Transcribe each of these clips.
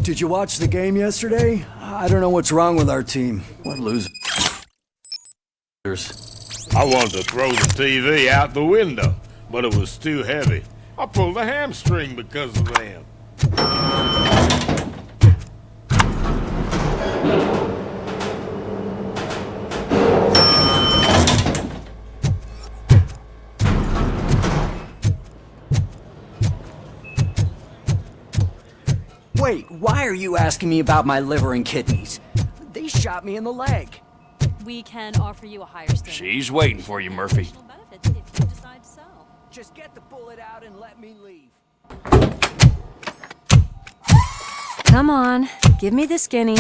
Did you watch the game yesterday? I don't know what's wrong with our team. What losers? I wanted to throw the TV out the window, but it was too heavy. I pulled a hamstring because of them. Wait, why are you asking me about my liver and kidneys? They shot me in the leg. We can offer you a higher standard. She's waiting for you, Murphy. Benefits if you decide to sell. Just get the bullet out and let me leave. Come on, give me the skinny.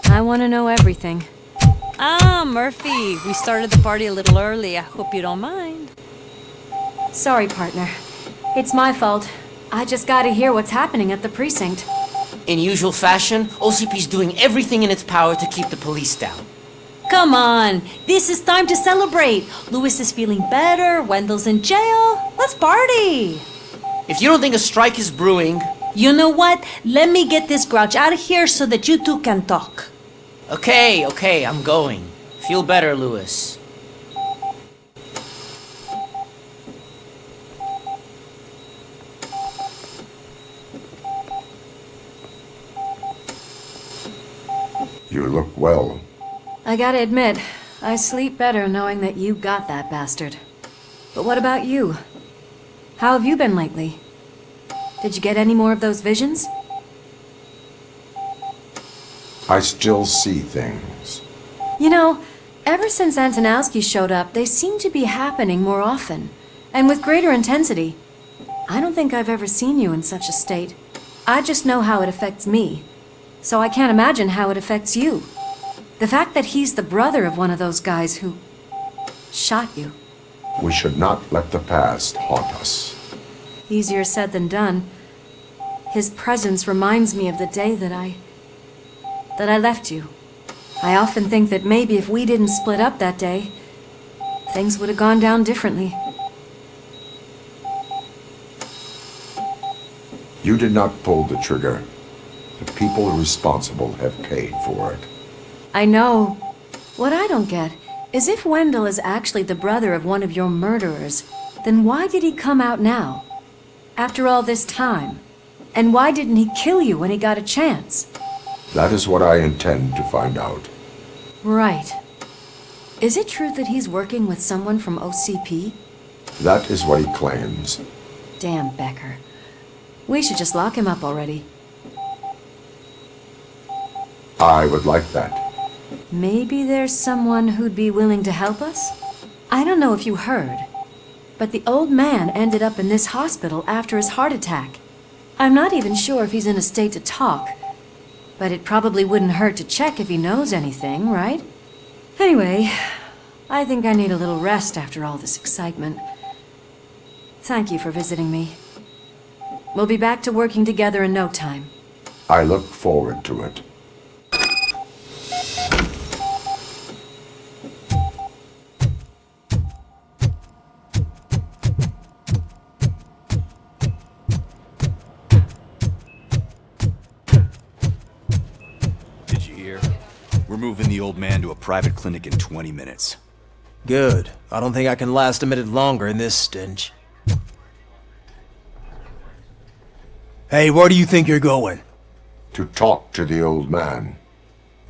I want to know everything. Ah, Murphy, we started the party a little early. I hope you don't mind. Sorry, partner. It's my fault. I just gotta hear what's happening at the precinct. In usual fashion, OCP's doing everything in its power to keep the police down. Come on, this is time to celebrate. Louis is feeling better, Wendell's in jail. Let's party. If you don't think a strike is brewing... You know what? Let me get this grouch out of here so that you two can talk. Okay, I'm going. Feel better, Louis. You look well. I gotta admit, I sleep better knowing that you got that bastard. But what about you? How have you been lately? Did you get any more of those visions? I still see things. You know, ever since Antonowski showed up, they seem to be happening more often, and with greater intensity. I don't think I've ever seen you in such a state. I just know how it affects me, so I can't imagine how it affects you. The fact that he's the brother of one of those guys who shot you. We should not let the past haunt us. Easier said than done. His presence reminds me of the day that I left you. I often think that maybe if we didn't split up that day, things would have gone down differently. You did not pull the trigger. The people responsible have paid for it. I know. What I don't get is if Wendell is actually the brother of one of your murderers, then why did he come out now? After all this time? And why didn't he kill you when he got a chance? That is what I intend to find out. Right. Is it true that he's working with someone from OCP? That is what he claims. Damn Becker. We should just lock him up already. I would like that. Maybe there's someone who'd be willing to help us? I don't know if you heard, but the old man ended up in this hospital after his heart attack. I'm not even sure if he's in a state to talk, but it probably wouldn't hurt to check if he knows anything, right? Anyway, I think I need a little rest after all this excitement. Thank you for visiting me. We'll be back to working together in no time. I look forward to it. We're moving the old man to a private clinic in 20 minutes. Good. I don't think I can last a minute longer in this stench. Hey, where do you think you're going? To talk to the old man.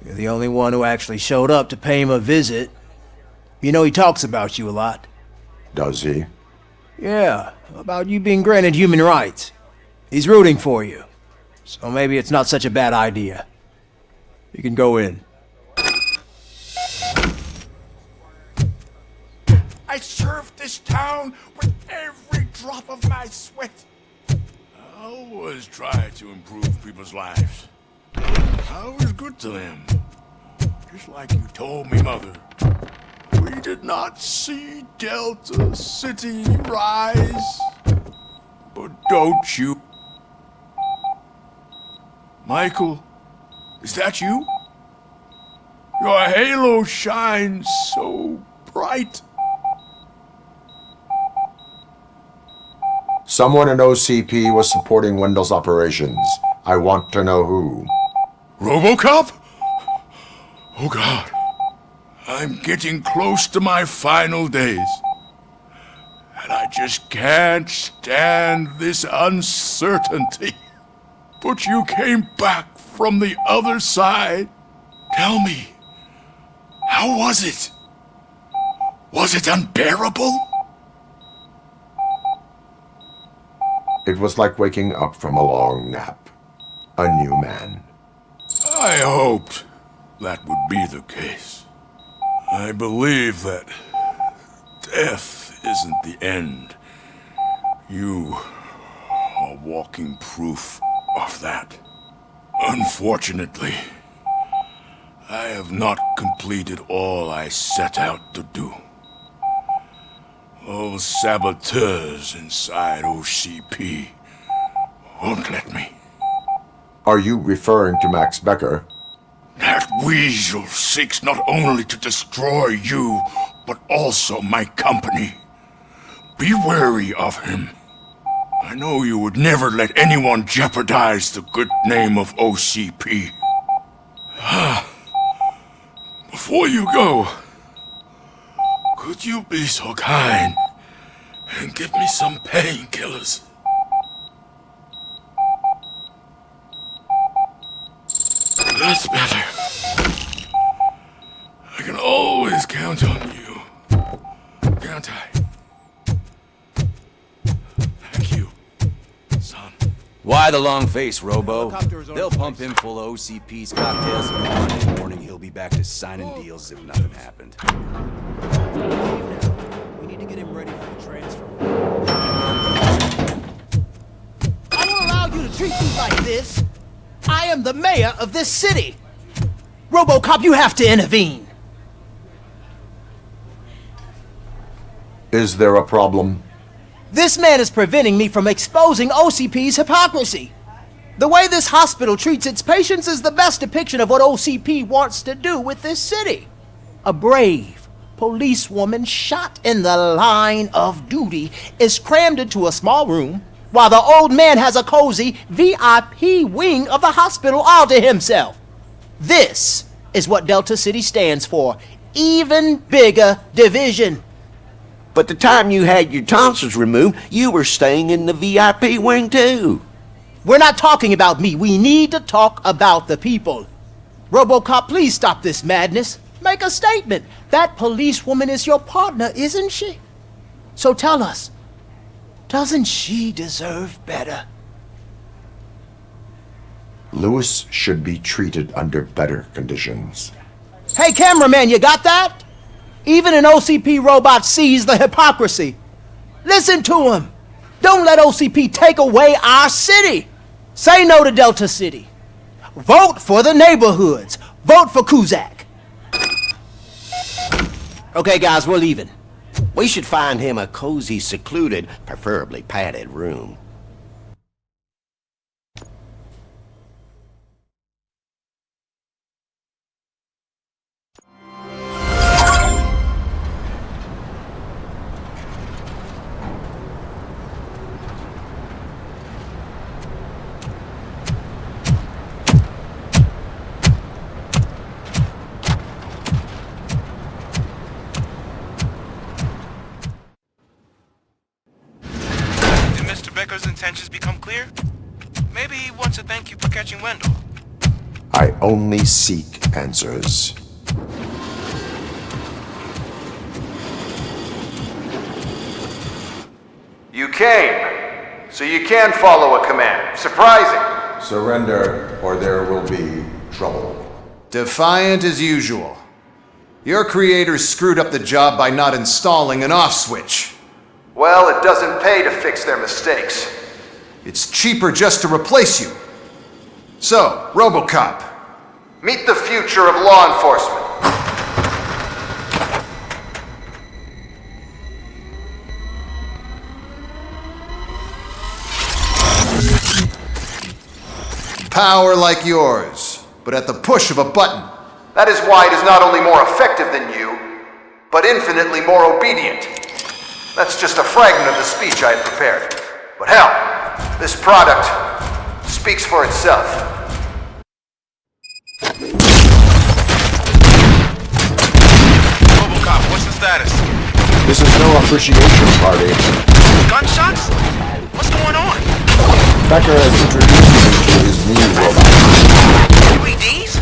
You're the only one who actually showed up to pay him a visit. You know he talks about you a lot. Does he? Yeah, about you being granted human rights. He's rooting for you. So maybe it's not such a bad idea. You can go in. I served this town with every drop of my sweat. I always try to improve people's lives. I was good to them. Just like you told me, Mother. We did not see Delta City rise. But don't you... Michael, is that you? Your halo shines so bright. Someone in OCP was supporting Wendell's operations. I want to know who. RoboCop? Oh God. I'm getting close to my final days. And I just can't stand this uncertainty. But you came back from the other side. Tell me, how was it? Was it unbearable? It was like waking up from a long nap. A new man. I hoped that would be the case. I believe that death isn't the end. You are walking proof of that. Unfortunately, I have not completed all I set out to do. Those saboteurs inside OCP won't let me. Are you referring to Max Becker? That weasel seeks not only to destroy you, but also my company. Be wary of him. I know you would never let anyone jeopardize the good name of OCP. Before you go, could you be so kind and give me some painkillers? That's better. I can always count on you. Can't I? Thank you, son. Why the long face, Robo? They'll pump him full of OCP's cocktails, and on Monday morning he'll be back to signing deals as if nothing happened. We need to get him ready for the transfer. I won't allow you to treat me like this. I am the mayor of this city. RoboCop, you have to intervene. Is there a problem? This man is preventing me from exposing OCP's hypocrisy. The way this hospital treats its patients is the best depiction of what OCP wants to do with this city. A brave policewoman shot in the line of duty is crammed into a small room, while the old man has a cozy VIP wing of the hospital all to himself. This is what Delta City stands for. Even bigger division. But the time you had your tonsils removed, you were staying in the VIP wing too. We're not talking about me. We need to talk about the people. RoboCop, please stop this madness. Make a statement. That policewoman is your partner, isn't she? So tell us, doesn't she deserve better? Lewis should be treated under better conditions. Hey, cameraman, you got that? Even an OCP robot sees the hypocrisy. Listen to him. Don't let OCP take away our city. Say no to Delta City. Vote for the neighborhoods. Vote for Kuzak. Okay, guys, we're leaving. We should find him a cozy, secluded, preferably padded room. Becker's intentions become clear? Maybe he wants to thank you for catching Wendell. I only seek answers. You came, so you can follow a command. Surprising. Surrender, or there will be trouble. Defiant as usual. Your creators screwed up the job by not installing an off switch. Well, it doesn't pay to fix their mistakes. It's cheaper just to replace you. So, RoboCop. Meet the future of law enforcement. Power like yours, but at the push of a button. That is why it is not only more effective than you, but infinitely more obedient. That's just a fragment of the speech I had prepared. But hell, this product speaks for itself. RoboCop, what's the status? This is no appreciation party. Gunshots? What's going on? Becker has introduced me to his new robot. UEDs?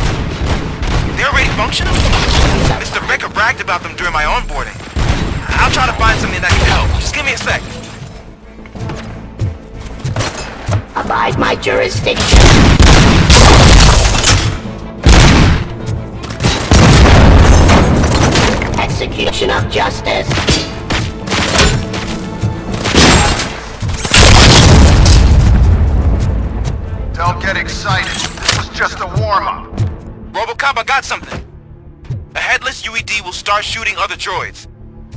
They're already functional? Mr. Becker bragged about them during my onboarding. I'll try to find something that can help. Just give me a sec. Abide my jurisdiction. Execution of justice. Don't get excited. This was just a warm-up. RoboCop, I got something. A headless UED will start shooting other droids.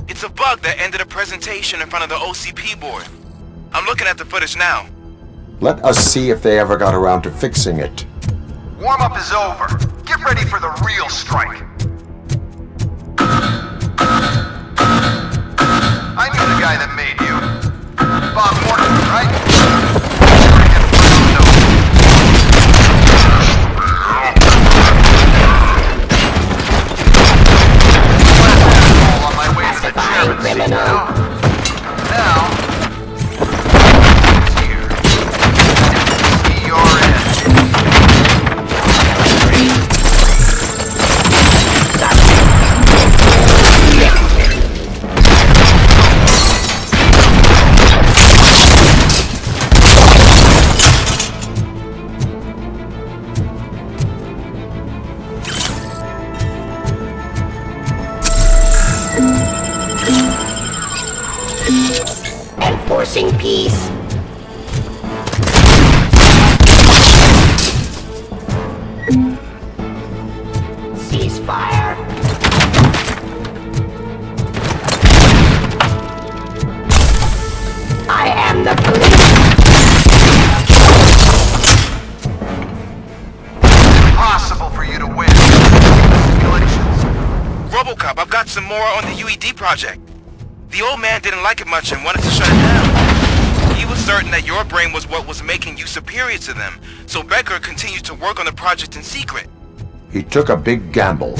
It's a bug that ended a presentation in front of the OCP board. I'm looking at the footage now. Let us see if they ever got around to fixing it. Warm-up is over. Get ready for the real strike. I knew the guy that made you. Bob Morton, right? On my way to the chairman's seat, you know? Now, it's here. See your end. Enforcing peace. Ceasefire. I am the police. Impossible for you to win. Simulations. RoboCop, I've got some more on the UED project. The old man didn't like it much and wanted to shut it down. He was certain that your brain was what was making you superior to them, so Becker continued to work on the project in secret. He took a big gamble.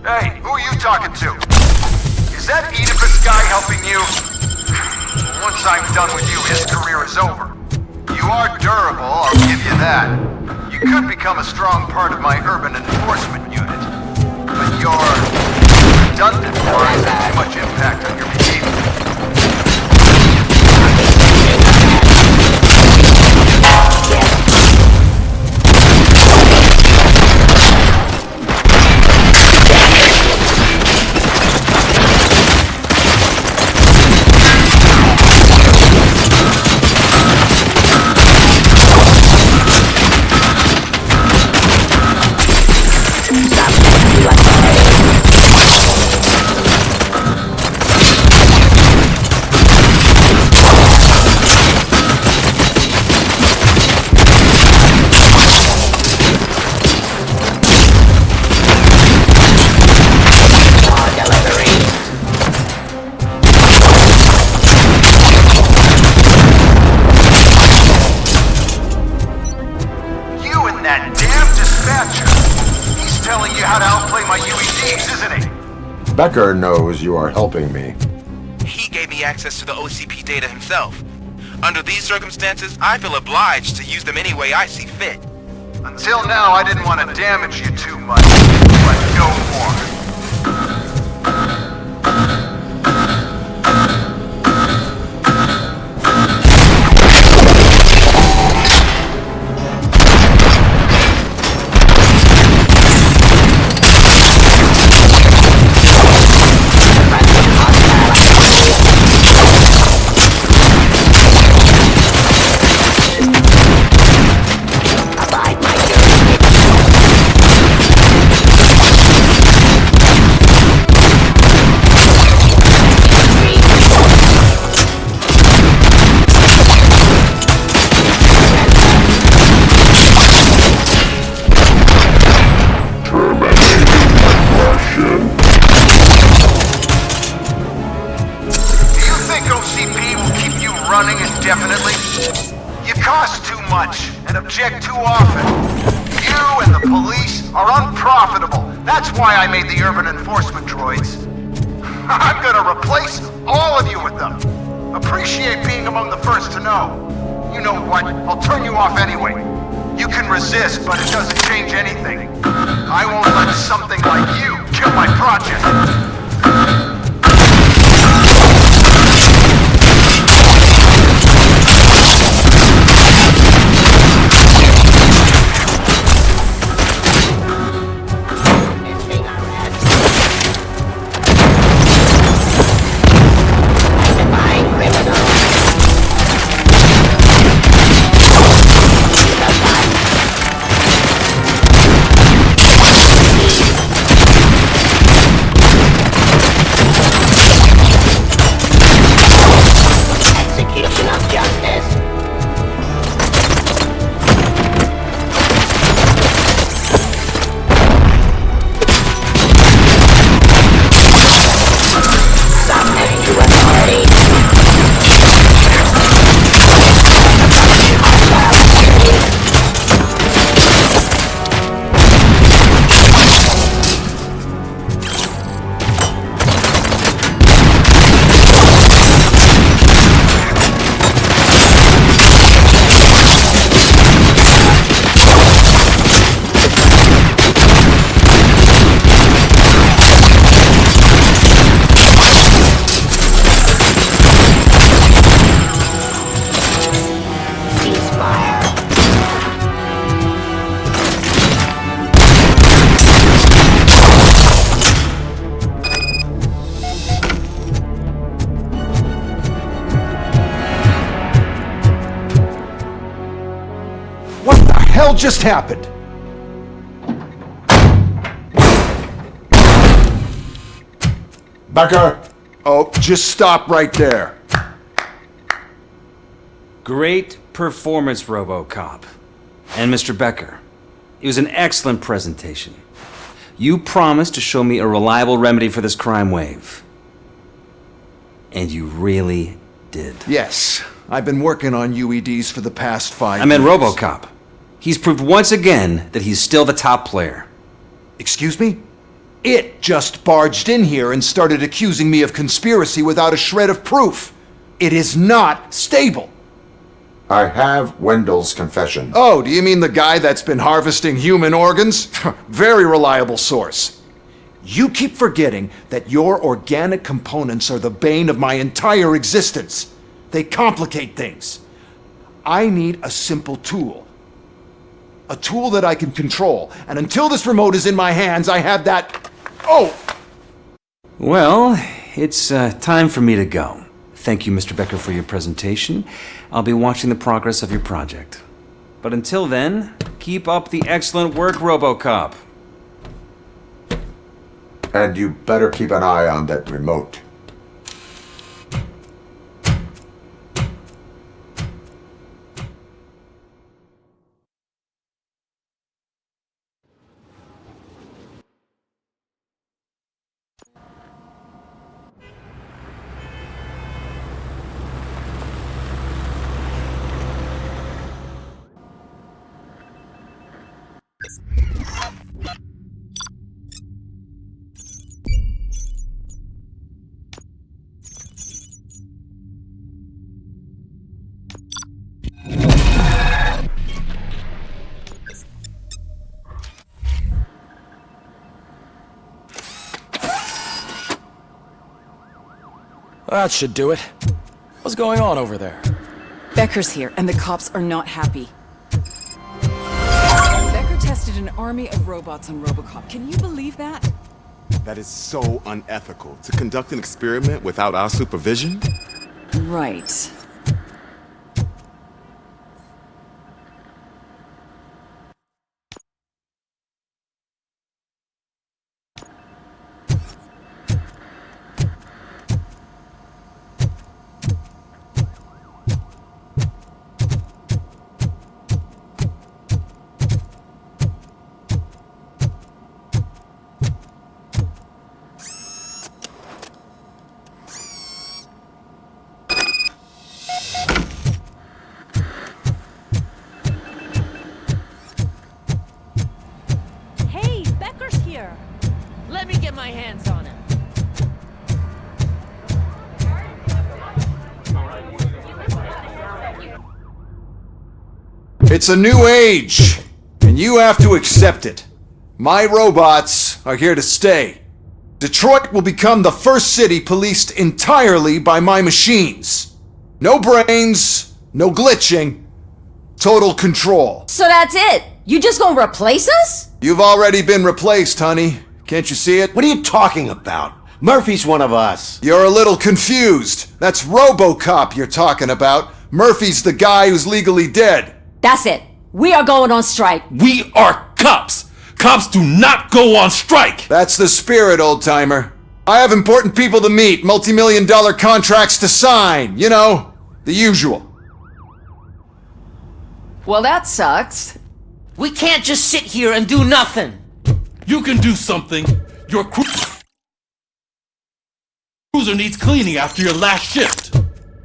Hey, who are you talking to? Is that Oedipus guy helping you? Once I'm done with you, his career is over. You are durable, I'll give you that. You could become a strong part of my urban enforcement unit. But you're redundant or has too much impact on your behavior. Becker knows you are helping me. He gave me access to the OCP data himself. Under these circumstances, I feel obliged to use them any way I see fit. Until now, I didn't want to damage you too much, but no more. cost too much and object too often. You and the police are unprofitable. That's why I made the urban enforcement droids. I'm gonna replace all of you with them. Appreciate being among the first to know. You know what? I'll turn you off anyway. You can resist, but it doesn't change anything. I won't let something like you kill my project. hell just happened? Becker! Oh, just stop right there. Great performance, RoboCop. And Mr. Becker, it was an excellent presentation. You promised to show me a reliable remedy for this crime wave. And you really did. Yes, I've been working on UEDs for the past 5 years. I meant RoboCop. He's proved once again that he's still the top player. Excuse me? It just barged in here and started accusing me of conspiracy without a shred of proof. It is not stable. I have Wendell's confession. Oh, do you mean the guy that's been harvesting human organs? Very reliable source. You keep forgetting that your organic components are the bane of my entire existence. They complicate things. I need a simple tool. A tool that I can control. And until this remote is in my hands, I have that... Oh! Well, it's time for me to go. Thank you, Mr. Becker, for your presentation. I'll be watching the progress of your project. But until then, keep up the excellent work, RoboCop. And you better keep an eye on that remote. That should do it. What's going on over there? Becker's here, and the cops are not happy. Becker tested an army of robots on RoboCop. Can you believe that? That is so unethical. To conduct an experiment without our supervision? Right. It's a new age, and you have to accept it. My robots are here to stay. Detroit will become the first city policed entirely by my machines. No brains, no glitching, total control. So that's it? You just gonna replace us? You've already been replaced, honey. Can't you see it? What are you talking about? Murphy's one of us. You're a little confused. That's RoboCop you're talking about. Murphy's the guy who's legally dead. That's it. We are going on strike. We are cops. Cops do not go on strike! That's the spirit, old-timer. I have important people to meet, multi-million-dollar contracts to sign. You know, the usual. Well, that sucks. We can't just sit here and do nothing. You can do something. Your cruiser needs cleaning after your last shift.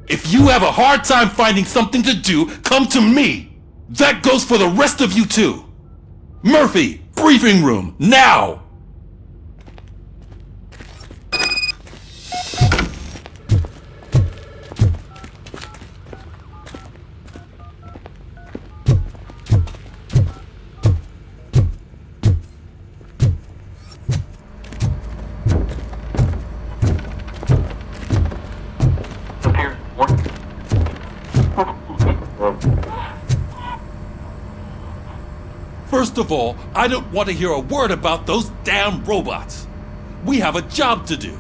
If you have a hard time finding something to do, come to me. That goes for the rest of you too. Murphy, briefing room, now! First of all, I don't want to hear a word about those damn robots. We have a job to do.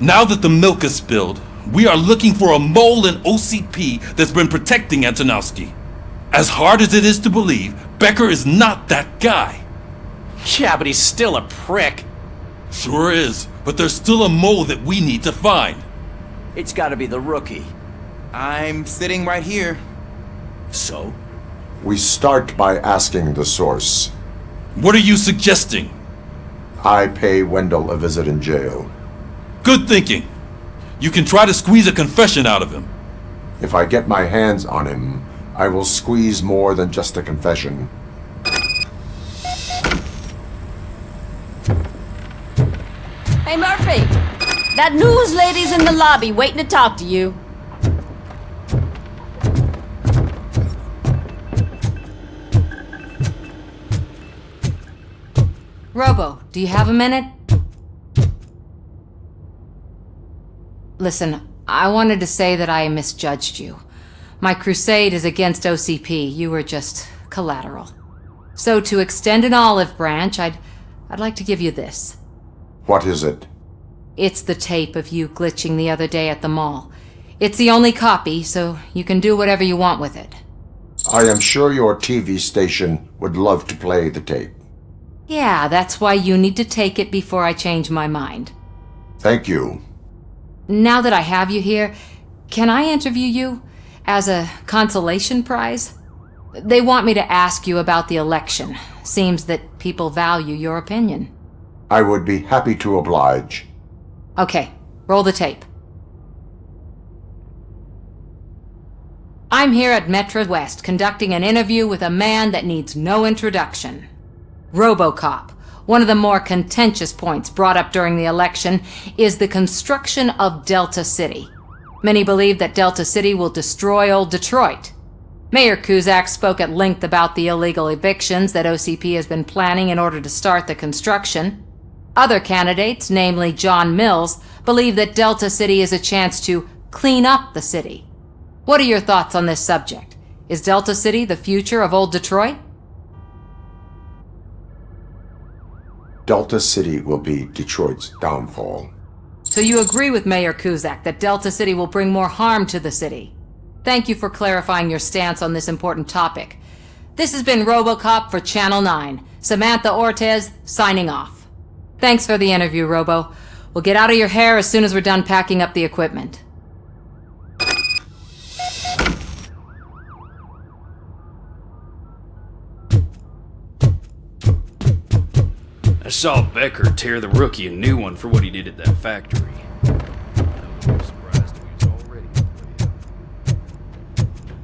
Now that the milk is spilled, we are looking for a mole in OCP that's been protecting Antonowski. As hard as it is to believe, Becker is not that guy. Yeah, but he's still a prick. Sure is, but there's still a mole that we need to find. It's gotta be the rookie. I'm sitting right here. So? We start by asking the source. What are you suggesting? I pay Wendell a visit in jail. Good thinking. You can try to squeeze a confession out of him. If I get my hands on him, I will squeeze more than just a confession. Hey, Murphy! That news lady's in the lobby waiting to talk to you. Robo, do you have a minute? Listen, I wanted to say that I misjudged you. My crusade is against OCP. You were just collateral. So to extend an olive branch, I'd like to give you this. What is it? It's the tape of you glitching the other day at the mall. It's the only copy, so you can do whatever you want with it. I am sure your TV station would love to play the tape. Yeah, that's why you need to take it before I change my mind. Thank you. Now that I have you here, can I interview you as a consolation prize? They want me to ask you about the election. Seems that people value your opinion. I would be happy to oblige. Okay, roll the tape. I'm here at Metro West conducting an interview with a man that needs no introduction. RoboCop. One of the more contentious points brought up during the election is the construction of Delta City. Many believe that Delta City will destroy old Detroit. Mayor Cusack spoke at length about the illegal evictions that OCP has been planning in order to start the construction. Other candidates, namely John Mills, believe that Delta City is a chance to clean up the city. What are your thoughts on this subject? Is Delta City the future of old Detroit? Delta City will be Detroit's downfall. So you agree with Mayor Cusack that Delta City will bring more harm to the city? Thank you for clarifying your stance on this important topic. This has been RoboCop for Channel 9. Samantha Ortez, signing off. Thanks for the interview, Robo. We'll get out of your hair as soon as we're done packing up the equipment. I saw Becker tear the rookie a new one for what he did at that factory. I'm surprised he was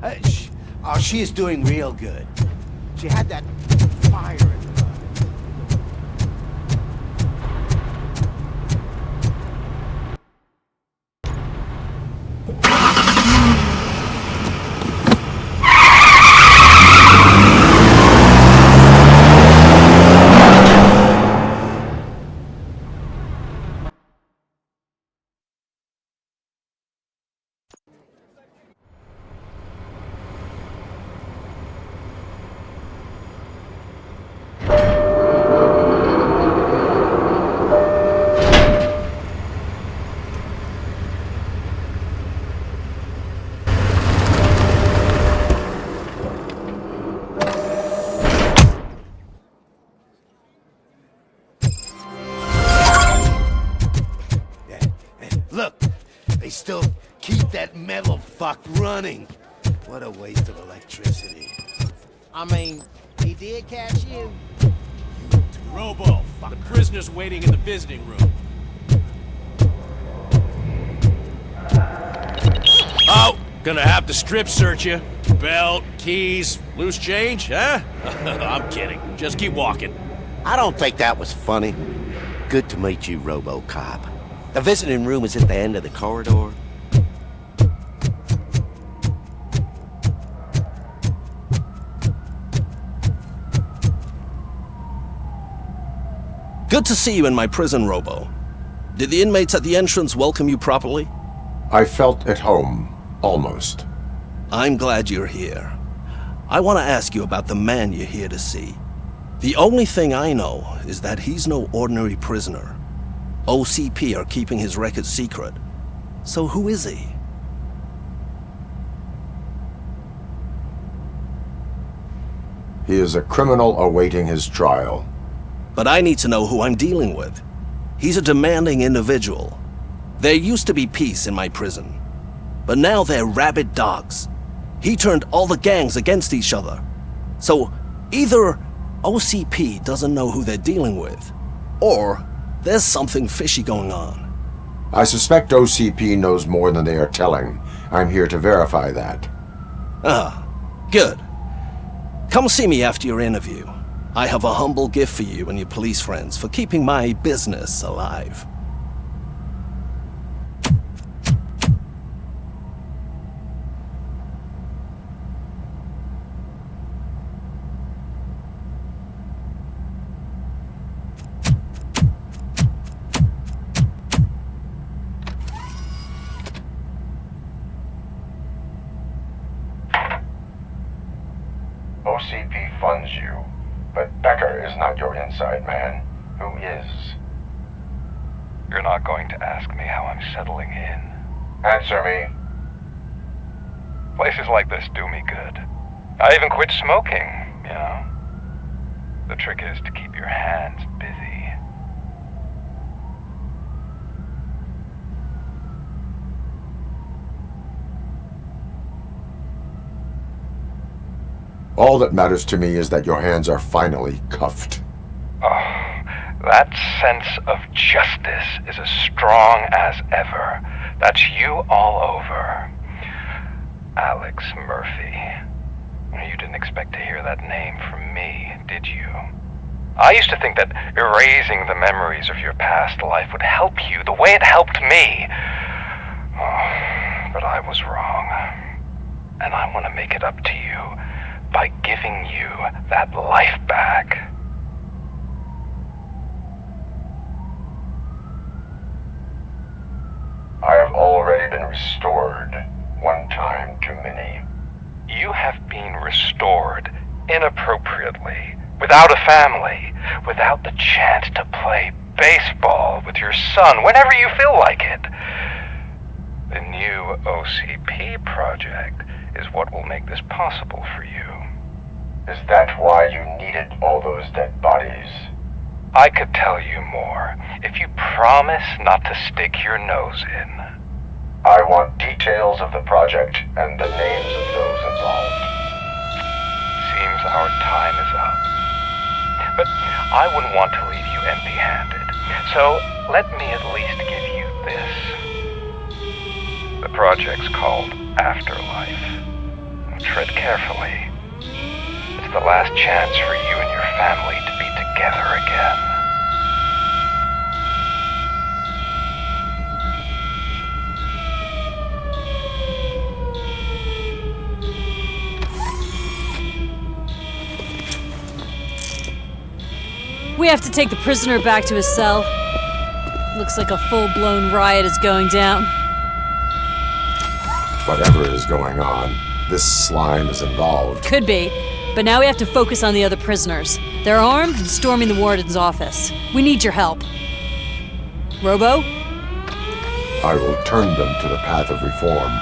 already. Oh, she is doing real good. She had that fire in her. keep that metal fuck running. What a waste of electricity. I mean, he did catch you. Robo, the prisoner's waiting in the visiting room. Oh, gonna have to strip search you. Belt, keys, loose change, huh? I'm kidding. Just keep walking. I don't think that was funny. Good to meet you, RoboCop. The visiting room is at the end of the corridor. Good to see you in my prison, Robo. Did the inmates at the entrance welcome you properly? I felt at home, almost. I'm glad you're here. I want to ask you about the man you're here to see. The only thing I know is that he's no ordinary prisoner. OCP are keeping his record secret. So who is he? He is a criminal awaiting his trial. But I need to know who I'm dealing with. He's a demanding individual. There used to be peace in my prison, but now they're rabid dogs. He turned all the gangs against each other. So either OCP doesn't know who they're dealing with, or there's something fishy going on. I suspect OCP knows more than they are telling. I'm here to verify that. Ah, good. Come see me after your interview. I have a humble gift for you and your police friends for keeping my business alive. OCP funds you, but Becker is not your inside man. Who is? You're not going to ask me how I'm settling in. Answer me. Places like this do me good. I even quit smoking, you know. The trick is to keep your hands busy. All that matters to me is that your hands are finally cuffed. Oh, that sense of justice is as strong as ever. That's you all over. Alex Murphy. You didn't expect to hear that name from me, did you? I used to think that erasing the memories of your past life would help you the way it helped me. Oh, but I was wrong. And I want to make it up to you by giving you that life back. I have already been restored, one time too many. You have been restored inappropriately, without a family, without the chance to play baseball with your son whenever you feel like it. The new OCP project is what will make this possible for you. Is that why you needed all those dead bodies? I could tell you more if you promise not to stick your nose in. I want details of the project and the names of those involved. Seems our time is up. But I wouldn't want to leave you empty-handed, so let me at least give you this. The project's called Afterlife. Tread carefully. It's the last chance for you and your family to be together again. We have to take the prisoner back to his cell. Looks like a full-blown riot is going down. Whatever is going on, this slime is involved. Could be, but now we have to focus on the other prisoners. They're armed and storming the warden's office. We need your help. Robo? I will turn them to the path of reform.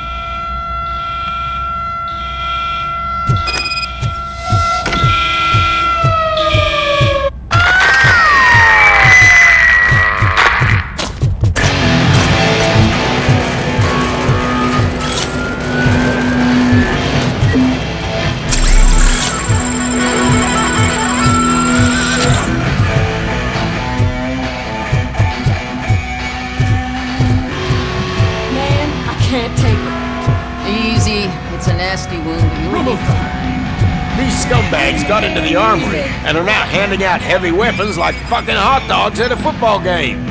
nasty wound, you'll be fine. These scumbags got into the armory and are now handing out heavy weapons like fucking hot dogs at a football game.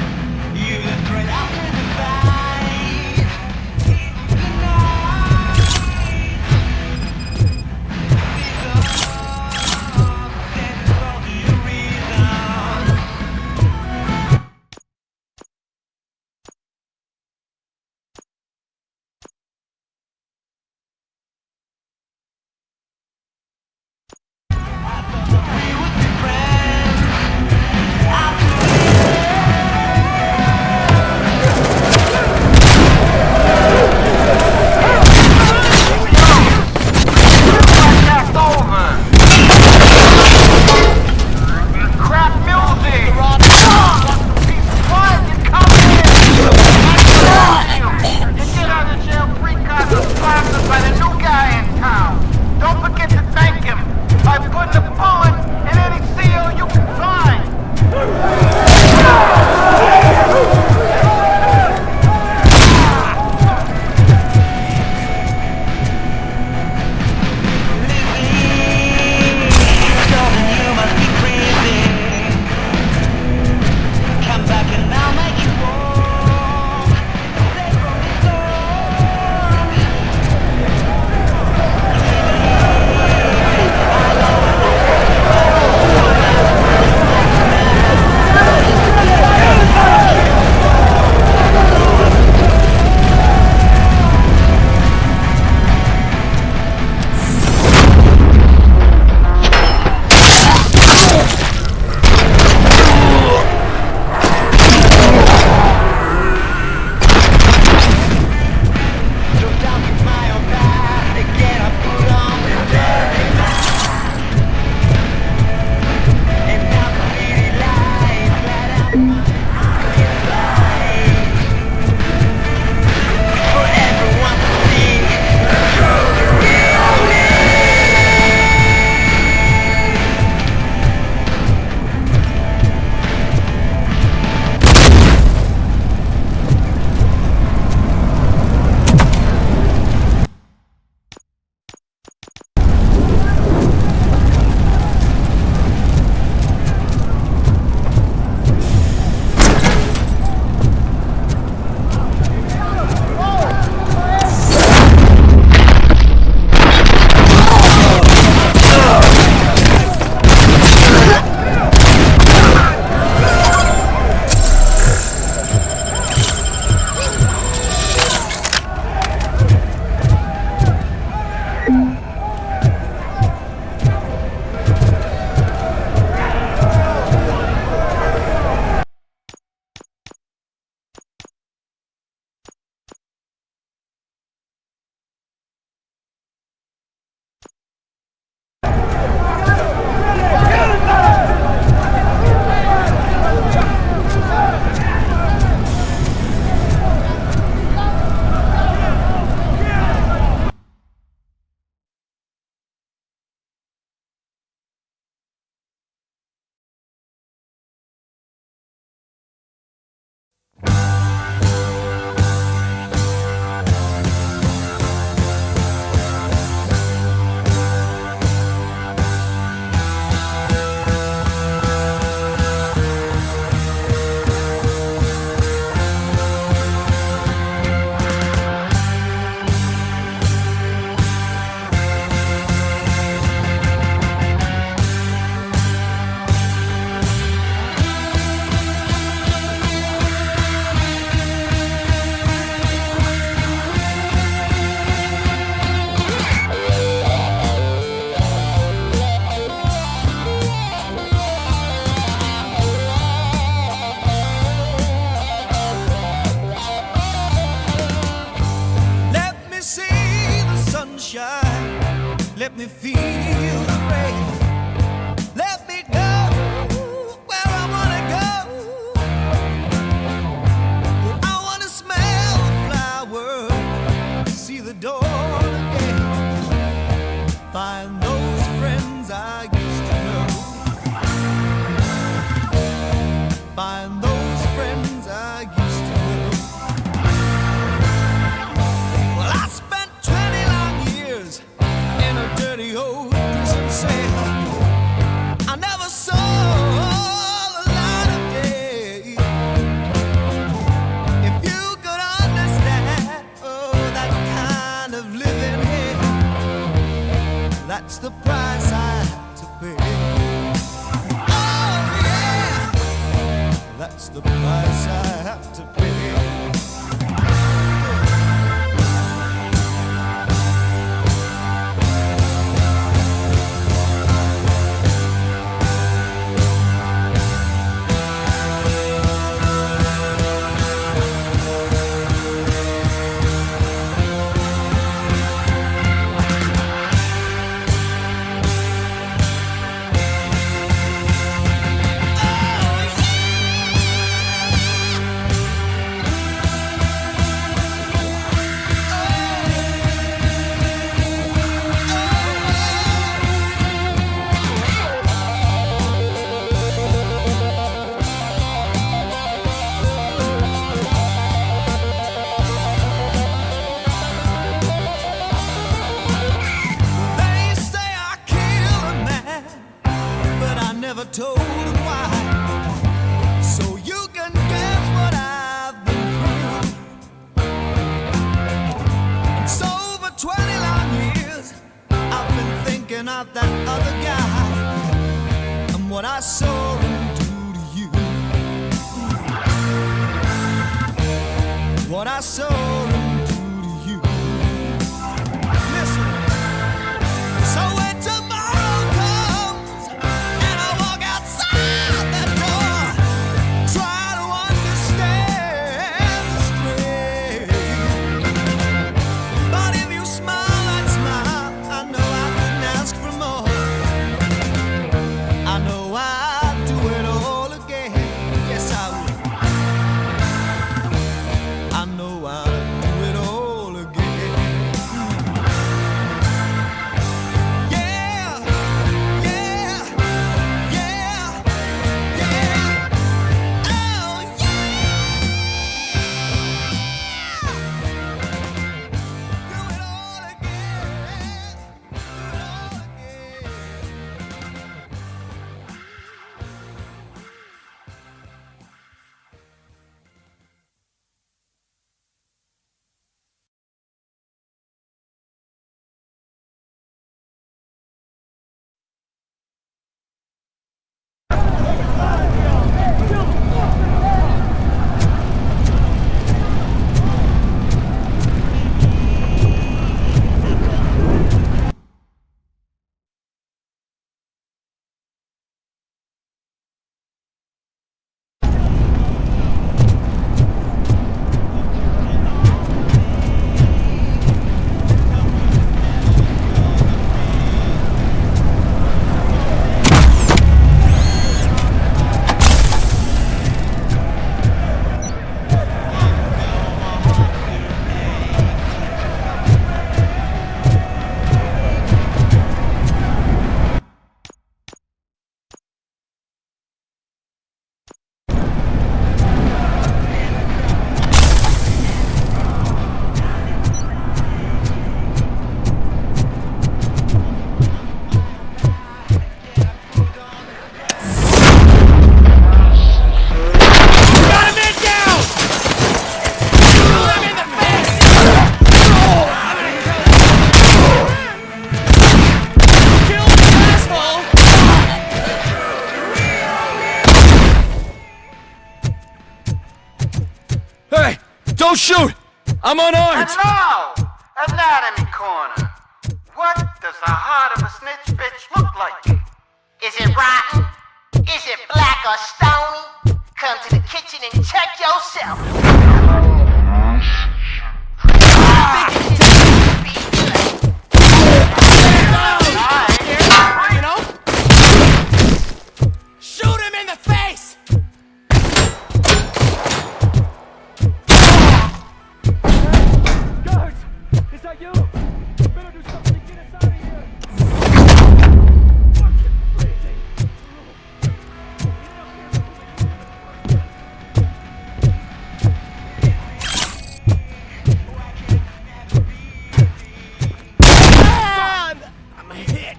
Let me feel the rain. Let me go where I wanna go. I wanna smell the flowers, see the dawn again. Find those friends I used to know. Find those friends I used to know. Well, I spent 20 long years That's the price I have to pay. Oh yeah, that's the price I have to pay. Told him why, so you can guess what I've been through. And so for 20 long years I've been thinking of that other guy and what I saw him do to you. What I saw him do to you. Listen, so when tomorrow comes and I walk outside that door, try to understand the strain. But if you smile that smile, I know I couldn't ask for more. I know I'd do it all again. Yes, I would. I know I'd do it all again. Yeah, yeah, yeah, yeah. Oh, yeah. Do it all again. Do it all again. Hey! Don't shoot! I'm unarmed! Hello! Anatomy Corner. What does the heart of a snitch bitch look like? Is it rotten? Is it black or stony? Come to the kitchen and check yourself. You know? Shoot him in the face! Guards! Is that you? Better do something to get us out of here! I'm hit!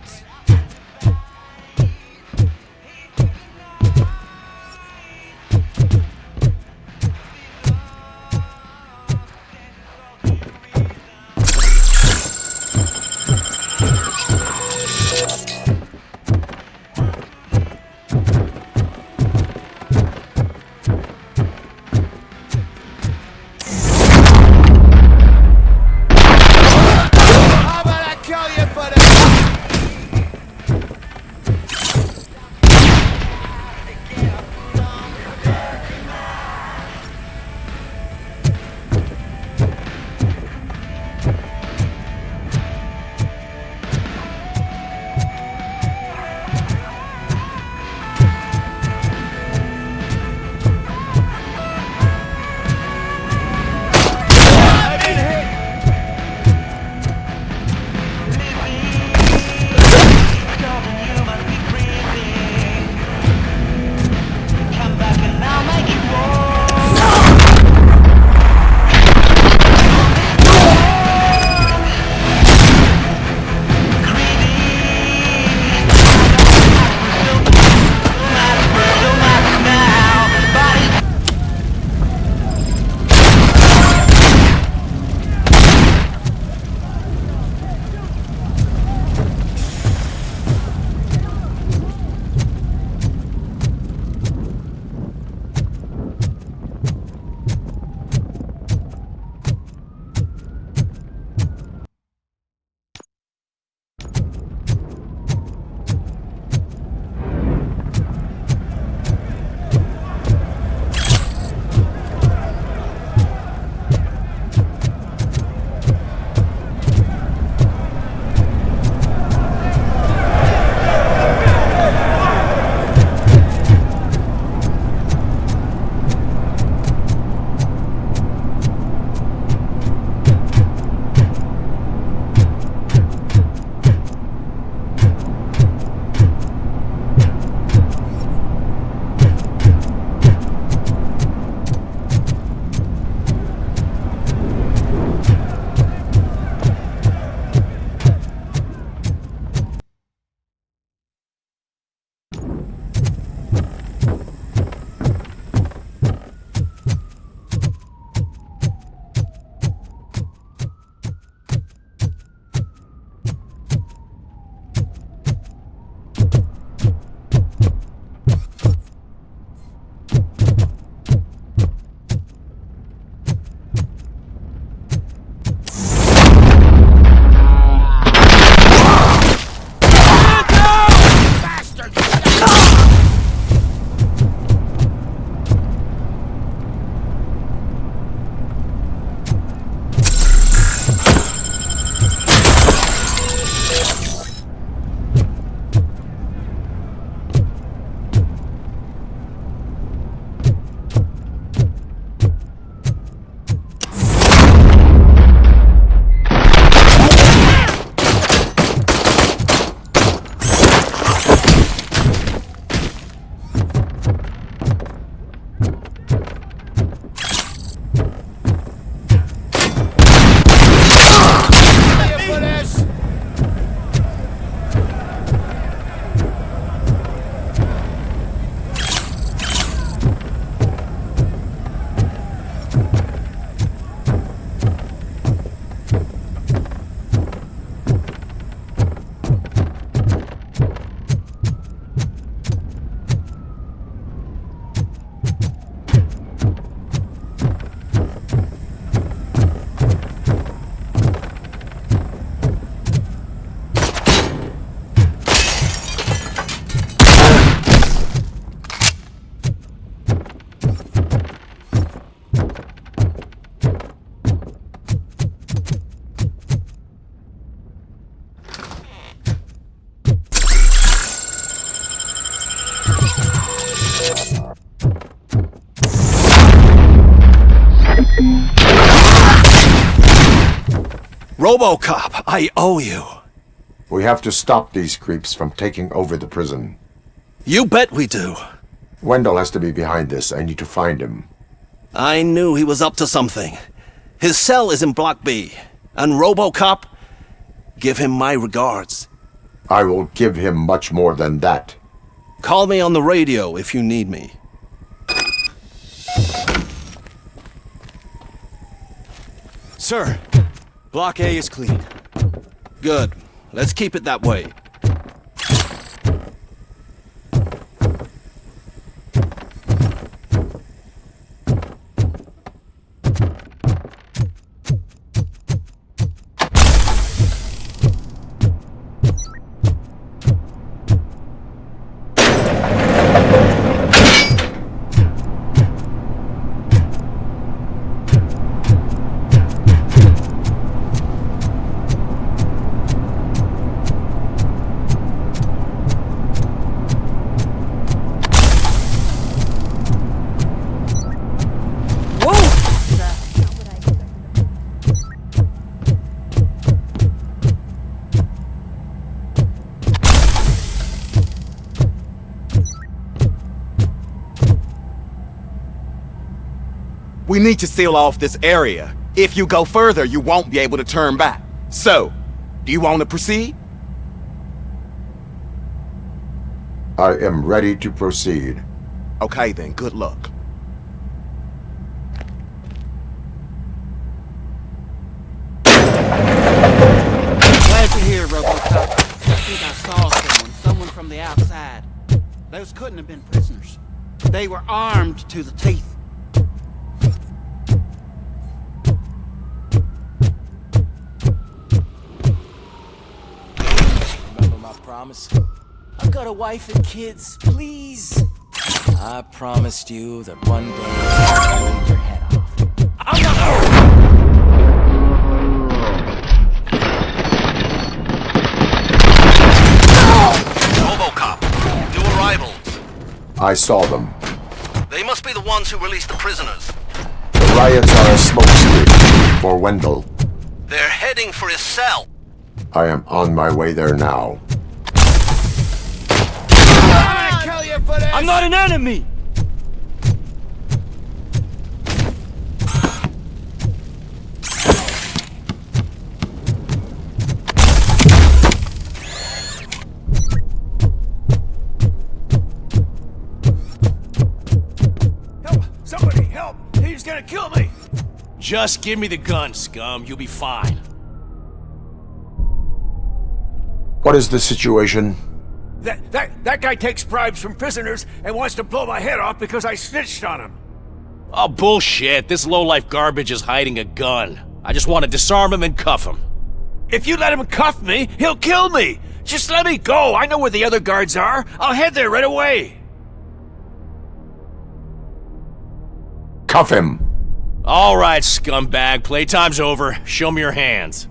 RoboCop, I owe you. We have to stop these creeps from taking over the prison. You bet we do. Wendell has to be behind this. I need to find him. I knew he was up to something. His cell is in Block B. And RoboCop, give him my regards. I will give him much more than that. Call me on the radio if you need me. Sir, Block A is clean. Good. Let's keep it that way. We need to seal off this area. If you go further, you won't be able to turn back. So, do you want to proceed? I am ready to proceed. Okay then, good luck. Glad you're here, RoboCop. I think I saw someone from the outside. Those couldn't have been prisoners. They were armed to the teeth. Promise? I've got a wife and kids, please. I promised you that one day I'd blow your head off. RoboCop, new arrivals. I saw them. They must be the ones who released the prisoners. The riots are a smokescreen for Wendell. They're heading for his cell. I am on my way there now. I'm not an enemy! Help! Somebody help! He's gonna kill me! Just give me the gun, scum. You'll be fine. What is the situation? That guy takes bribes from prisoners and wants to blow my head off because I snitched on him. Oh, bullshit. This low-life garbage is hiding a gun. I just want to disarm him and cuff him. If you let him cuff me, he'll kill me. Just let me go. I know where the other guards are. I'll head there right away. Cuff him. All right, scumbag. Playtime's over. Show me your hands.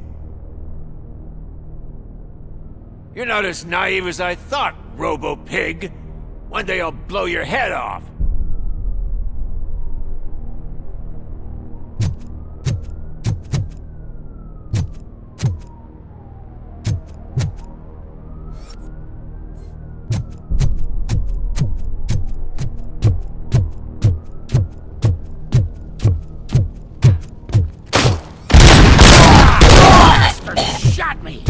You're not as naive as I thought, Robo-Pig. One day I'll blow your head off. Shot me!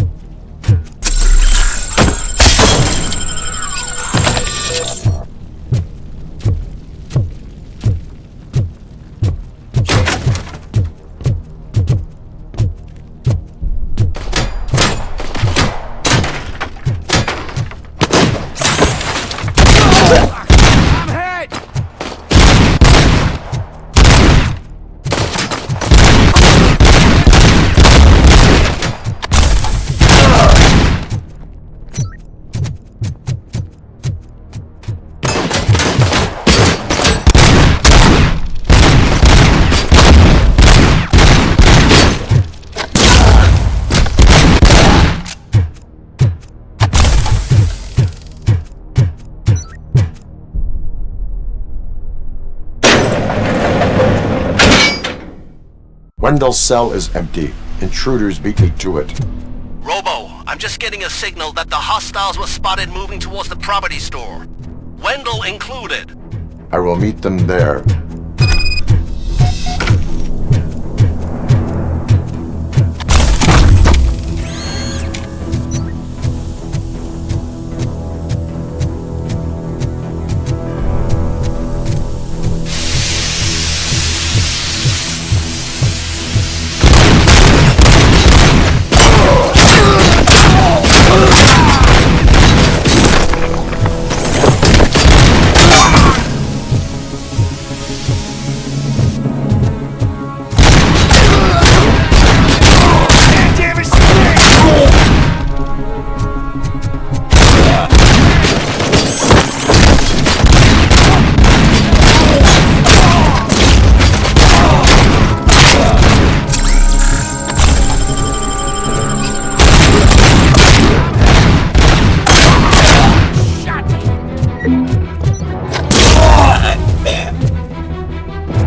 Wendell's cell is empty. Intruders beat me to it. Robo, I'm just getting a signal that the hostiles were spotted moving towards the property store. Wendell included. I will meet them there.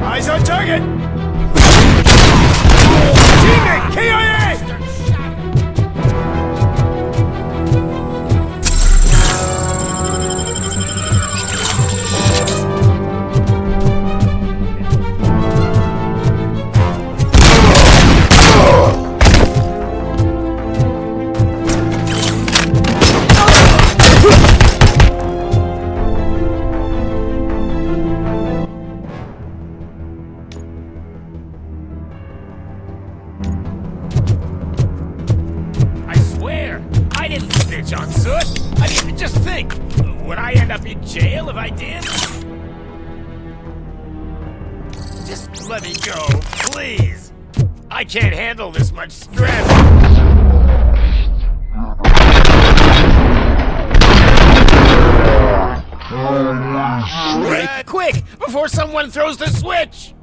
Eyes on target! Teammate, KIA! I didn't snitch on Soot. I mean, just think. Would I end up in jail if I did? Just let me go, please. I can't handle this much stress. Quick, before someone throws the switch!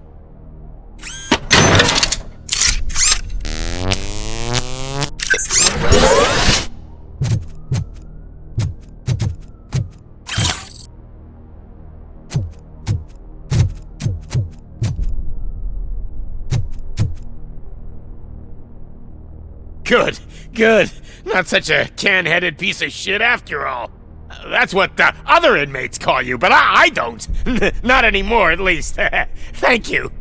Good, good. Not such a can-headed piece of shit after all. That's what the other inmates call you, but I don't. Not anymore, at least. Thank you.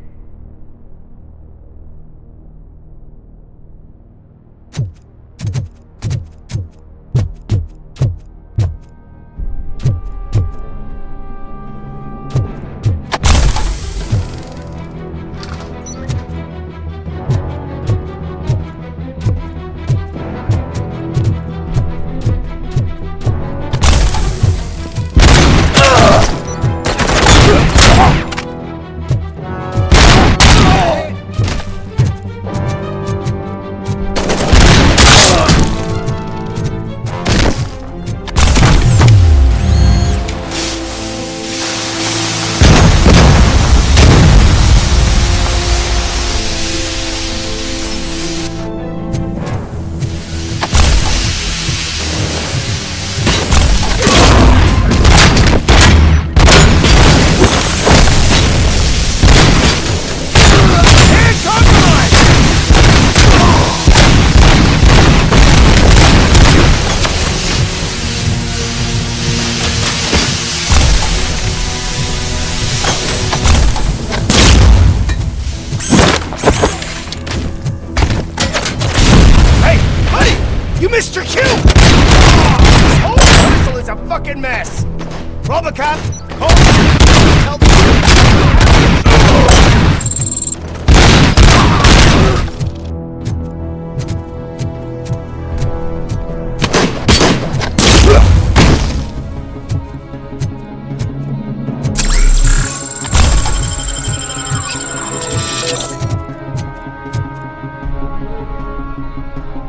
Mr. Q! This whole castle is a fucking mess! RoboCop, call help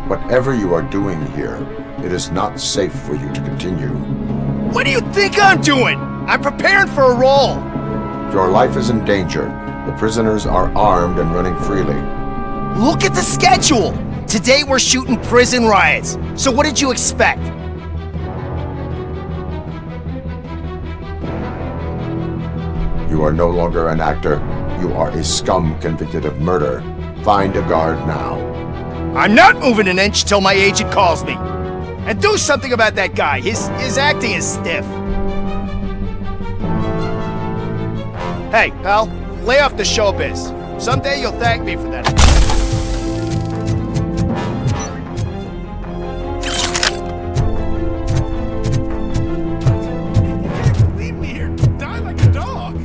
Whatever you are doing here, it is not safe for you to continue. What do you think I'm doing? I'm preparing for a role! Your life is in danger. The prisoners are armed and running freely. Look at the schedule! Today we're shooting prison riots. So what did you expect? You are no longer an actor. You are a scum convicted of murder. Find a guard now. I'm not moving an inch till my agent calls me. And do something about that guy. His acting is stiff. Hey, pal, lay off the showbiz. Someday you'll thank me for that. Leave me here to die like a dog.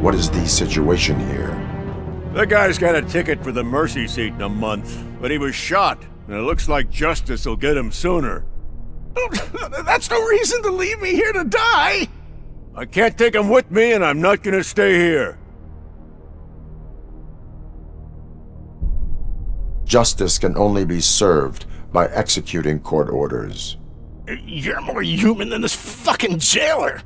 What is the situation here? The guy's got a ticket for the mercy seat in a month, but he was shot, and it looks like justice will get him sooner. That's no reason to leave me here to die! I can't take him with me, and I'm not gonna stay here. Justice can only be served by executing court orders. You're more human than this fucking jailer!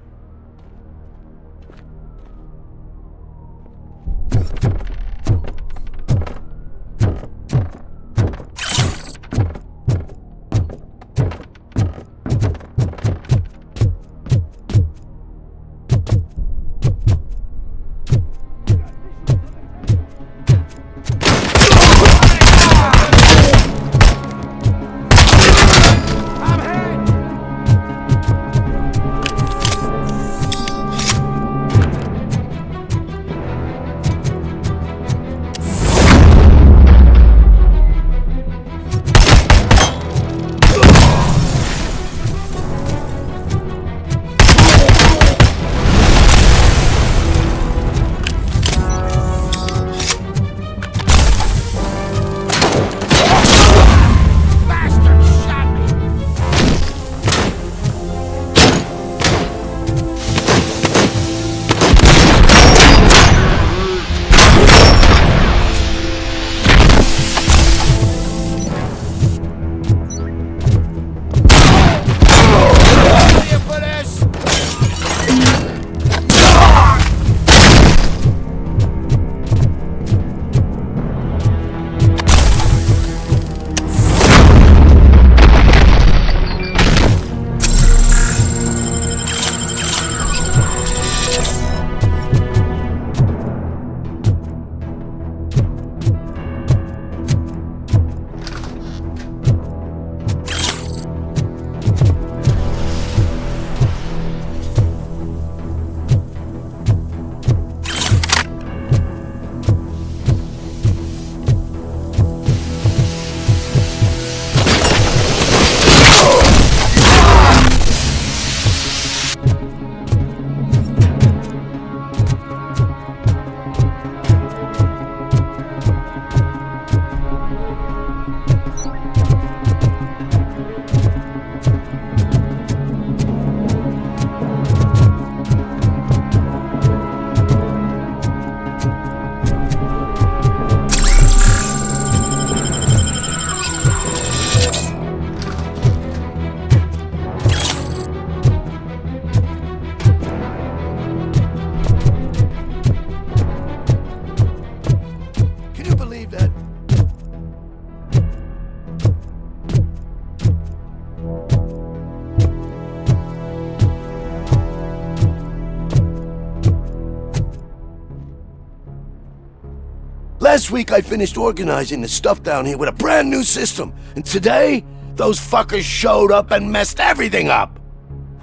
Last week I finished organizing the stuff down here with a brand new system, and today, those fuckers showed up and messed everything up!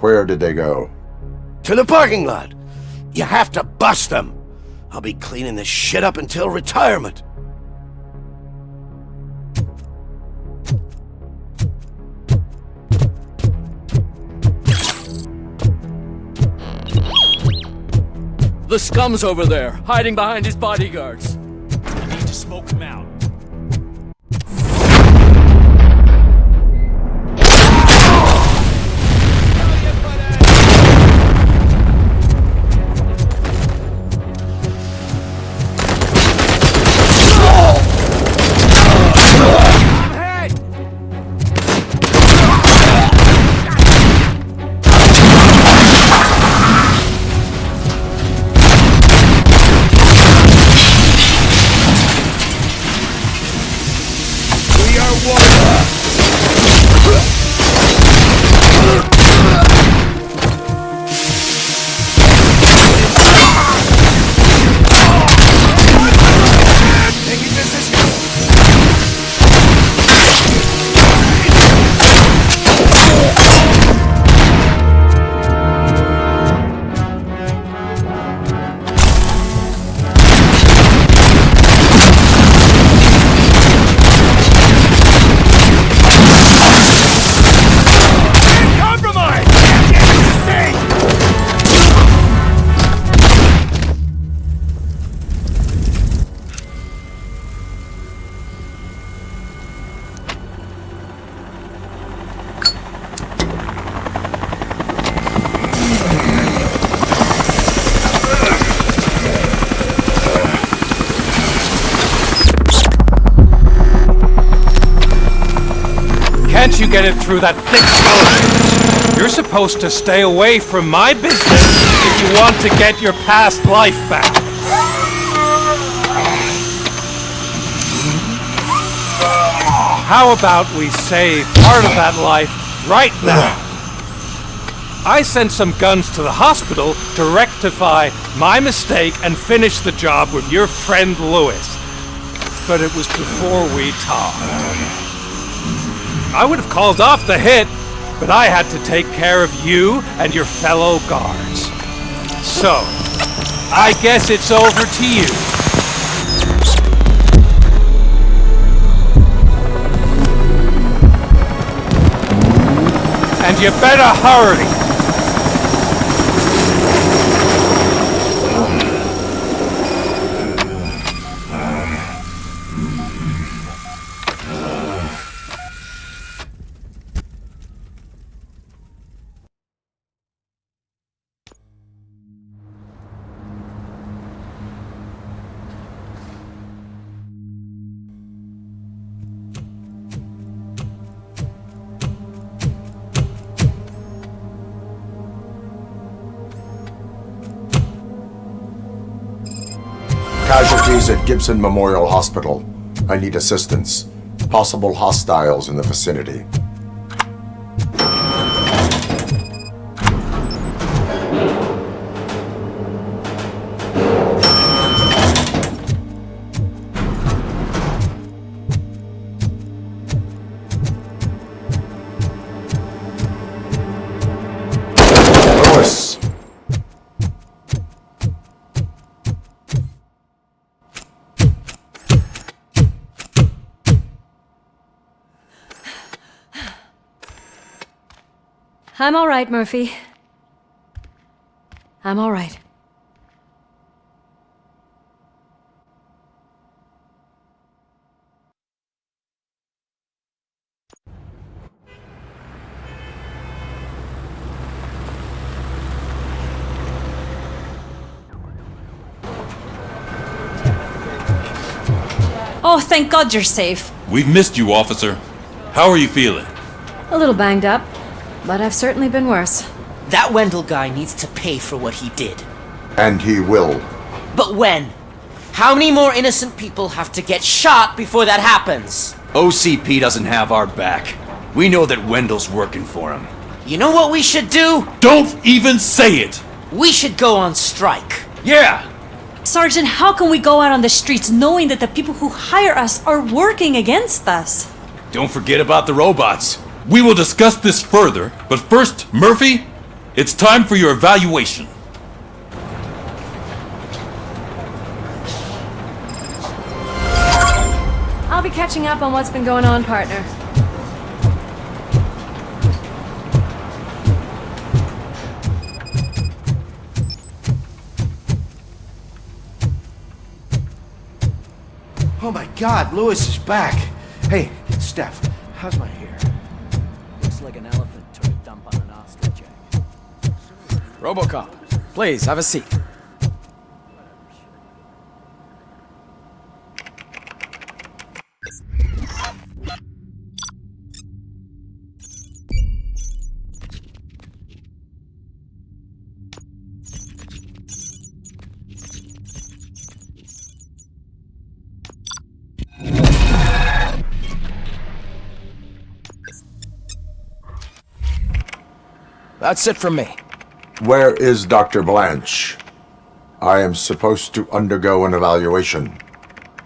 Where did they go? To the parking lot. You have to bust them. I'll be cleaning this shit up until retirement. The scum's over there, hiding behind his bodyguards. I need to smoke him out. can't you get it through that thick skull? You're supposed to stay away from my business if you want to get your past life back. How about we save part of that life right now? I sent some guns to the hospital to rectify my mistake and finish the job with your friend Lewis. But it was before we talked. I would have called off the hit, but I had to take care of you and your fellow guards. So, I guess it's over to you. And you better hurry. Casualties at Gibson Memorial Hospital. I need assistance. Possible hostiles in the vicinity. Lewis! I'm all right, Murphy. I'm all right. Oh, thank God you're safe. We've missed you, officer. How are you feeling? A little banged up, but I've certainly been worse. That Wendell guy needs to pay for what he did. And he will. But when? How many more innocent people have to get shot before that happens? OCP doesn't have our back. We know that Wendell's working for him. You know what we should do? Don't even say it! We should go on strike. Yeah! Sergeant, how can we go out on the streets knowing that the people who hire us are working against us? Don't forget about the robots. We will discuss this further, but first, Murphy, it's time for your evaluation. I'll be catching up on what's been going on, partner. Oh my God, Lewis is back. Hey, Steph, how's my hair? Looks like an elephant took a dump on an ostrich egg. RoboCop, please have a seat. That's it from me. Where is Dr. Blanche? I am supposed to undergo an evaluation.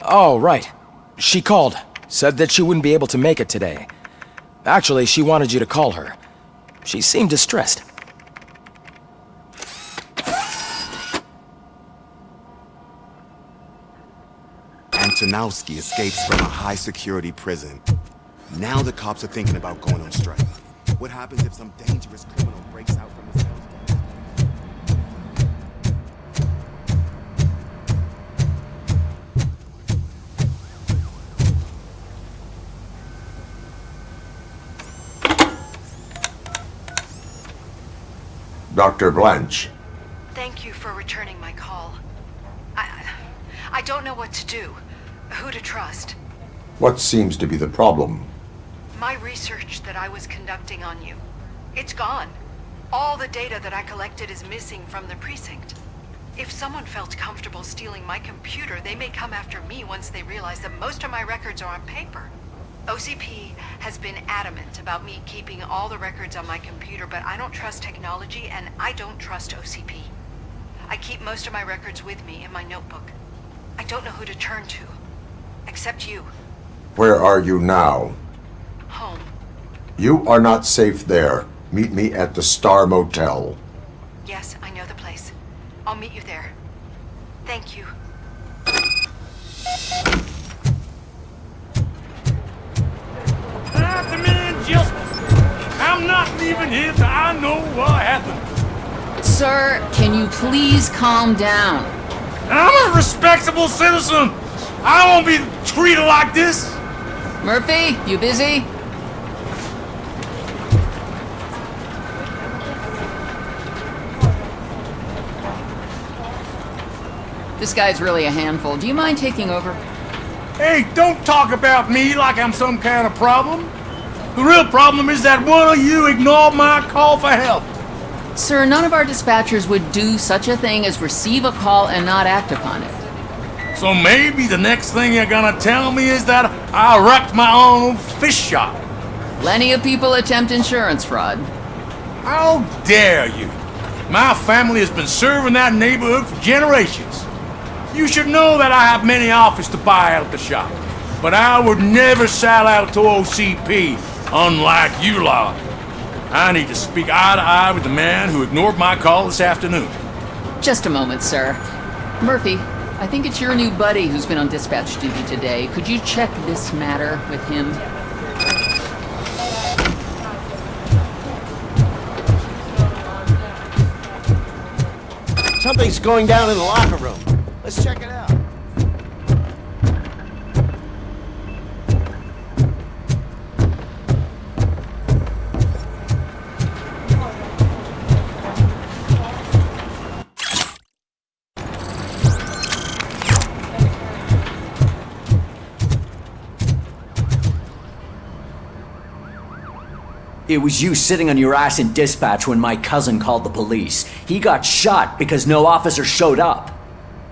Oh, right. She called. Said that she wouldn't be able to make it today. Actually, she wanted you to call her. She seemed distressed. Antonowski escapes from a high-security prison. Now the cops are thinking about going on strike. What happens if some dangerous criminal breaks out from the cells? Dr. Blanche. Thank you for returning my call. I don't know what to do. Who to trust. What seems to be the problem? My research that I was conducting on you, it's gone. All the data that I collected is missing from the precinct. If someone felt comfortable stealing my computer, they may come after me once they realize that most of my records are on paper. OCP has been adamant about me keeping all the records on my computer, but I don't trust technology and I don't trust OCP. I keep most of my records with me in my notebook. I don't know who to turn to, except you. Where are you now? Home. You are not safe there. Meet me at the Star Motel. Yes, I know the place. I'll meet you there. Thank you. I demand justice. I'm not leaving here till I know what happened. Sir, can you please calm down? I'm a respectable citizen. I won't be treated like this. Murphy, you busy? This guy's really a handful. Do you mind taking over? Hey, don't talk about me like I'm some kind of problem. The real problem is that one of you ignored my call for help. Sir, none of our dispatchers would do such a thing as receive a call and not act upon it. So maybe the next thing you're gonna tell me is that I wrecked my own fish shop. Plenty of people attempt insurance fraud. How dare you? My family has been serving that neighborhood for generations. You should know that I have many offers to buy out the shop. But I would never sell out to OCP, unlike you lot. I need to speak eye to eye with the man who ignored my call this afternoon. Just a moment, sir. Murphy, I think it's your new buddy who's been on dispatch duty today. Could you check this matter with him? Something's going down in the locker room. Let's check it out. It was you sitting on your ass in dispatch when my cousin called the police. He got shot because no officer showed up.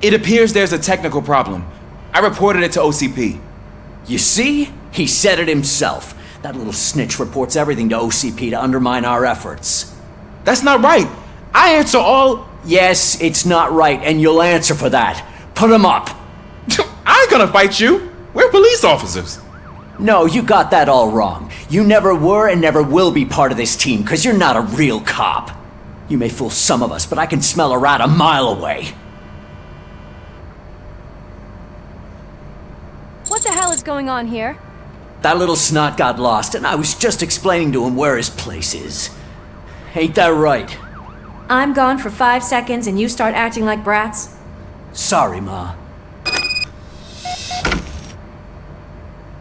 It appears there's a technical problem. I reported it to OCP. You see? He said it himself. That little snitch reports everything to OCP to undermine our efforts. That's not right. I answer all... Yes, it's not right, and you'll answer for that. Put him up. I ain't gonna fight you. We're police officers. No, you got that all wrong. You never were and never will be part of this team, because you're not a real cop. You may fool some of us, but I can smell a rat a mile away. What the hell is going on here? That little snot got lost, and I was just explaining to him where his place is. Ain't that right? I'm gone for 5 seconds and you start acting like brats? Sorry, Ma.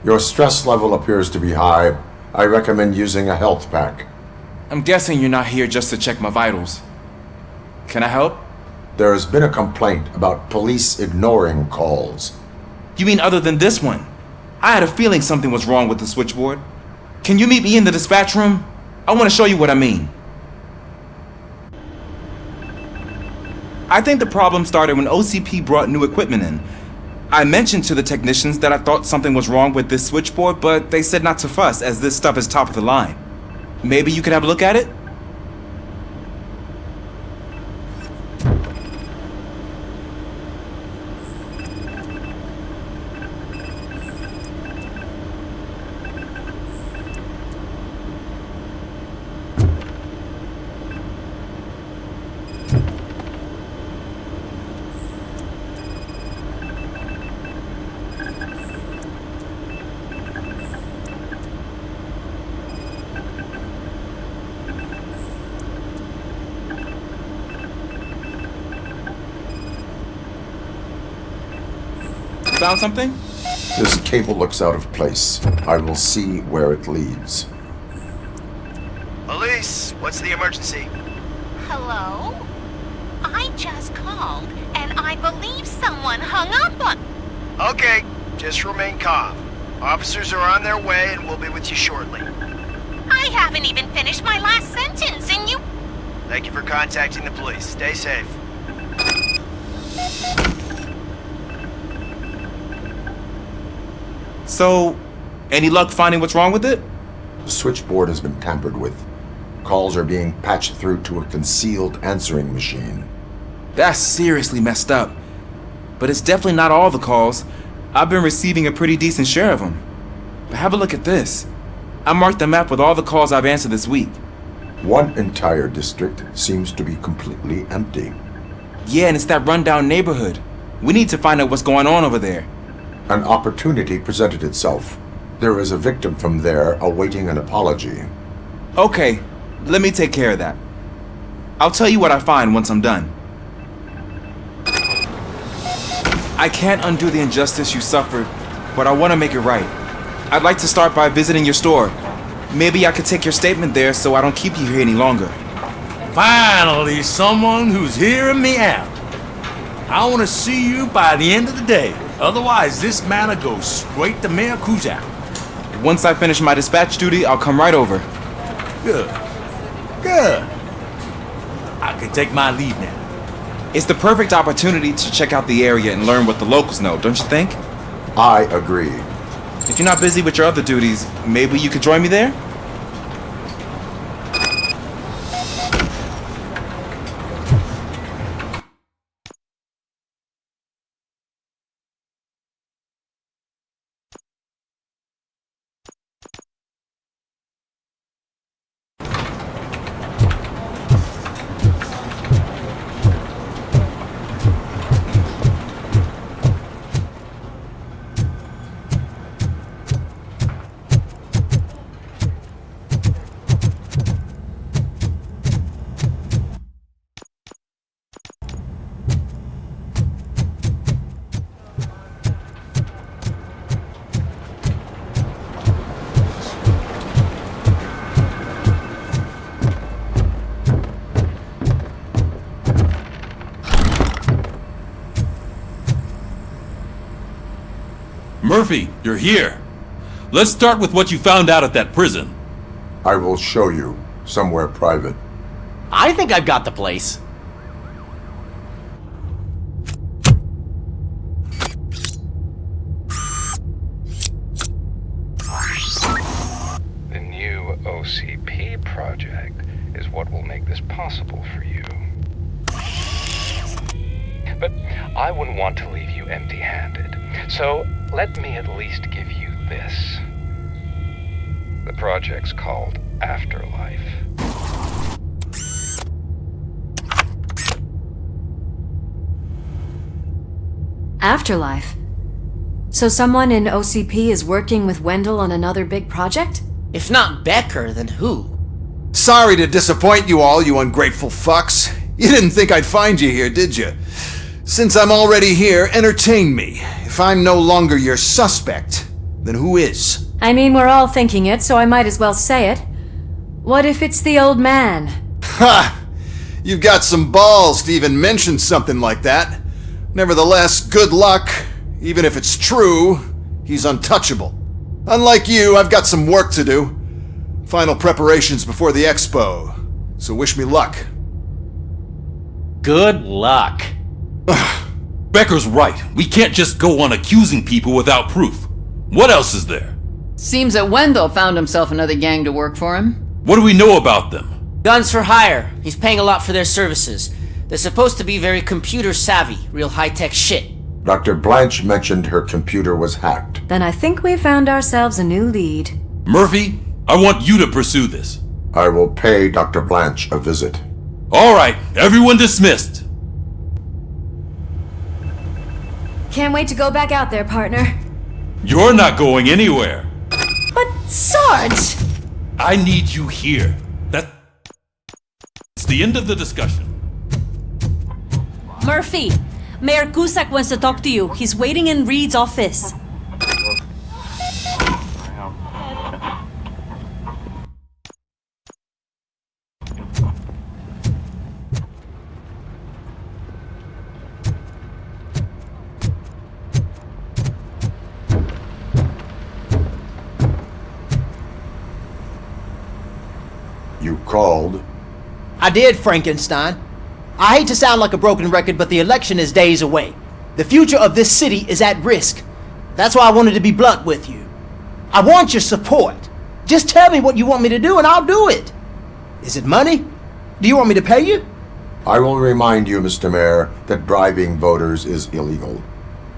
Your stress level appears to be high. I recommend using a health pack. I'm guessing you're not here just to check my vitals. Can I help? There has been a complaint about police ignoring calls. You mean other than this one? I had a feeling something was wrong with the switchboard. Can you meet me in the dispatch room? I want to show you what I mean. I think the problem started when OCP brought new equipment in. I mentioned to the technicians that I thought something was wrong with this switchboard, but they said not to fuss as this stuff is top of the line. Maybe you could have a look at it? Found something? This cable looks out of place. I will see where it leads. Police, what's the emergency? Hello? I just called, and I believe someone hung up on... Okay, just remain calm. Officers are on their way and we'll be with you shortly. I haven't even finished my last sentence, and you... Thank you for contacting the police. Stay safe. So, any luck finding what's wrong with it? The switchboard has been tampered with. Calls are being patched through to a concealed answering machine. That's seriously messed up. But it's definitely not all the calls. I've been receiving a pretty decent share of them. But have a look at this. I marked the map with all the calls I've answered this week. One entire district seems to be completely empty. Yeah, and it's that rundown neighborhood. We need to find out what's going on over there. An opportunity presented itself. There is a victim from there awaiting an apology. Okay, let me take care of that. I'll tell you what I find once I'm done. I can't undo the injustice you suffered, but I want to make it right. I'd like to start by visiting your store. Maybe I could take your statement there so I don't keep you here any longer. Finally, someone who's hearing me out. I want to see you by the end of the day. Otherwise, this matter goes straight to Mayor Kuzak. Once I finish my dispatch duty, I'll come right over. Good. Good. I can take my leave now. It's the perfect opportunity to check out the area and learn what the locals know, don't you think? I agree. If you're not busy with your other duties, maybe you could join me there? Murphy, you're here. Let's start with what you found out at that prison. I will show you, somewhere private. I think I've got the place. The new OCP project is what will make this possible for you. But I wouldn't want to leave you empty-handed, so let me at least give you this. The project's called Afterlife. Afterlife? So someone in OCP is working with Wendell on another big project? If not Becker, then who? Sorry to disappoint you all, you ungrateful fucks. You didn't think I'd find you here, did you? Since I'm already here, entertain me. If I'm no longer your suspect, then who is? I mean, we're all thinking it, so I might as well say it. What if it's the old man? Ha! You've got some balls to even mention something like that. Nevertheless, good luck. Even if it's true, he's untouchable. Unlike you, I've got some work to do. Final preparations before the expo. So wish me luck. Good luck. Becker's right. We can't just go on accusing people without proof. What else is there? Seems that Wendell found himself another gang to work for him. What do we know about them? Guns for hire. He's paying a lot for their services. They're supposed to be very computer savvy, real high-tech shit. Dr. Blanche mentioned her computer was hacked. Then I think we found ourselves a new lead. Murphy, I want you to pursue this. I will pay Dr. Blanche a visit. All right, everyone dismissed. Can't wait to go back out there, partner. You're not going anywhere. But, Sarge! I need you here. That's the end of the discussion. Murphy, Mayor Cusack wants to talk to you. He's waiting in Reed's office. called. I did, Frankenstein. I hate to sound like a broken record, but the election is days away. The future of this city is at risk. That's why I wanted to be blunt with you. I want your support. Just tell me what you want me to do and I'll do it. Is it money? Do you want me to pay you? I will remind you, Mr. Mayor, that bribing voters is illegal.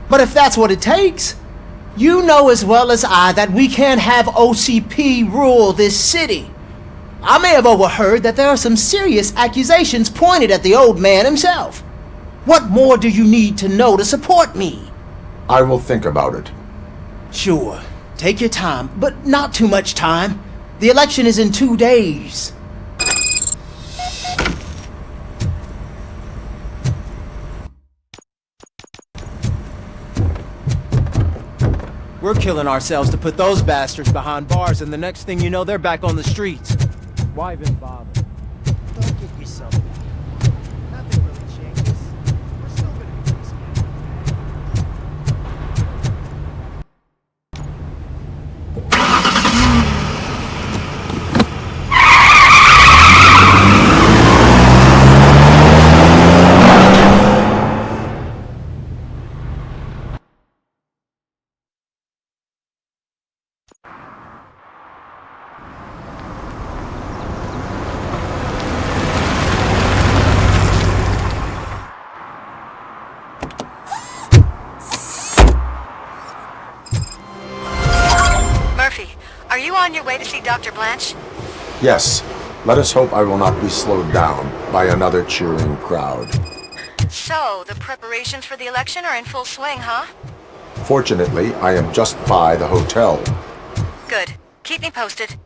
But if that's what it takes, you know as well as I that we can't have OCP rule this city. I may have overheard that there are some serious accusations pointed at the old man himself. What more do you need to know to support me? I will think about it. Sure. Take your time, but not too much time. The election is in 2 days. We're killing ourselves to put those bastards behind bars, and the next thing you know, they're back on the streets. Why even bother? Don't get yourself down. Nothing really changes. We're still gonna be Are you on your way to see Dr. Blanche? Yes. Let us hope I will not be slowed down by another cheering crowd. So, the preparations for the election are in full swing, huh? Fortunately, I am just by the hotel. Good. Keep me posted.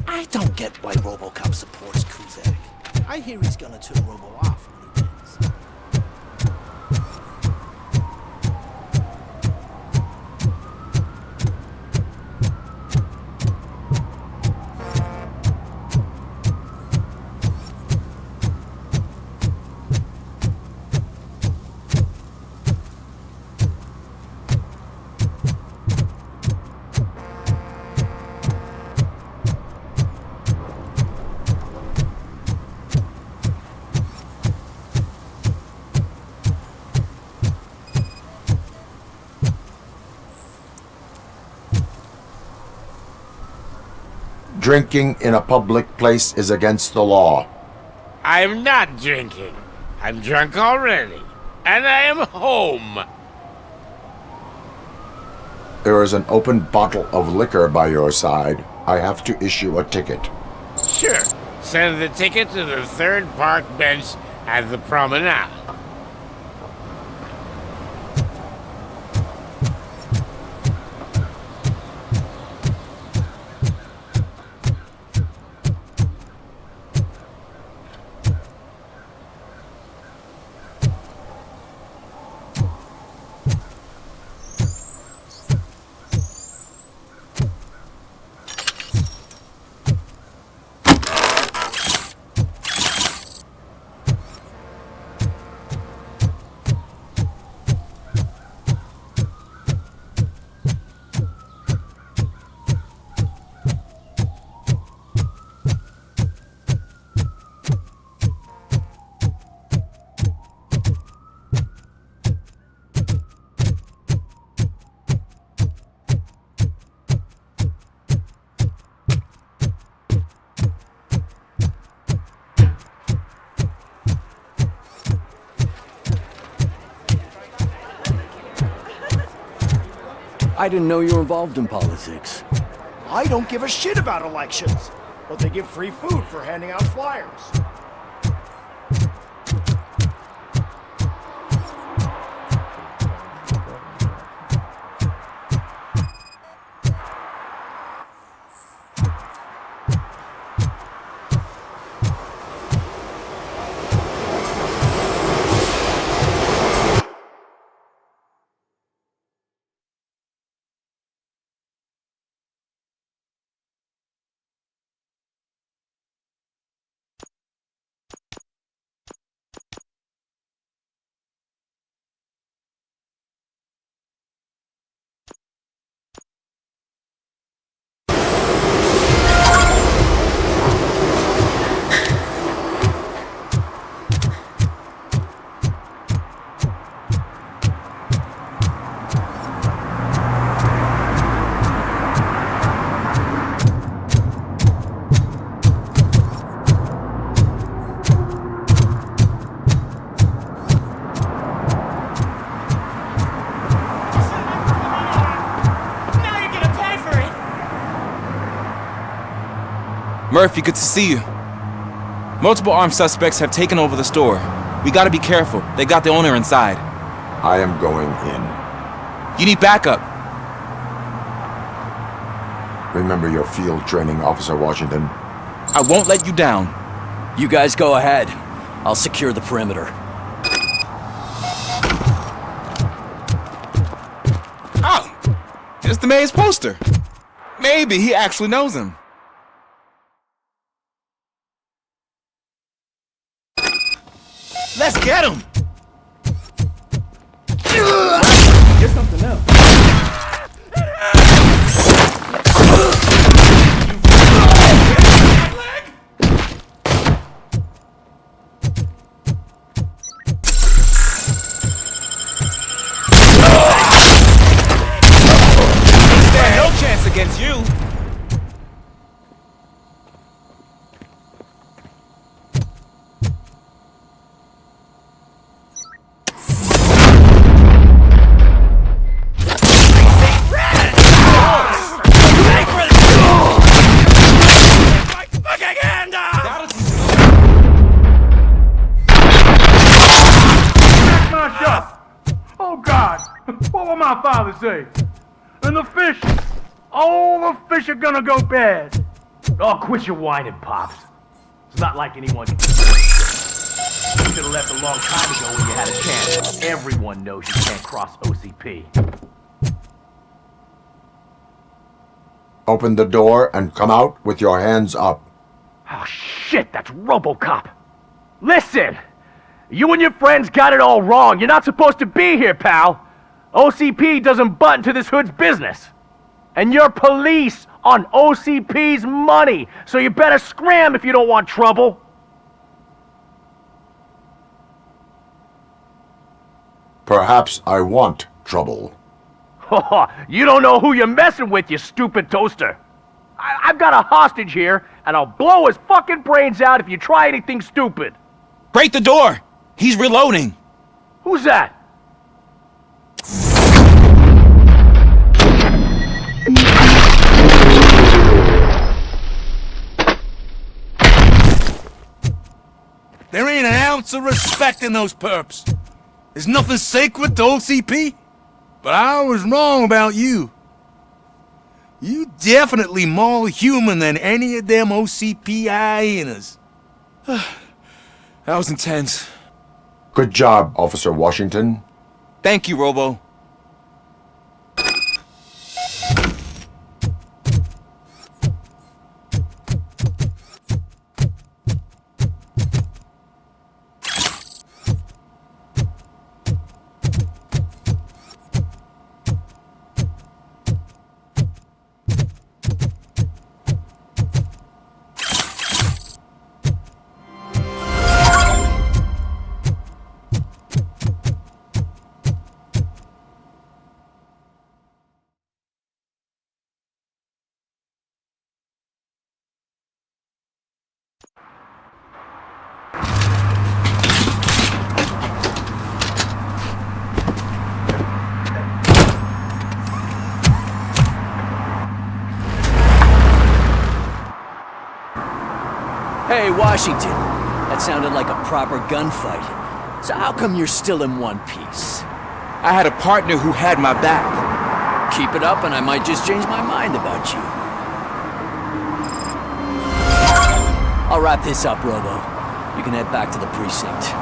I don't get why RoboCop supports Kuzak. I hear he's gonna turn Robo off when he wins. Drinking in a public place is against the law. I'm not drinking. I'm drunk already. And I am home. There is an open bottle of liquor by your side. I have to issue a ticket. Sure. Send the ticket to the third park bench at the promenade. I didn't know you were involved in politics. I don't give a shit about elections, but they give free food for handing out flyers. Murphy, good to see you. Multiple armed suspects have taken over the store. We gotta be careful. They got the owner inside. I am going in. You need backup. Remember your field training, Officer Washington. I won't let you down. You guys go ahead. I'll secure the perimeter. Oh, it's the mayor's poster. Maybe he actually knows him. Let's get him! Get something else. Stand no chance against you. What will my father say? And the fish, all the fish are gonna go bad. Oh, quit your whining, Pops. It's not like anyone can... You should have left a long time ago when you had a chance. Everyone knows you can't cross OCP. Open the door and come out with your hands up. Oh, shit, that's RoboCop. Listen! You and your friends got it all wrong. You're not supposed to be here, pal. OCP doesn't butt into this hood's business. And you're police on OCP's money, so you better scram if you don't want trouble. Perhaps I want trouble. You don't know who you're messing with, you stupid toaster. I've got a hostage here, and I'll blow his fucking brains out if you try anything stupid. Break the door! He's reloading! Who's that? There ain't an ounce of respect in those perps. There's nothing sacred to OCP. But I was wrong about you. You definitely more human than any of them OCP hyenas. That was intense. Good job, Officer Washington. Thank you, Robo. Hey, Washington. That sounded like a proper gunfight. So how come you're still in one piece? I had a partner who had my back. Keep it up and I might just change my mind about you. I'll wrap this up, Robo. You can head back to the precinct.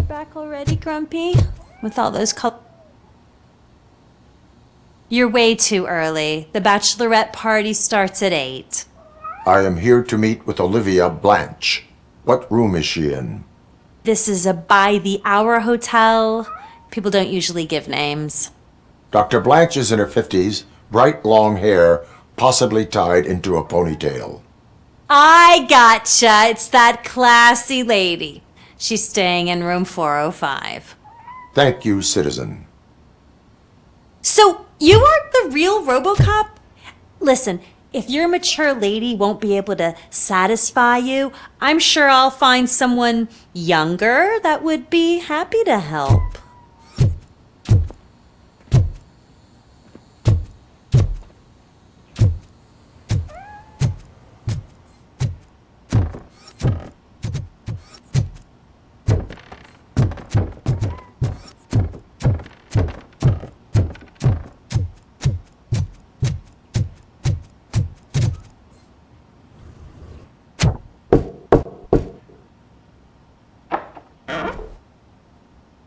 Back already, Grumpy? With all those You're way too early. The bachelorette party starts at 8. I am here to meet with Olivia Blanche. What room is she in? This is a by-the-hour hotel. People don't usually give names. Dr. Blanche is in her 50s, bright long hair, possibly tied into a ponytail. I gotcha. It's that classy lady. She's staying in room 405. Thank you, citizen. So, you aren't the real RoboCop? Listen, if your mature lady won't be able to satisfy you, I'm sure I'll find someone younger that would be happy to help.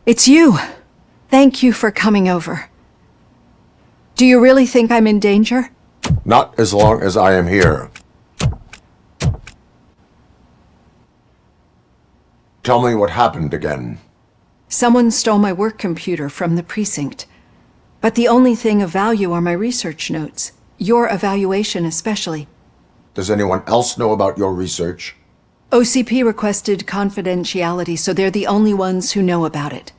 It's you. Thank you for coming over. Do you really think I'm in danger? Not as long as I am here. Tell me what happened again. Someone stole my work computer from the precinct. But the only thing of value are my research notes. Your evaluation especially. Does anyone else know about your research? OCP requested confidentiality, so they're the only ones who know about it.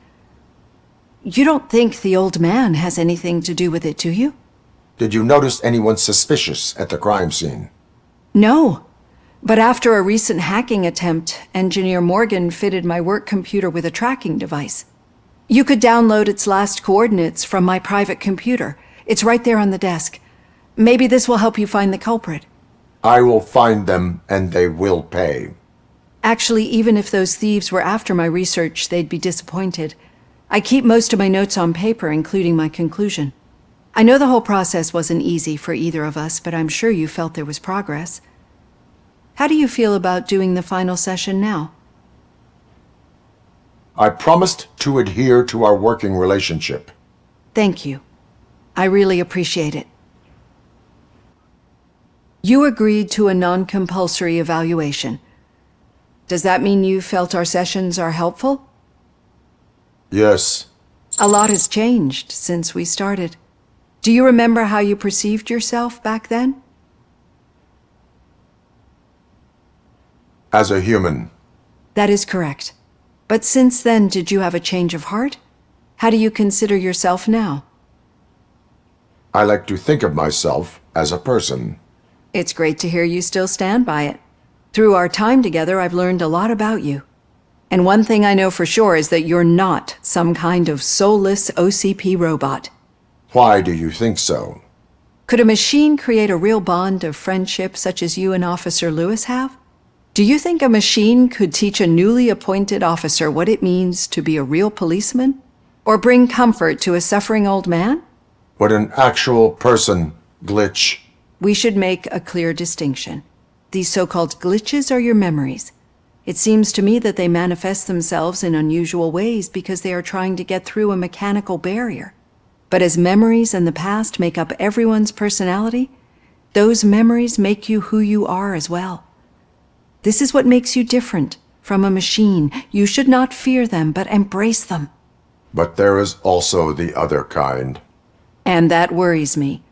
You don't think the old man has anything to do with it, do you? Did you notice anyone suspicious at the crime scene? No. But after a recent hacking attempt, Engineer Morgan fitted my work computer with a tracking device. You could download its last coordinates from my private computer. It's right there on the desk. Maybe this will help you find the culprit. I will find them, and they will pay. Actually, even if those thieves were after my research, they'd be disappointed. I keep most of my notes on paper, including my conclusion. I know the whole process wasn't easy for either of us, but I'm sure you felt there was progress. How do you feel about doing the final session now? I promised to adhere to our working relationship. Thank you. I really appreciate it. You agreed to a non-compulsory evaluation. Does that mean you felt our sessions are helpful? Yes. A lot has changed since we started. Do you remember how you perceived yourself back then? As a human. That is correct. But since then, did you have a change of heart? How do you consider yourself now? I like to think of myself as a person. It's great to hear you still stand by it. Through our time together, I've learned a lot about you. And one thing I know for sure is that you're not some kind of soulless OCP robot. Why do you think so? Could a machine create a real bond of friendship such as you and Officer Lewis have? Do you think a machine could teach a newly appointed officer what it means to be a real policeman? Or bring comfort to a suffering old man? Would an actual person glitch? We should make a clear distinction. These so-called glitches are your memories. It seems to me that they manifest themselves in unusual ways because they are trying to get through a mechanical barrier. But as memories and the past make up everyone's personality, those memories make you who you are as well. This is what makes you different from a machine. You should not fear them, but embrace them. But there is also the other kind. And that worries me.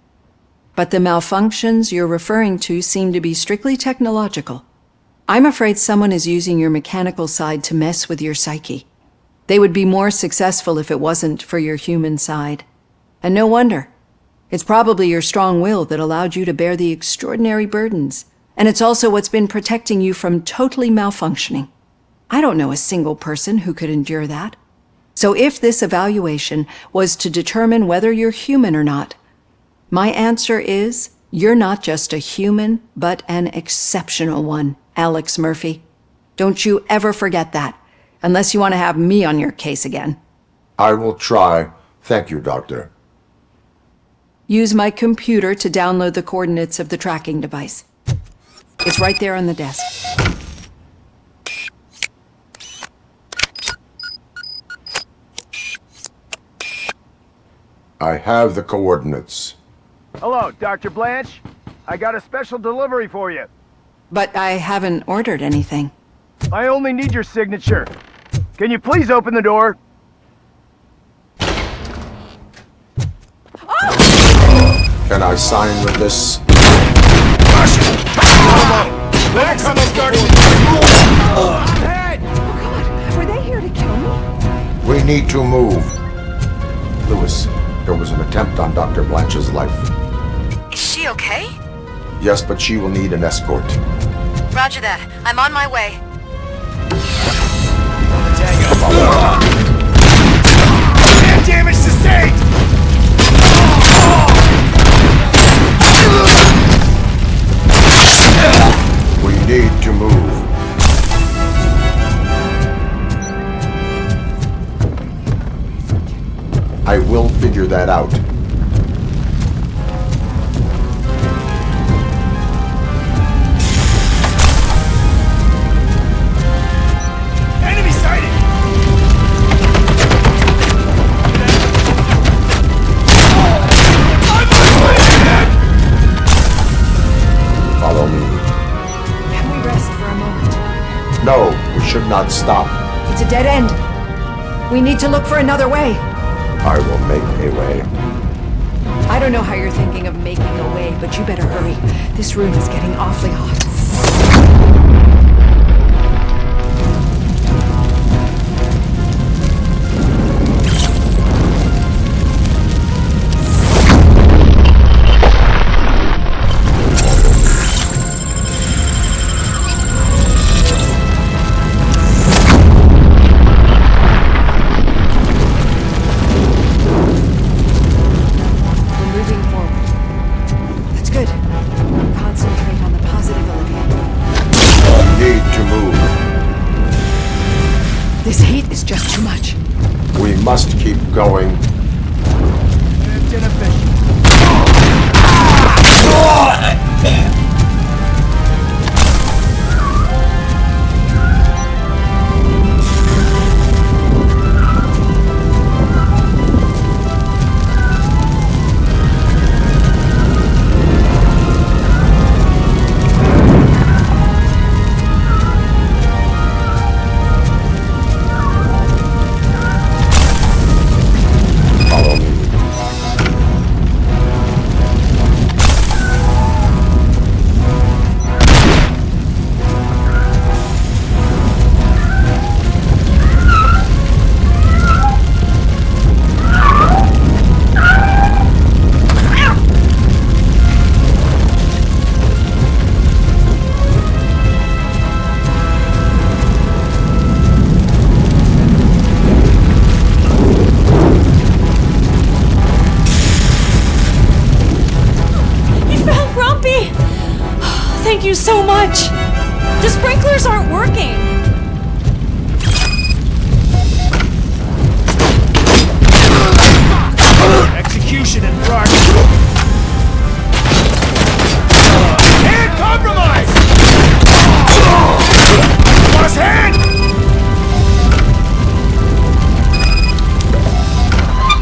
But the malfunctions you're referring to seem to be strictly technological. I'm afraid someone is using your mechanical side to mess with your psyche. They would be more successful if it wasn't for your human side. And no wonder. It's probably your strong will that allowed you to bear the extraordinary burdens. And it's also what's been protecting you from totally malfunctioning. I don't know a single person who could endure that. So if this evaluation was to determine whether you're human or not, my answer is you're not just a human, but an exceptional one, Alex Murphy. Don't you ever forget that, unless you want to have me on your case again. I will try. Thank you, Doctor. Use my computer to download the coordinates of the tracking device. It's right there on the desk. I have the coordinates. Hello, Dr. Blanche. I got a special delivery for you. But I haven't ordered anything. I only need your signature. Can you please open the door? Can I sign with this? There comes starting. Were they here to kill me? We need to move. Lewis, there was an attempt on Dr. Blanche's life. Is she okay? Yes, but she will need an escort. Roger that. I'm on my way. And damage sustained! We need to move. I will figure that out. Enemy sighted! Follow me. Can we rest for a moment? No, we should not stop. It's a dead end. We need to look for another way. I will make a way. I don't know how you're thinking of making a way, but you better hurry. This room is getting awfully hot. Must keep going. Thank you so much! The sprinklers aren't working! Execution in progress! Hand compromised! Boss hand!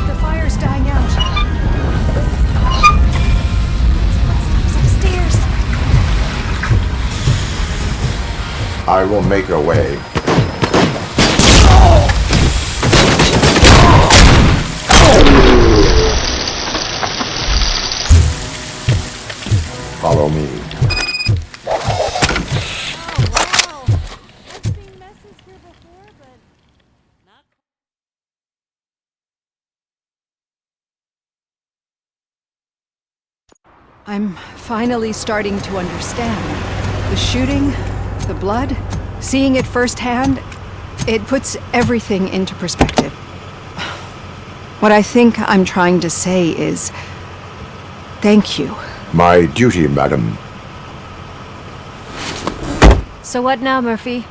The fire's dying out. Upstairs. I will make a way. Follow me. I'm finally starting to understand. The shooting, the blood, seeing it firsthand, it puts everything into perspective. What I think I'm trying to say is, thank you. My duty, madam. So what now, Murphy?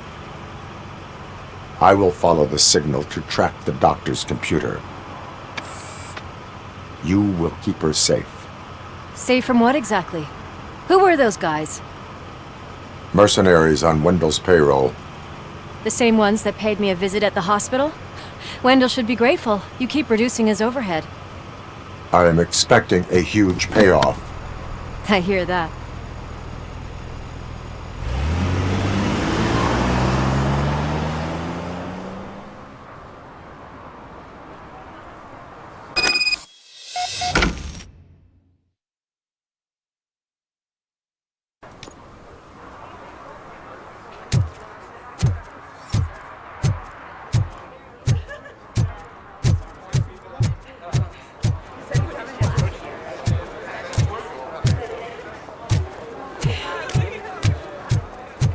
I will follow the signal to track the doctor's computer. You will keep her safe. Safe from what exactly? Who were those guys? Mercenaries on Wendell's payroll. The same ones that paid me a visit at the hospital? Wendell should be grateful. You keep reducing his overhead. I am expecting a huge payoff. I hear that.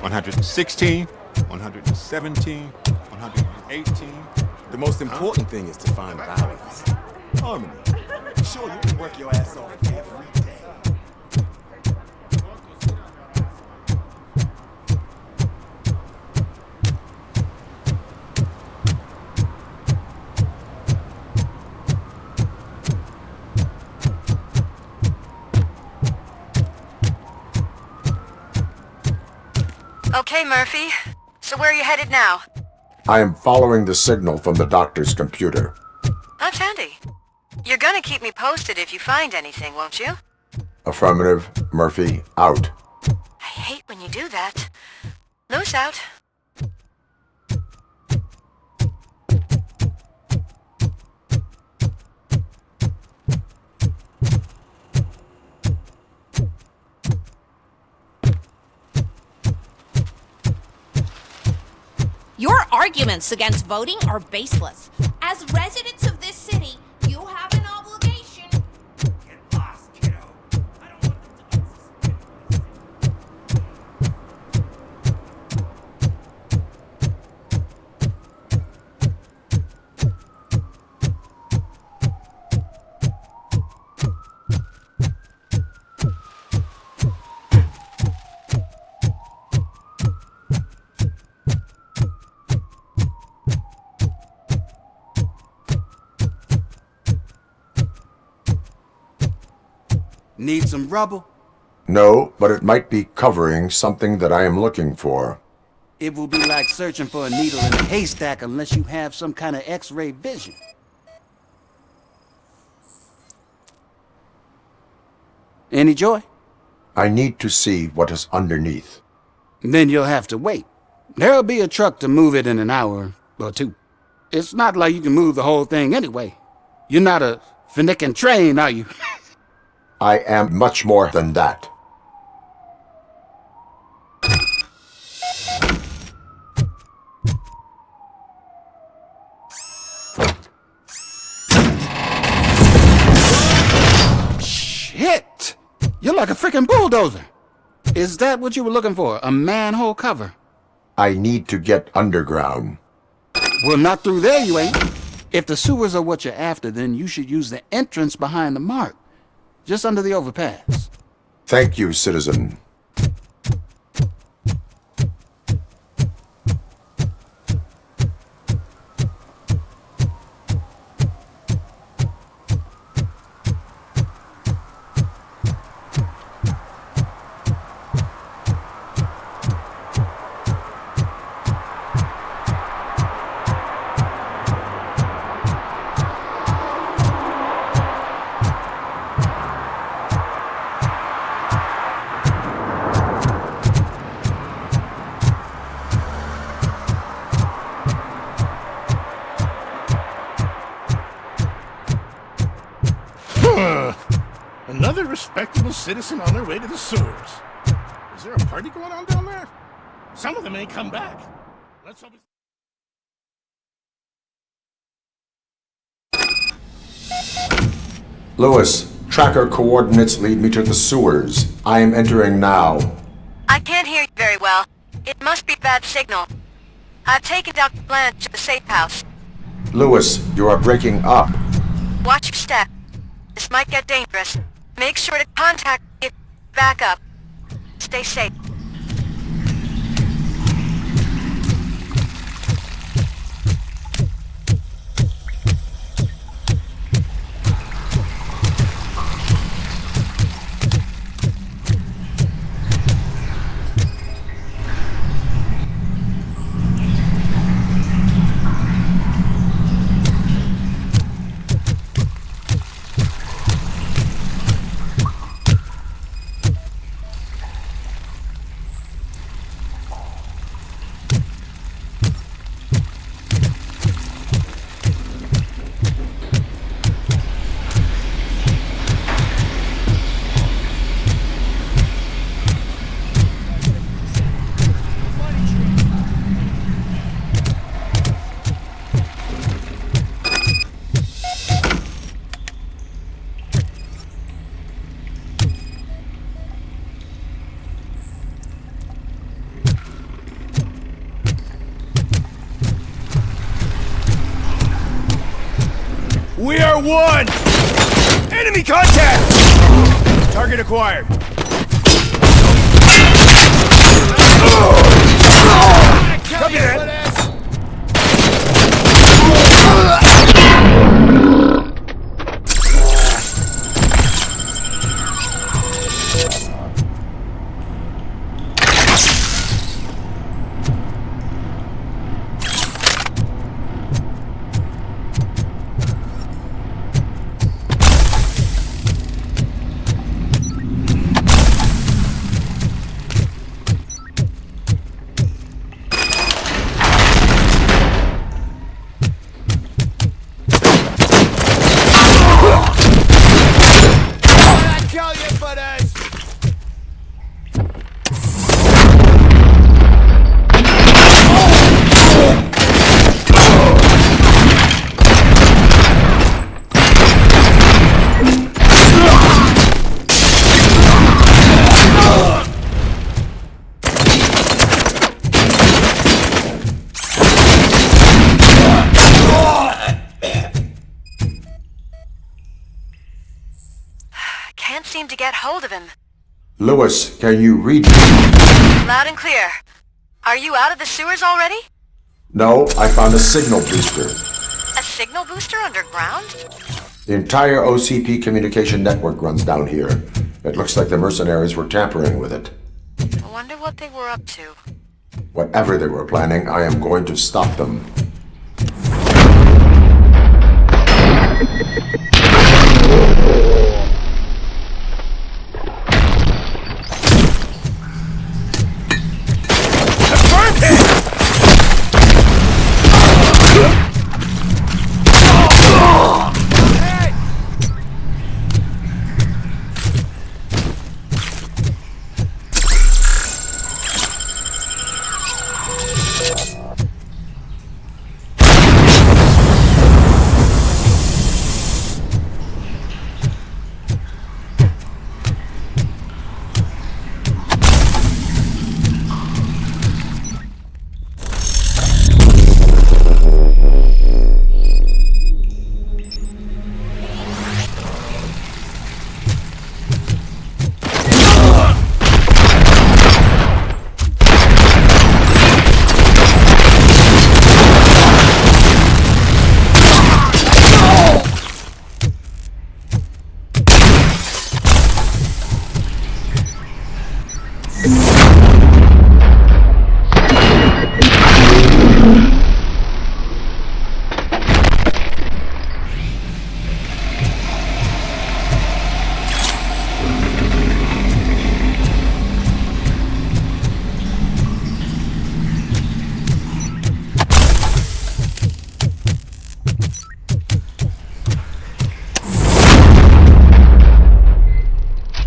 116, 117, 118. The most important thing is to find balance. Harmony. Sure, you can work your ass off every day. Okay, Murphy. So where are you headed now? I am following the signal from the doctor's computer. That's handy. You're gonna keep me posted if you find anything, won't you? Affirmative. Murphy, out. I hate when you do that. Loose out. Your arguments against voting are baseless. As residents of this city, you have an obligation. Get lost, kiddo. I don't want them to get Need some rubble? No, but it might be covering something that I am looking for. It will be like searching for a needle in a haystack unless you have some kind of X-ray vision. Any joy? I need to see what is underneath. Then you'll have to wait. There'll be a truck to move it in an hour or two. It's not like you can move the whole thing anyway. You're not a finicking train, are you? I am much more than that. Shit! You're like a freaking bulldozer. Is that what you were looking for? A manhole cover? I need to get underground. Well, not through there, you ain't. If the sewers are what you're after, then you should use the entrance behind the mark. Just under the overpass. Thank you, citizen. Another respectable citizen on their way to the sewers. Is there a party going on down there? Some of them ain't come back. Let's hope it's... Lewis, tracker coordinates lead me to the sewers. I am entering now. I can't hear you very well. It must be bad signal. I've taken Dr. Blanche to the safe house. Lewis, you are breaking up. Watch your step. This might get dangerous. Make sure to contact me if back up. Stay safe. We are one! Enemy contact! Target acquired. Copy that. Can't seem to get hold of him. Lewis, can you read me? Loud and clear. Are you out of the sewers already? No, I found a signal booster. A signal booster underground? The entire OCP communication network runs down here. It looks like the mercenaries were tampering with it. I wonder what they were up to. Whatever they were planning, I am going to stop them.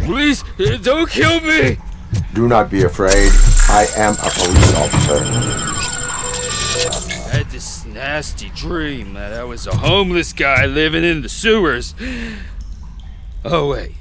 Please, don't kill me! Do not be afraid. I am a police officer. I had this nasty dream that I was a homeless guy living in the sewers. Oh, wait.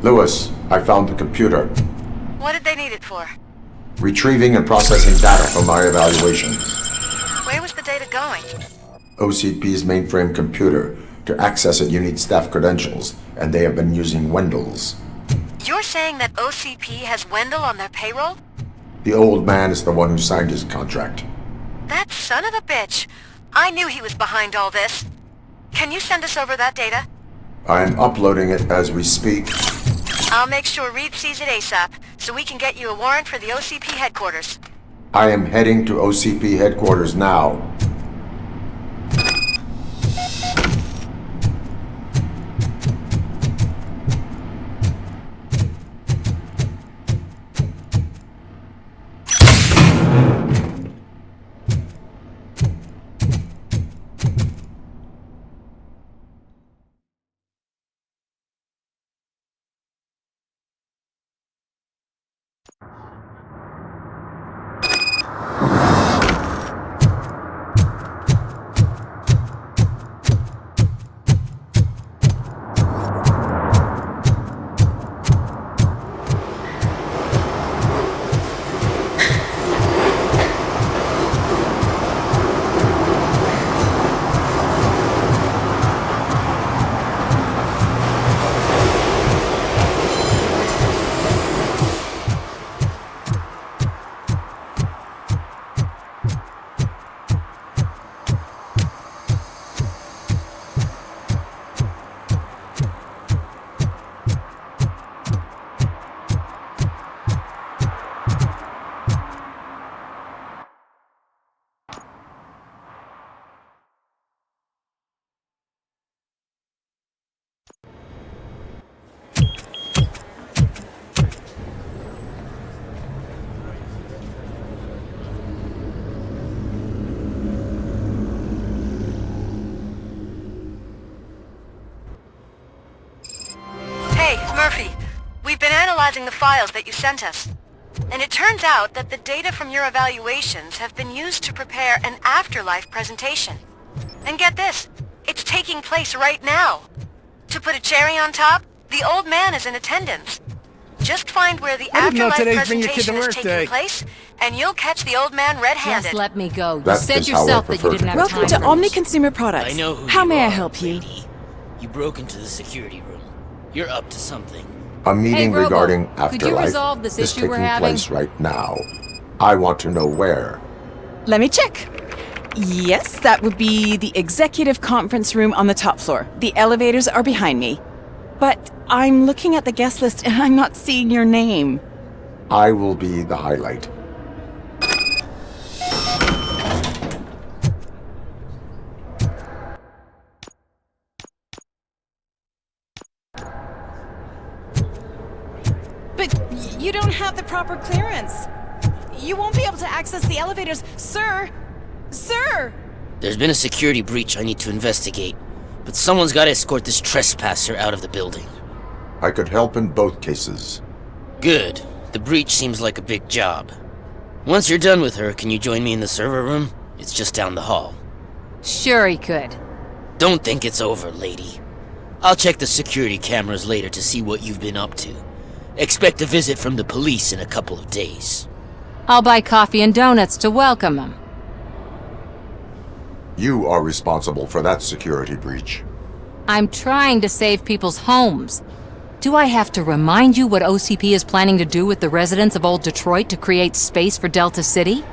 Lewis, I found the computer. What did they need it for? Retrieving and processing data from my evaluation. Where was the data going? OCP's mainframe computer. To access it, you need staff credentials, and they have been using Wendell's. You're saying that OCP has Wendell on their payroll? The old man is the one who signed his contract. That son of a bitch. I knew he was behind all this. Can you send us over that data? I am uploading it as we speak. I'll make sure Reed sees it ASAP, so we can get you a warrant for the OCP headquarters. I am heading to OCP headquarters now. Murphy, we've been analyzing the files that you sent us. And it turns out that the data from your evaluations have been used to prepare an afterlife presentation. And get this, it's taking place right now. To put a cherry on top, the old man is in attendance. Just find where the I didn't know afterlife today's been your kid's presentation is birthday. taking place, and you'll catch the old man red-handed. Just let me go. You That said is how I yourself that you prefer didn't to have Welcome time. to Omni Consumer Products. I know who How you may I are, help you? lady. You broke into the security room. You're up to something. A meeting Robo, regarding could afterlife you resolve this is issue taking we're having? place right now. I want to know where. Let me check. Yes, that would be the executive conference room on the top floor. The elevators are behind me. But I'm looking at the guest list and I'm not seeing your name. I will be the highlight. But you don't have the proper clearance. You won't be able to access the elevators. Sir! Sir! There's been a security breach I need to investigate, but someone's got to escort this trespasser out of the building. I could help in both cases. Good. The breach seems like a big job. Once you're done with her, can you join me in the server room? It's just down the hall. Sure he could. Don't think it's over, lady. I'll check the security cameras later to see what you've been up to. Expect a visit from the police in a couple of days. I'll buy coffee and donuts to welcome him. You are responsible for that security breach. I'm trying to save people's homes. Do I have to remind you what OCP is planning to do with the residents of Old Detroit to create space for Delta City?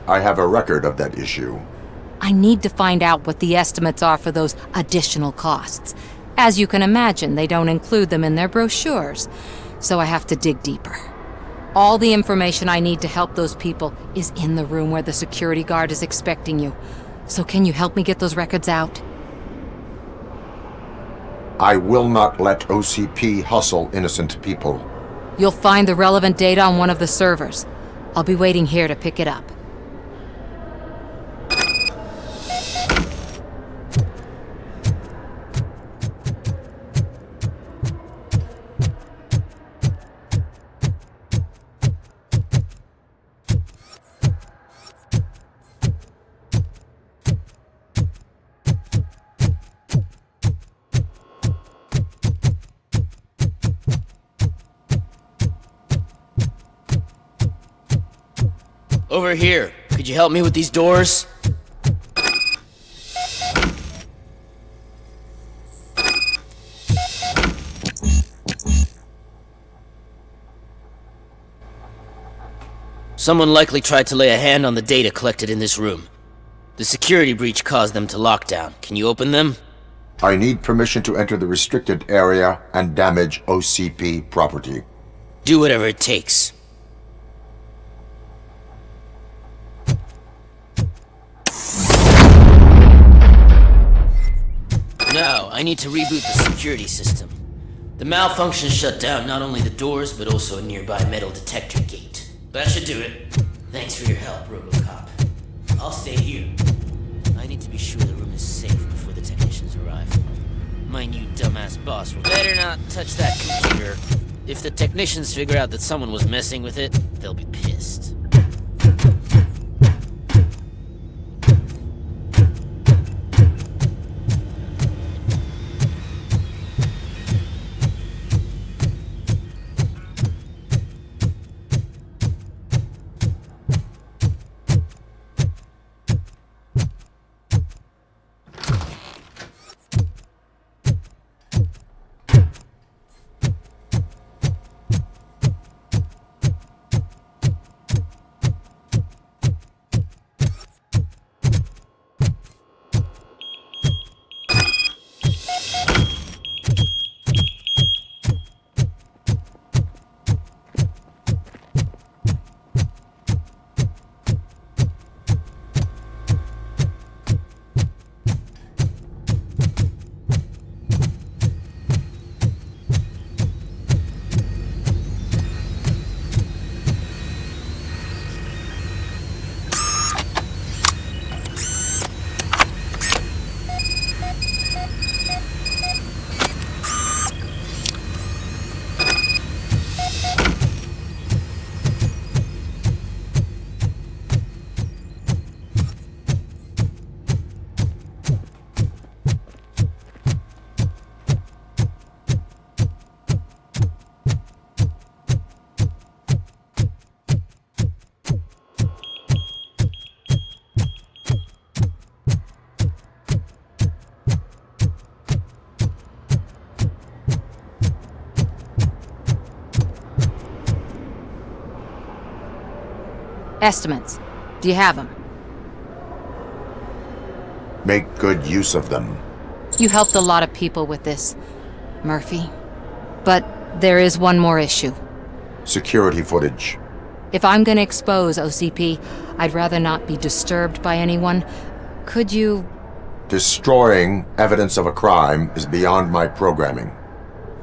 I have a record of that issue. I need to find out what the estimates are for those additional costs. As you can imagine, they don't include them in their brochures, so I have to dig deeper. All the information I need to help those people is in the room where the security guard is expecting you. So can you help me get those records out? I will not let OCP hustle innocent people. You'll find the relevant data on one of the servers. I'll be waiting here to pick it up. Over here. Could you help me with these doors? Someone likely tried to lay a hand on the data collected in this room. The security breach caused them to lock down. Can you open them? I need permission to enter the restricted area and damage OCP property. Do whatever it takes. Now, I need to reboot the security system. The malfunction shut down not only the doors, but also a nearby metal detector gate. That should do it. Thanks for your help, RoboCop. I'll stay here. I need to be sure the room is safe before the technicians arrive. My new dumbass boss will better not touch that computer. If the technicians figure out that someone was messing with it, they'll be pissed. Estimates. Do you have them? Make good use of them. You helped a lot of people with this, Murphy. But there is one more issue. Security footage. If I'm gonna expose OCP, I'd rather not be disturbed by anyone. Could you... Destroying evidence of a crime is beyond my programming.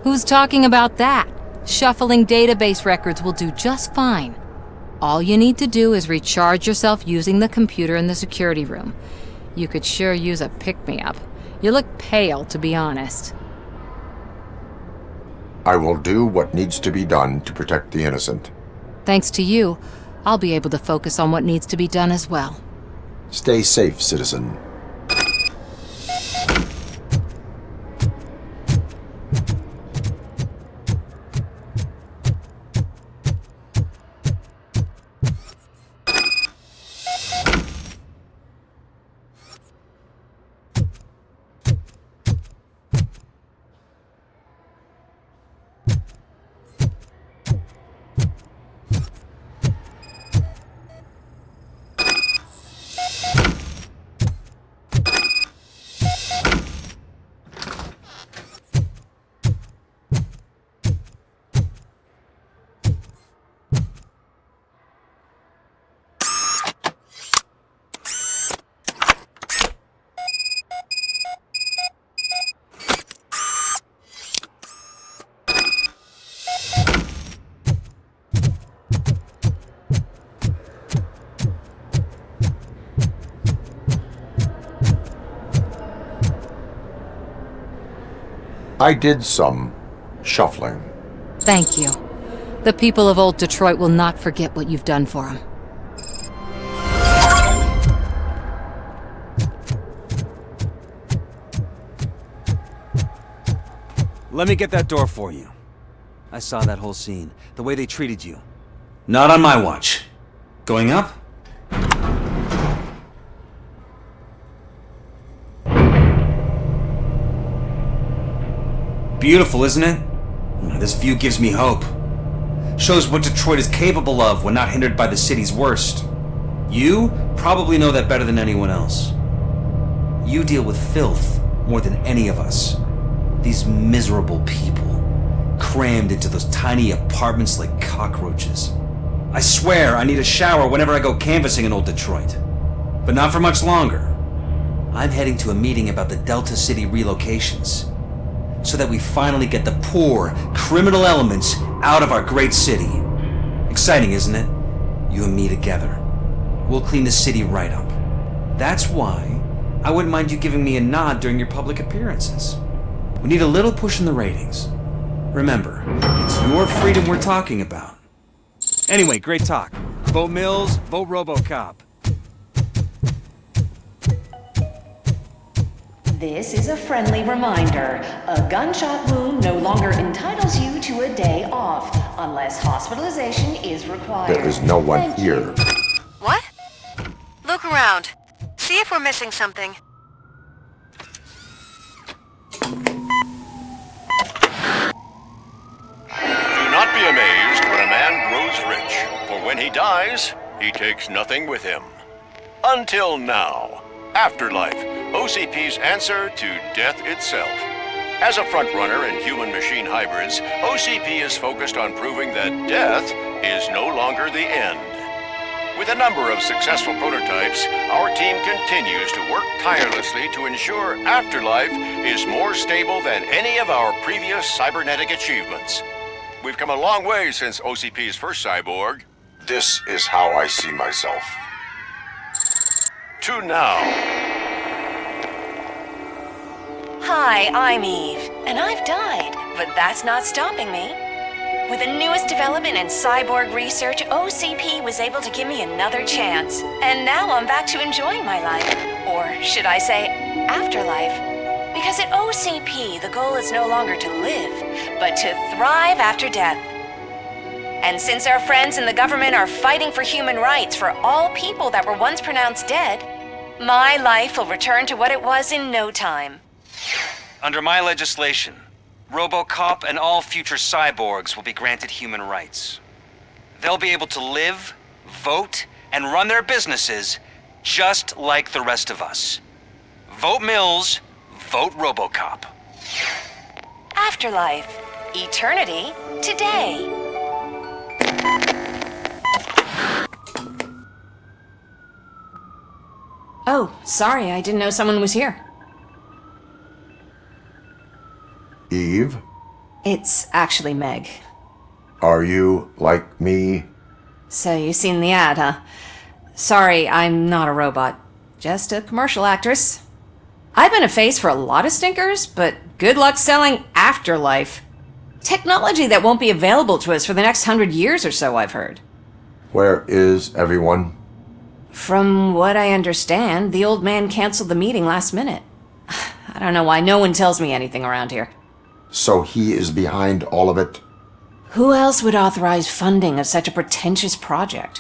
Who's talking about that? Shuffling database records will do just fine. All you need to do is recharge yourself using the computer in the security room. You could sure use a pick-me-up. You look pale, to be honest. I will do what needs to be done to protect the innocent. Thanks to you, I'll be able to focus on what needs to be done as well. Stay safe, citizen. I did some shuffling. Thank you. The people of old Detroit will not forget what you've done for them. Let me get that door for you. I saw that whole scene, the way they treated you. Not on my watch. Going up? beautiful, isn't it? This view gives me hope. Shows what Detroit is capable of when not hindered by the city's worst. You probably know that better than anyone else. You deal with filth more than any of us. These miserable people, crammed into those tiny apartments like cockroaches. I swear I need a shower whenever I go canvassing in old Detroit. But not for much longer. I'm heading to a meeting about the Delta City relocations, so that we finally get the poor, criminal elements out of our great city. Exciting, isn't it? You and me together. We'll clean the city right up. That's why I wouldn't mind you giving me a nod during your public appearances. We need a little push in the ratings. Remember, it's your freedom we're talking about. Anyway, great talk. Vote Mills, vote RoboCop. This is a friendly reminder. A gunshot wound no longer entitles you to a day off, unless hospitalization is required. There is no one here. What? Look around. See if we're missing something. Do not be amazed when a man grows rich, for when he dies, he takes nothing with him. Until now. Afterlife, OCP's answer to death itself. As a frontrunner in human-machine hybrids, OCP is focused on proving that death is no longer the end. With a number of successful prototypes, our team continues to work tirelessly to ensure Afterlife is more stable than any of our previous cybernetic achievements. We've come a long way since OCP's first cyborg. This is how I see myself. To now. Hi, I'm Eve, and I've died, but that's not stopping me. With the newest development in cyborg research, OCP was able to give me another chance. And now I'm back to enjoying my life. Or should I say, afterlife. Because at OCP, the goal is no longer to live, but to thrive after death. And since our friends in the government are fighting for human rights for all people that were once pronounced dead, my life will return to what it was in no time. Under my legislation, RoboCop and all future cyborgs will be granted human rights. They'll be able to live, vote, and run their businesses just like the rest of us. Vote Mills, vote RoboCop. Afterlife. Eternity. Today. Oh, sorry, I didn't know someone was here. Eve? It's actually Meg. Are you like me? So you've seen the ad, huh? Sorry, I'm not a robot. Just a commercial actress. I've been a face for a lot of stinkers, but good luck selling Afterlife. Technology that won't be available to us for the next 100 years or so, I've heard. Where is everyone? From what I understand, the old man canceled the meeting last minute. I don't know why no one tells me anything around here. So he is behind all of it? Who else would authorize funding of such a pretentious project?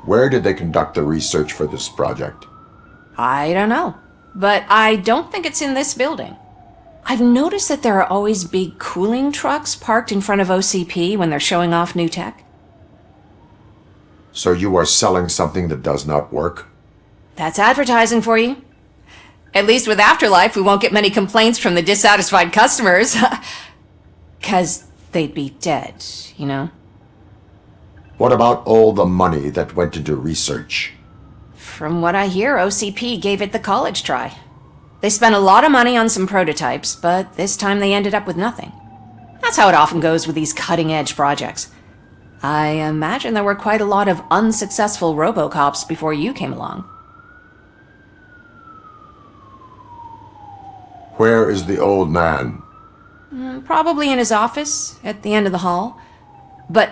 Where did they conduct the research for this project? I don't know, but I don't think it's in this building. I've noticed that there are always big cooling trucks parked in front of OCP when they're showing off new tech. So you are selling something that does not work? That's advertising for you. At least with Afterlife, we won't get many complaints from the dissatisfied customers. 'Cause they'd be dead, you know? What about all the money that went into research? From what I hear, OCP gave it the college try. They spent a lot of money on some prototypes, but this time they ended up with nothing. That's how it often goes with these cutting-edge projects. I imagine there were quite a lot of unsuccessful RoboCops before you came along. Where is the old man? Probably in his office, at the end of the hall. But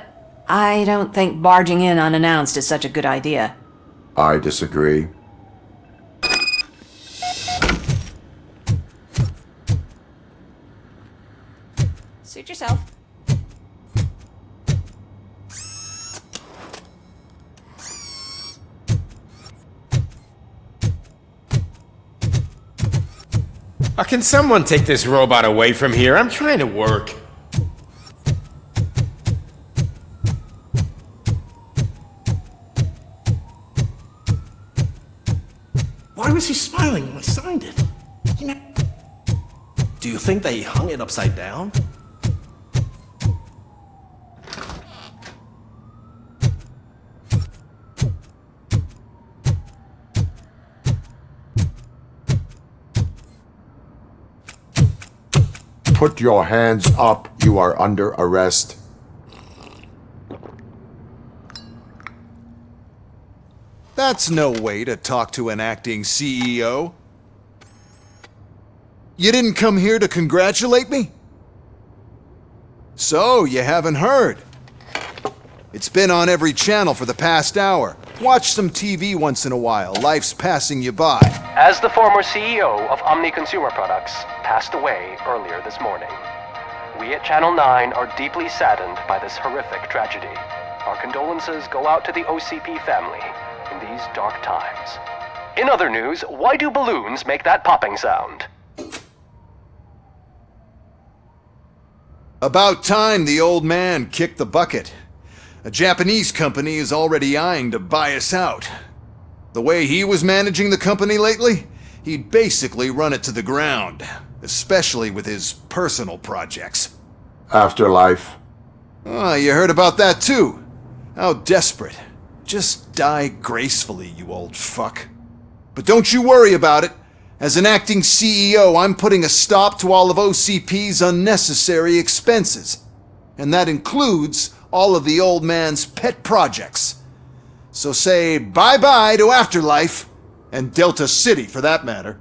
I don't think barging in unannounced is such a good idea. I disagree. Suit yourself. Can someone take this robot away from here? I'm trying to work. Why was he smiling when I signed it? Do you think they hung it upside down? Put your hands up. You are under arrest. That's no way to talk to an acting CEO. You didn't come here to congratulate me? So, you haven't heard. It's been on every channel for the past hour. Watch some TV once in a while. Life's passing you by. As the former CEO of Omni Consumer Products passed away earlier this morning, we at Channel 9 are deeply saddened by this horrific tragedy. Our condolences go out to the OCP family in these dark times. In other news, why do balloons make that popping sound? About time the old man kicked the bucket. A Japanese company is already eyeing to buy us out. The way he was managing the company lately, he'd basically run it to the ground, especially with his personal projects. Afterlife. Oh, you heard about that too? How desperate. Just die gracefully, you old fuck. But don't you worry about it. As an acting CEO, I'm putting a stop to all of OCP's unnecessary expenses. And that includes all of the old man's pet projects. So say bye-bye to Afterlife, and Delta City for that matter.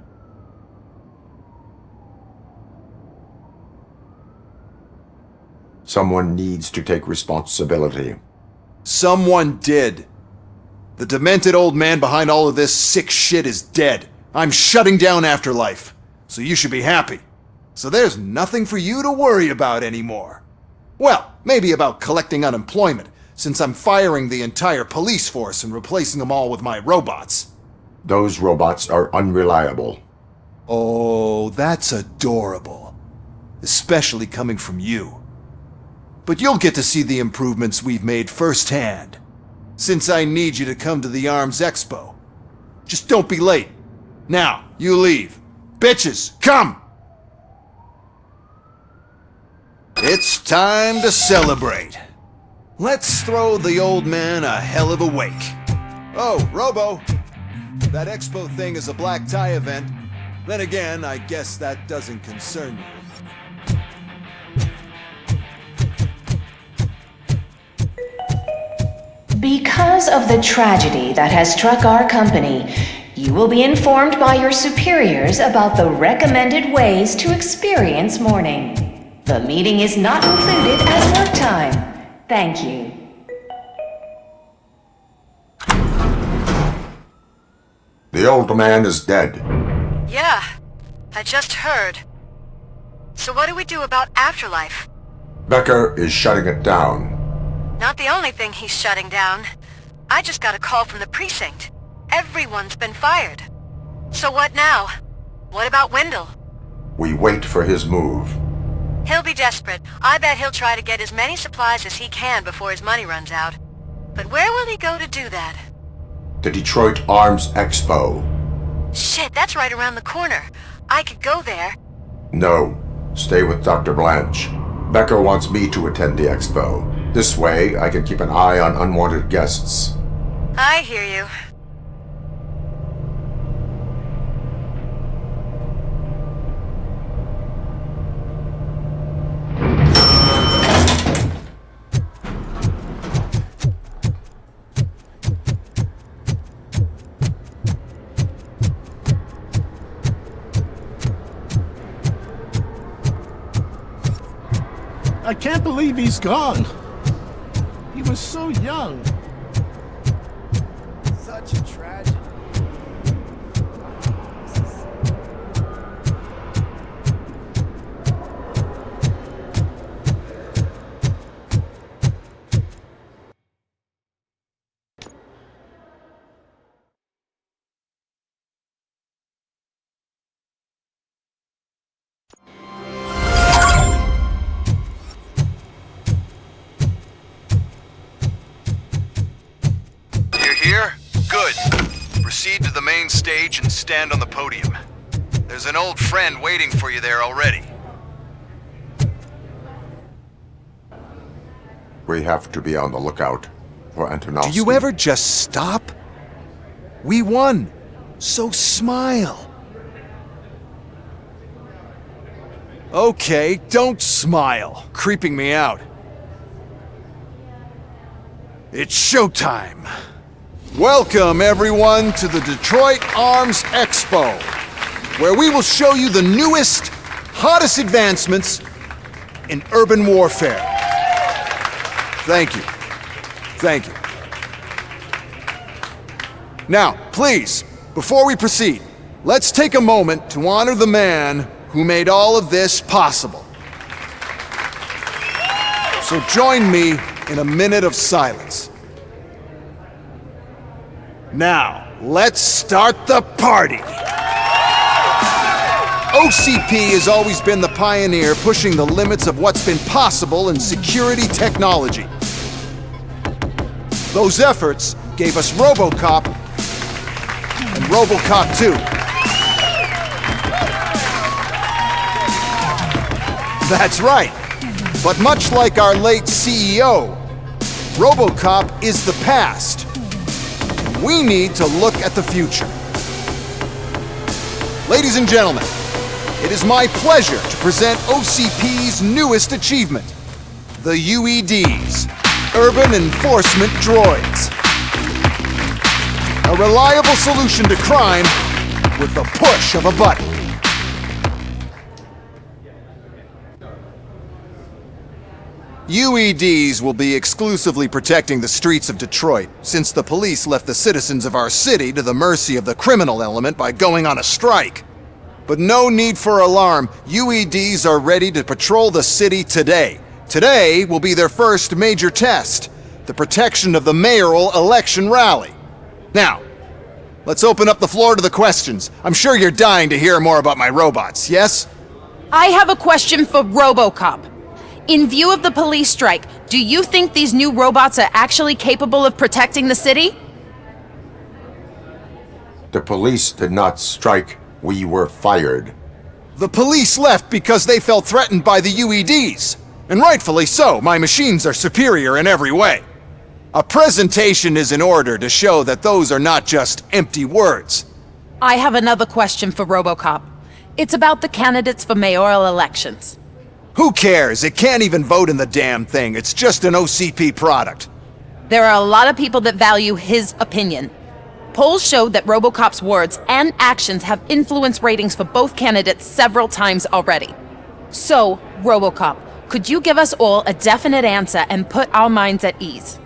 Someone needs to take responsibility. Someone did. The demented old man behind all of this sick shit is dead. I'm shutting down Afterlife, so you should be happy. So there's nothing for you to worry about anymore. Well, maybe about collecting unemployment, since I'm firing the entire police force and replacing them all with my robots. Those robots are unreliable. Oh, that's adorable. Especially coming from you. But you'll get to see the improvements we've made firsthand. Since I need you to come to the ARMS Expo. Just don't be late. Now, you leave. Bitches, come! It's time to celebrate. Let's throw the old man a hell of a wake. Oh, Robo! That expo thing is a black tie event. Then again, I guess that doesn't concern you. Because of the tragedy that has struck our company, you will be informed by your superiors about the recommended ways to experience mourning. The meeting is not included as work time. Thank you. The old man is dead. Yeah, I just heard. So what do we do about Afterlife? Becker is shutting it down. Not the only thing he's shutting down. I just got a call from the precinct. Everyone's been fired. So what now? What about Wendell? We wait for his move. He'll be desperate. I bet he'll try to get as many supplies as he can before his money runs out. But where will he go to do that? The Detroit Arms Expo. Shit, that's right around the corner. I could go there. No. Stay with Dr. Blanche. Becker wants me to attend the expo. This way, I can keep an eye on unwanted guests. I hear you. I can't believe he's gone. He was so young. Such a tragedy. proceed to the main stage and stand on the podium. There's an old friend waiting for you there already. We have to be on the lookout for Antonowski. Do you ever just stop? We won, so smile. Okay, don't smile, creeping me out. It's showtime. Welcome, everyone, to the Detroit Arms Expo, where we will show you the newest, hottest advancements in urban warfare. Thank you. Thank you. Now, please, before we proceed, let's take a moment to honor the man who made all of this possible. So join me in a minute of silence. Now, let's start the party! OCP has always been the pioneer pushing the limits of what's been possible in security technology. Those efforts gave us RoboCop and RoboCop 2. That's right. But much like our late CEO, RoboCop is the past. We need to look at the future. Ladies and gentlemen, it is my pleasure to present OCP's newest achievement, the UEDs, Urban Enforcement Droids. A reliable solution to crime with the push of a button. UEDs will be exclusively protecting the streets of Detroit, since the police left the citizens of our city to the mercy of the criminal element by going on a strike. But no need for alarm, UEDs are ready to patrol the city today. Today will be their first major test, the protection of the mayoral election rally. Now, let's open up the floor to the questions. I'm sure you're dying to hear more about my robots, yes? I have a question for RoboCop. In view of the police strike, do you think these new robots are actually capable of protecting the city? The police did not strike. We were fired. The police left because they felt threatened by the UEDs. And rightfully so, my machines are superior in every way. A presentation is in order to show that those are not just empty words. I have another question for RoboCop. It's about the candidates for mayoral elections. Who cares? It can't even vote in the damn thing. It's just an OCP product. There are a lot of people that value his opinion. Polls showed that RoboCop's words and actions have influenced ratings for both candidates several times already. So, RoboCop, could you give us all a definite answer and put our minds at ease?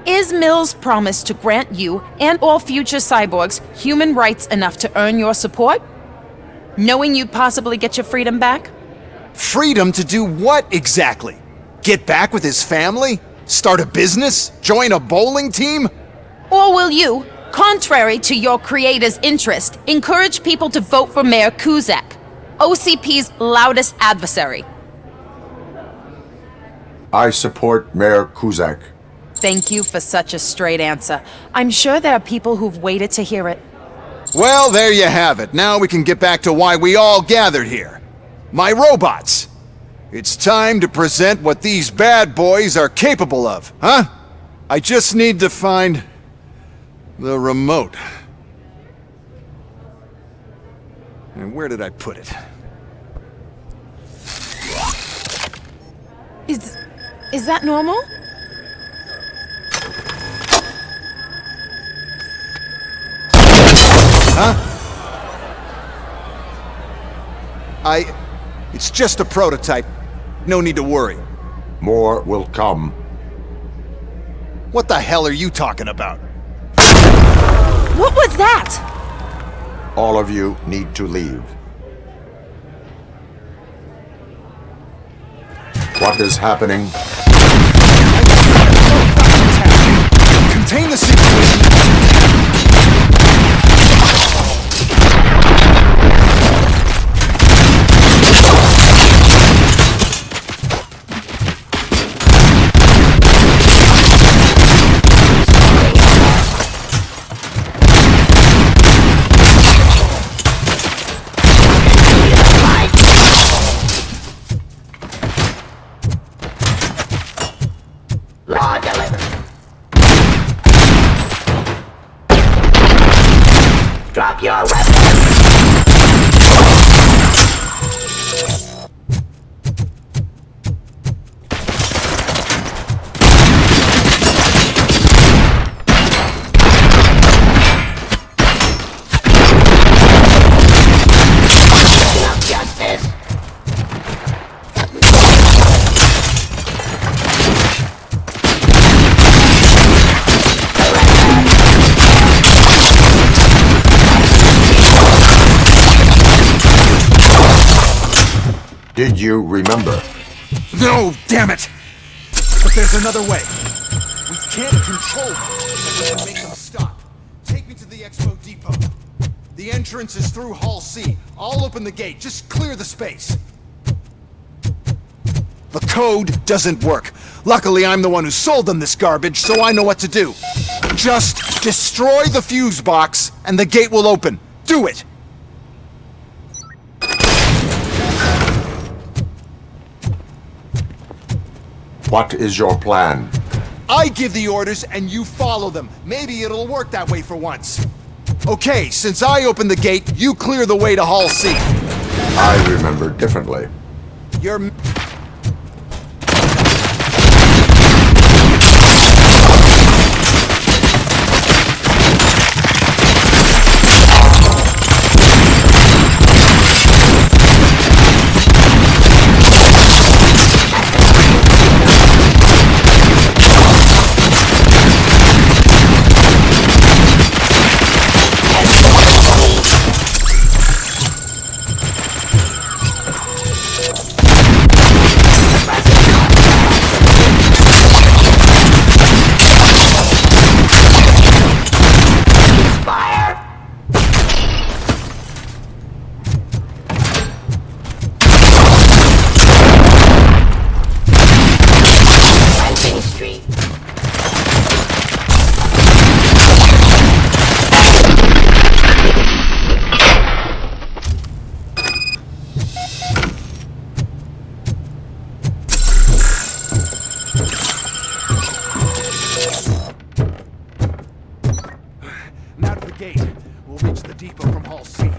Is Mills' promise to grant you and all future cyborgs human rights enough to earn your support? Knowing you'd possibly get your freedom back? Freedom to do what exactly? Get back with his family? Start a business? Join a bowling team? Or will you, contrary to your creator's interest, encourage people to vote for Mayor Kuzak, OCP's loudest adversary? I support Mayor Kuzak. Thank you for such a straight answer. I'm sure there are people who've waited to hear it. Well, there you have it. Now we can get back to why we all gathered here. My robots. It's time to present what these bad boys are capable of, huh? I just need to find the remote. And where did I put it? Is that normal? Huh? It's just a prototype. No need to worry. More will come. What the hell are you talking about? What was that? All of you need to leave. What is happening? Contain the situation! Did you remember? No, damn it! But there's another way. We can't control them, but we can make them stop. Take me to the Expo Depot. The entrance is through Hall C. I'll open the gate. Just clear the space. The code doesn't work. Luckily, I'm the one who sold them this garbage, so I know what to do. Just destroy the fuse box, and the gate will open. Do it! What is your plan? I give the orders, and you follow them. Maybe it'll work that way for once. Okay, since I opened the gate, you clear the way to Hall C. I remember differently. You're... Now to the gate. We'll reach the depot from Hall C.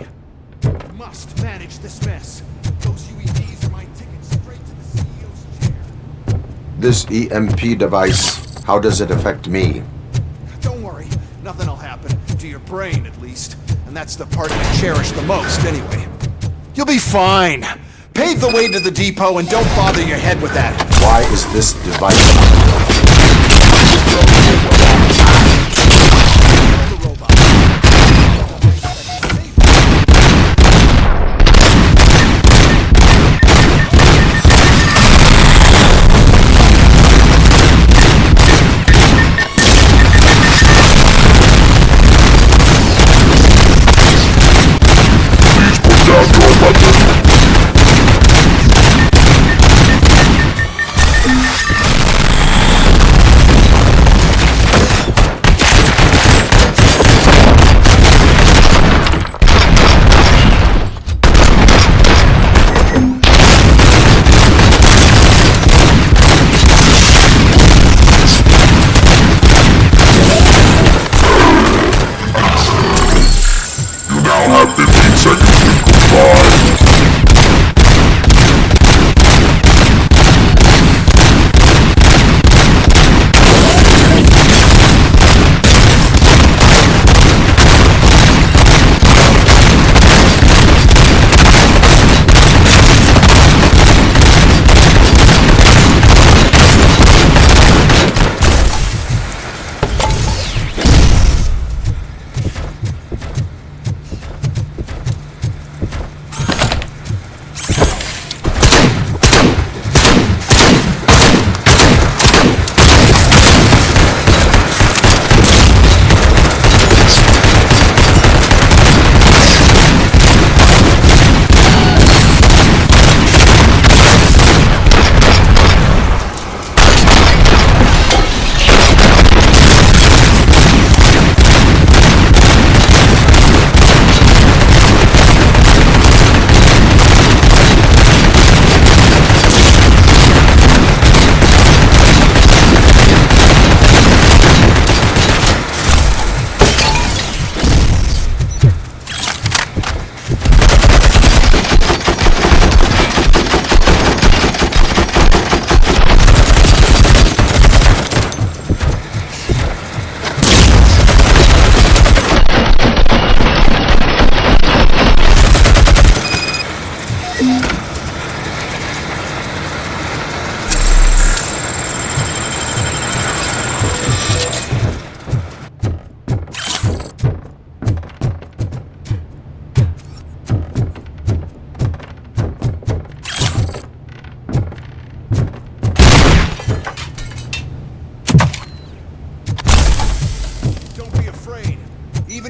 Must manage this mess. Those UEVs are my ticket straight to the CEO's chair. This EMP device, how does it affect me? Don't worry, nothing'll happen. To your brain, at least. And that's the part you cherish the most, anyway. You'll be fine. Pave the way to the depot and don't bother your head with that. Why is this device...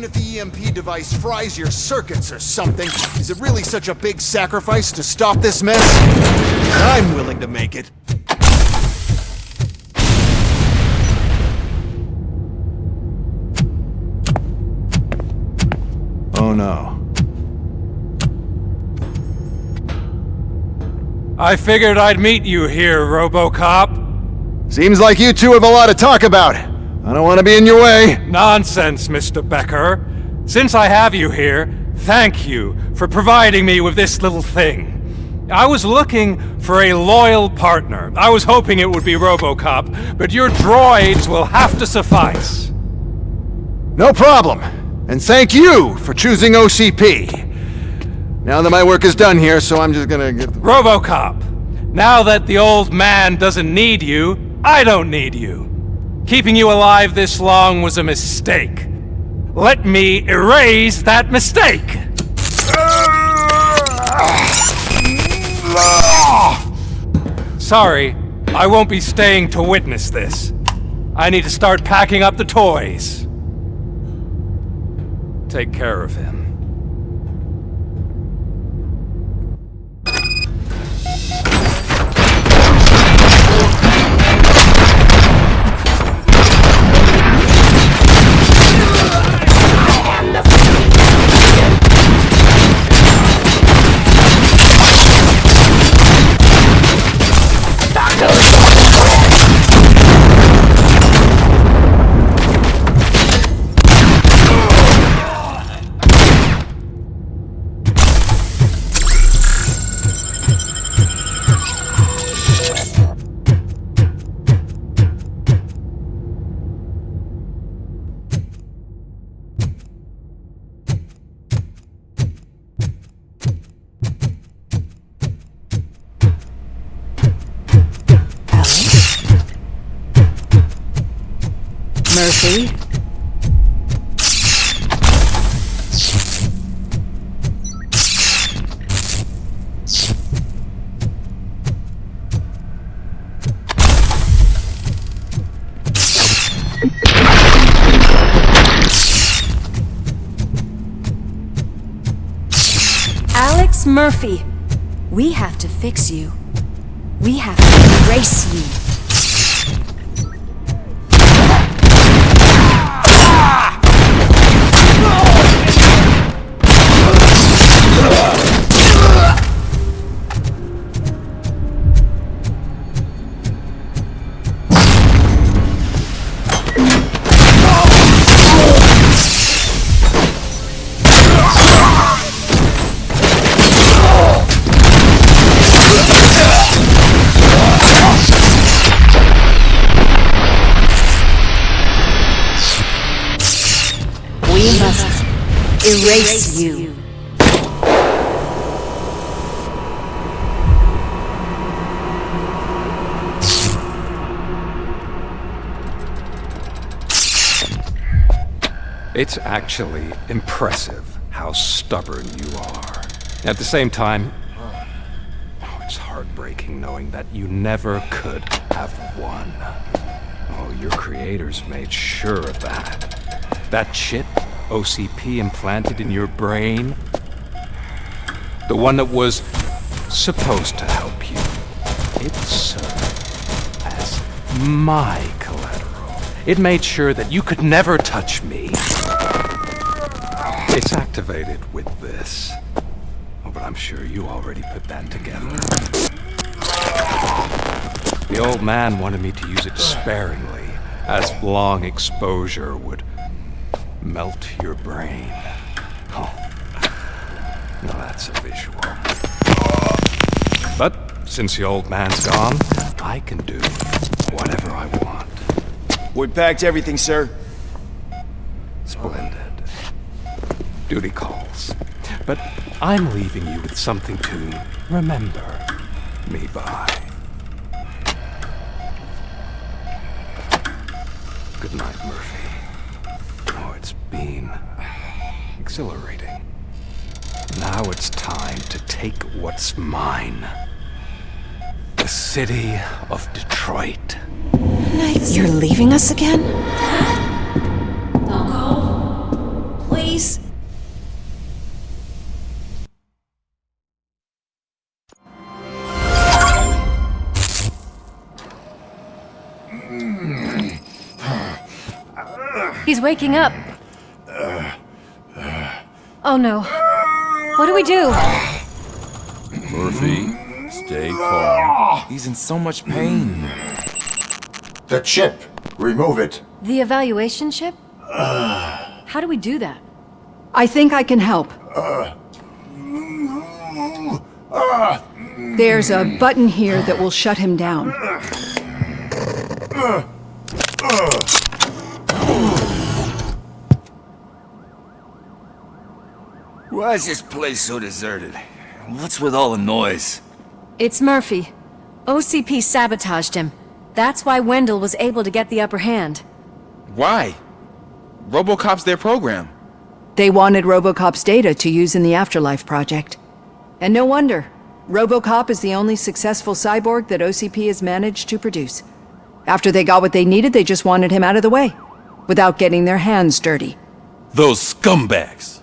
if the EMP device fries your circuits or something. Is it really such a big sacrifice to stop this mess? I'm willing to make it. Oh no. I figured I'd meet you here, RoboCop. Seems like you two have a lot to talk about. I don't want to be in your way. Nonsense, Mr. Becker. Since I have you here, thank you for providing me with this little thing. I was looking for a loyal partner. I was hoping it would be RoboCop, but your droids will have to suffice. No problem. And thank you for choosing OCP. Now that my work is done here, so I'm just gonna get... RoboCop, now that the old man doesn't need you, I don't need you. Keeping you alive this long was a mistake. Let me erase that mistake! Sorry, I won't be staying to witness this. I need to start packing up the toys. Take care of him. Murphy? Alex Murphy, we have to fix you. We have to erase you. We must erase you. It's actually impressive how stubborn you are. At the same time, it's heartbreaking knowing that you never could have won. Oh, your creators made sure of that. That chip OCP implanted in your brain, the one that was supposed to help you, it served as my collateral. It made sure that you could never touch me. It's activated with this. Oh, but I'm sure you already put that together. The old man wanted me to use it sparingly, as long exposure would melt your brain. Oh, now that's a visual. But since the old man's gone, I can do whatever I want. We packed everything, sir. Splendid. Duty calls. But I'm leaving you with something to remember me by. Good night, Murphy. Oh, it's been exhilarating. Now it's time to take what's mine. The city of Detroit. You're leaving us again? Don't go. Please. police? He's waking up. Oh no. What do we do? Murphy, stay calm. He's in so much pain. The chip! Remove it! The evaluation chip? How do we do that? I think I can help. There's a button here that will shut him down. Why is this place so deserted? What's with all the noise? It's Murphy. OCP sabotaged him. That's why Wendell was able to get the upper hand. Why? RoboCop's their program. They wanted RoboCop's data to use in the Afterlife project. And no wonder. RoboCop is the only successful cyborg that OCP has managed to produce. After they got what they needed, they just wanted him out of the way, without getting their hands dirty. Those scumbags!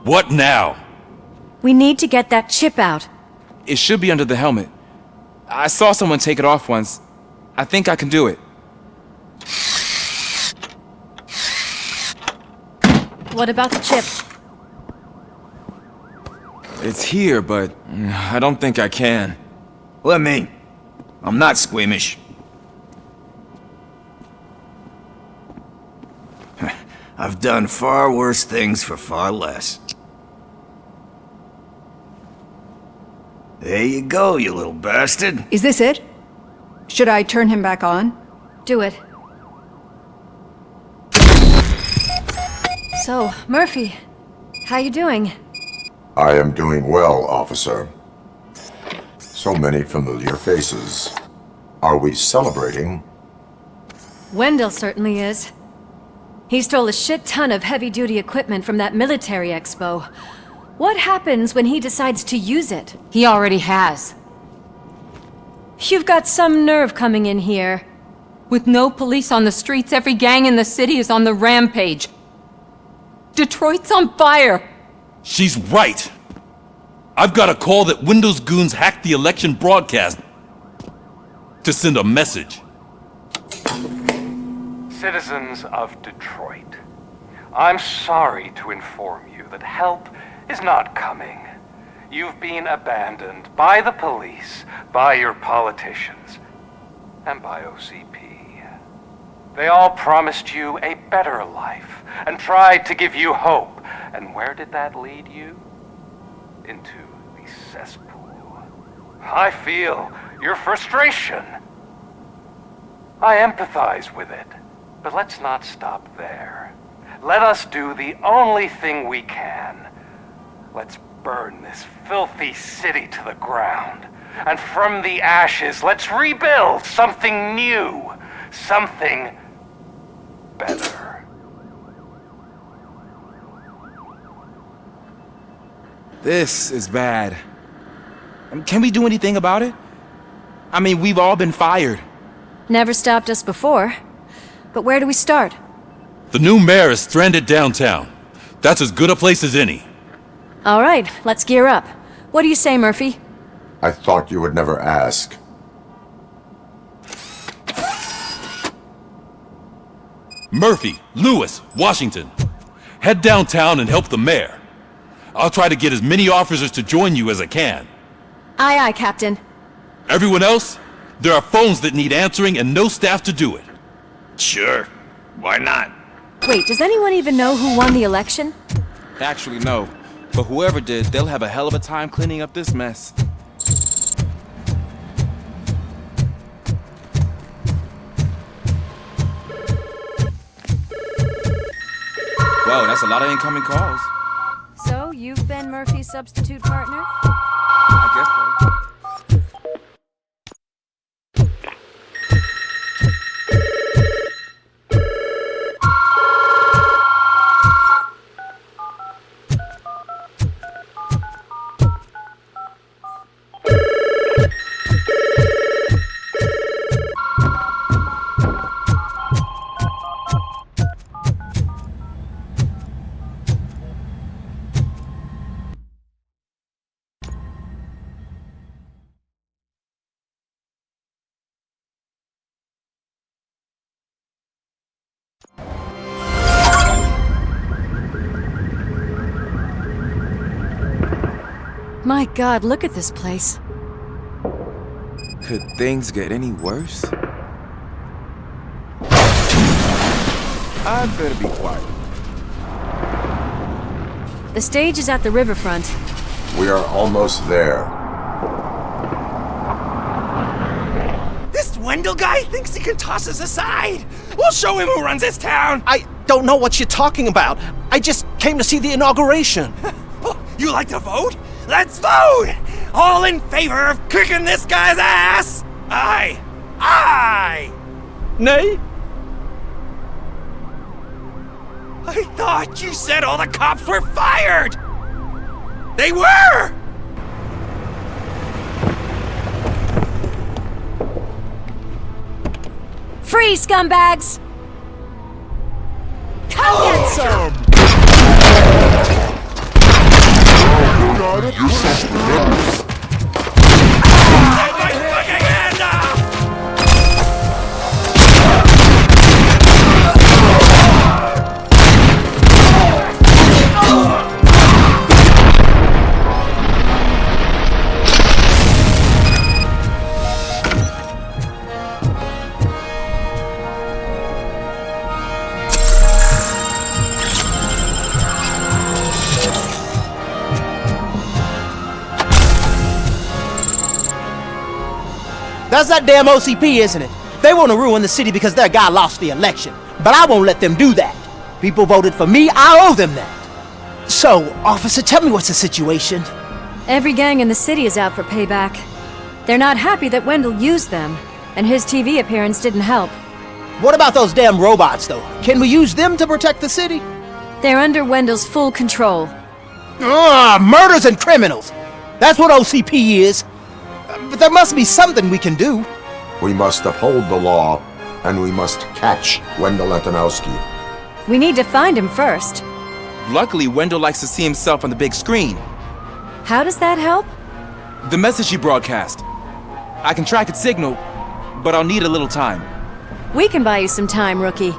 What now? We need to get that chip out. It should be under the helmet. I saw someone take it off once. I think I can do it. What about the chip? It's here, but I don't think I can. Let me. I'm not squeamish. I've done far worse things for far less. There you go, you little bastard. Is this it? Should I turn him back on? Do it. So, Murphy, how you doing? I am doing well, officer. So many familiar faces. Are we celebrating? Wendell certainly is. He stole a shit ton of heavy-duty equipment from that military expo. What happens when he decides to use it? He already has. You've got some nerve coming in here. With no police on the streets, every gang in the city is on the rampage. Detroit's on fire! She's right! I've got a call that Windows goons hacked the election broadcast to send a message. Citizens of Detroit, I'm sorry to inform you that help is not coming. You've been abandoned by the police, by your politicians, and by OCP. They all promised you a better life and tried to give you hope. And where did that lead you? Into the cesspool. I feel your frustration. I empathize with it, but let's not stop there. Let us do the only thing we can. Let's burn this filthy city to the ground. And from the ashes, let's rebuild something new. Something better. This is bad. Can we do anything about it? I mean, we've all been fired. Never stopped us before. But where do we start? The new mayor is stranded downtown. That's as good a place as any. All right, let's gear up. What do you say, Murphy? I thought you would never ask. Murphy, Lewis, Washington. Head downtown and help the mayor. I'll try to get as many officers to join you as I can. Aye, aye, Captain. Everyone else? There are phones that need answering and no staff to do it. Sure. Why not? Wait, does anyone even know who won the election? Actually, no. But whoever did, they'll have a hell of a time cleaning up this mess. Whoa, that's a lot of incoming calls. So, you've been Murphy's substitute partner? I guess so. My God, look at this place. Could things get any worse? I better be quiet. The stage is at the riverfront. We are almost there. This Wendell guy thinks he can toss us aside. We'll show him who runs this town. I don't know what you're talking about. I just came to see the inauguration. You like to vote? Let's vote! All in favor of kicking this guy's ass! Aye! Aye! Nay? I thought you said all the cops were fired! They were! Free, scumbags! Come get some! That's that damn OCP, isn't it? They want to ruin the city because their guy lost the election. But I won't let them do that. People voted for me, I owe them that. So, officer, tell me what's the situation. Every gang in the city is out for payback. They're not happy that Wendell used them, and his TV appearance didn't help. What about those damn robots, though? Can we use them to protect the city? They're under Wendell's full control. Murders and criminals! That's what OCP is. But there must be something we can do. We must uphold the law, and we must catch Wendell Antonowski. We need to find him first. Luckily, Wendell likes to see himself on the big screen. How does that help? The message he broadcast. I can track its signal, but I'll need a little time. We can buy you some time, rookie.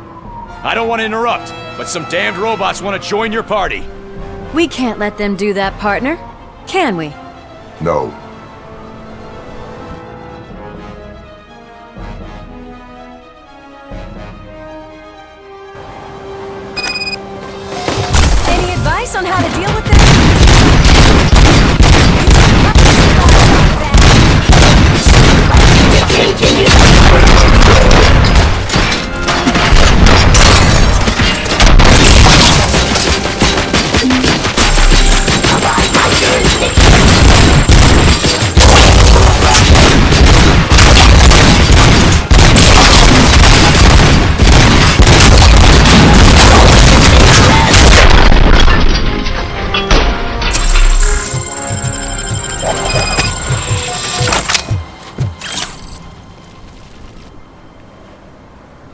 I don't want to interrupt, but some damned robots want to join your party. We can't let them do that, partner. Can we? No. Any advice on how to deal with this?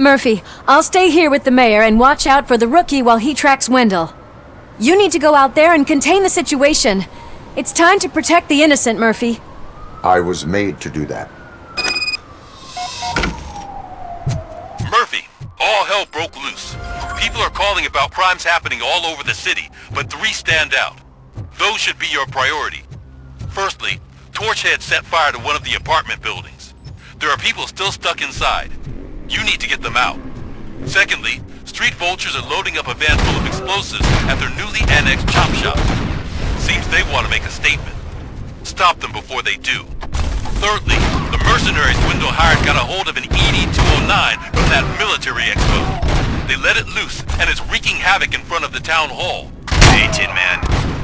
Murphy, I'll stay here with the mayor and watch out for the rookie while he tracks Wendell. You need to go out there and contain the situation. It's time to protect the innocent, Murphy. I was made to do that. Murphy, all hell broke loose. People are calling about crimes happening all over the city, but 3 stand out. Those should be your priority. Firstly, Torchhead set fire to one of the apartment buildings. There are people still stuck inside. You need to get them out. Secondly, street vultures are loading up a van full of explosives at their newly annexed chop shop. Seems they want to make a statement. Stop them before they do. Thirdly, the mercenaries Wendell hired got a hold of an ED-209 from that military expo. They let it loose and is wreaking havoc in front of the town hall. Hey, Tin Man.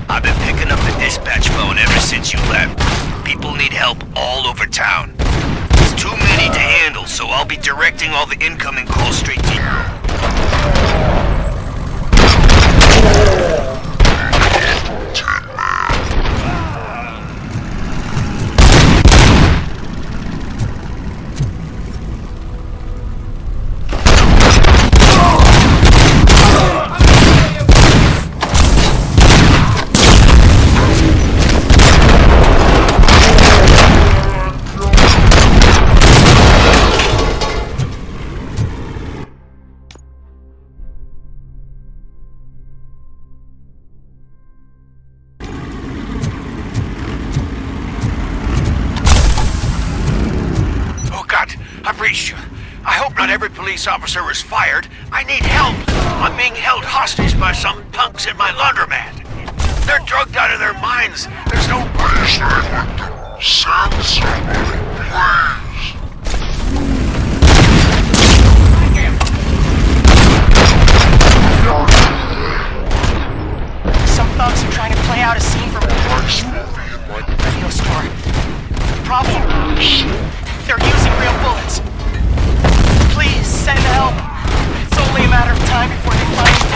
I've been picking up the dispatch phone ever since you left. People need help all over town. There's too many to handle, so I'll be directing all the incoming calls straight to you. Yeesh. I hope not every police officer is fired. I need help. I'm being held hostage by some punks in my laundromat. They're drugged out of their minds. There's no place they want them. Send somebody, please. Some thugs are trying to play out a scene from a video store. Problem. They're using real bullets. Please, send help. It's only a matter of time before they find me.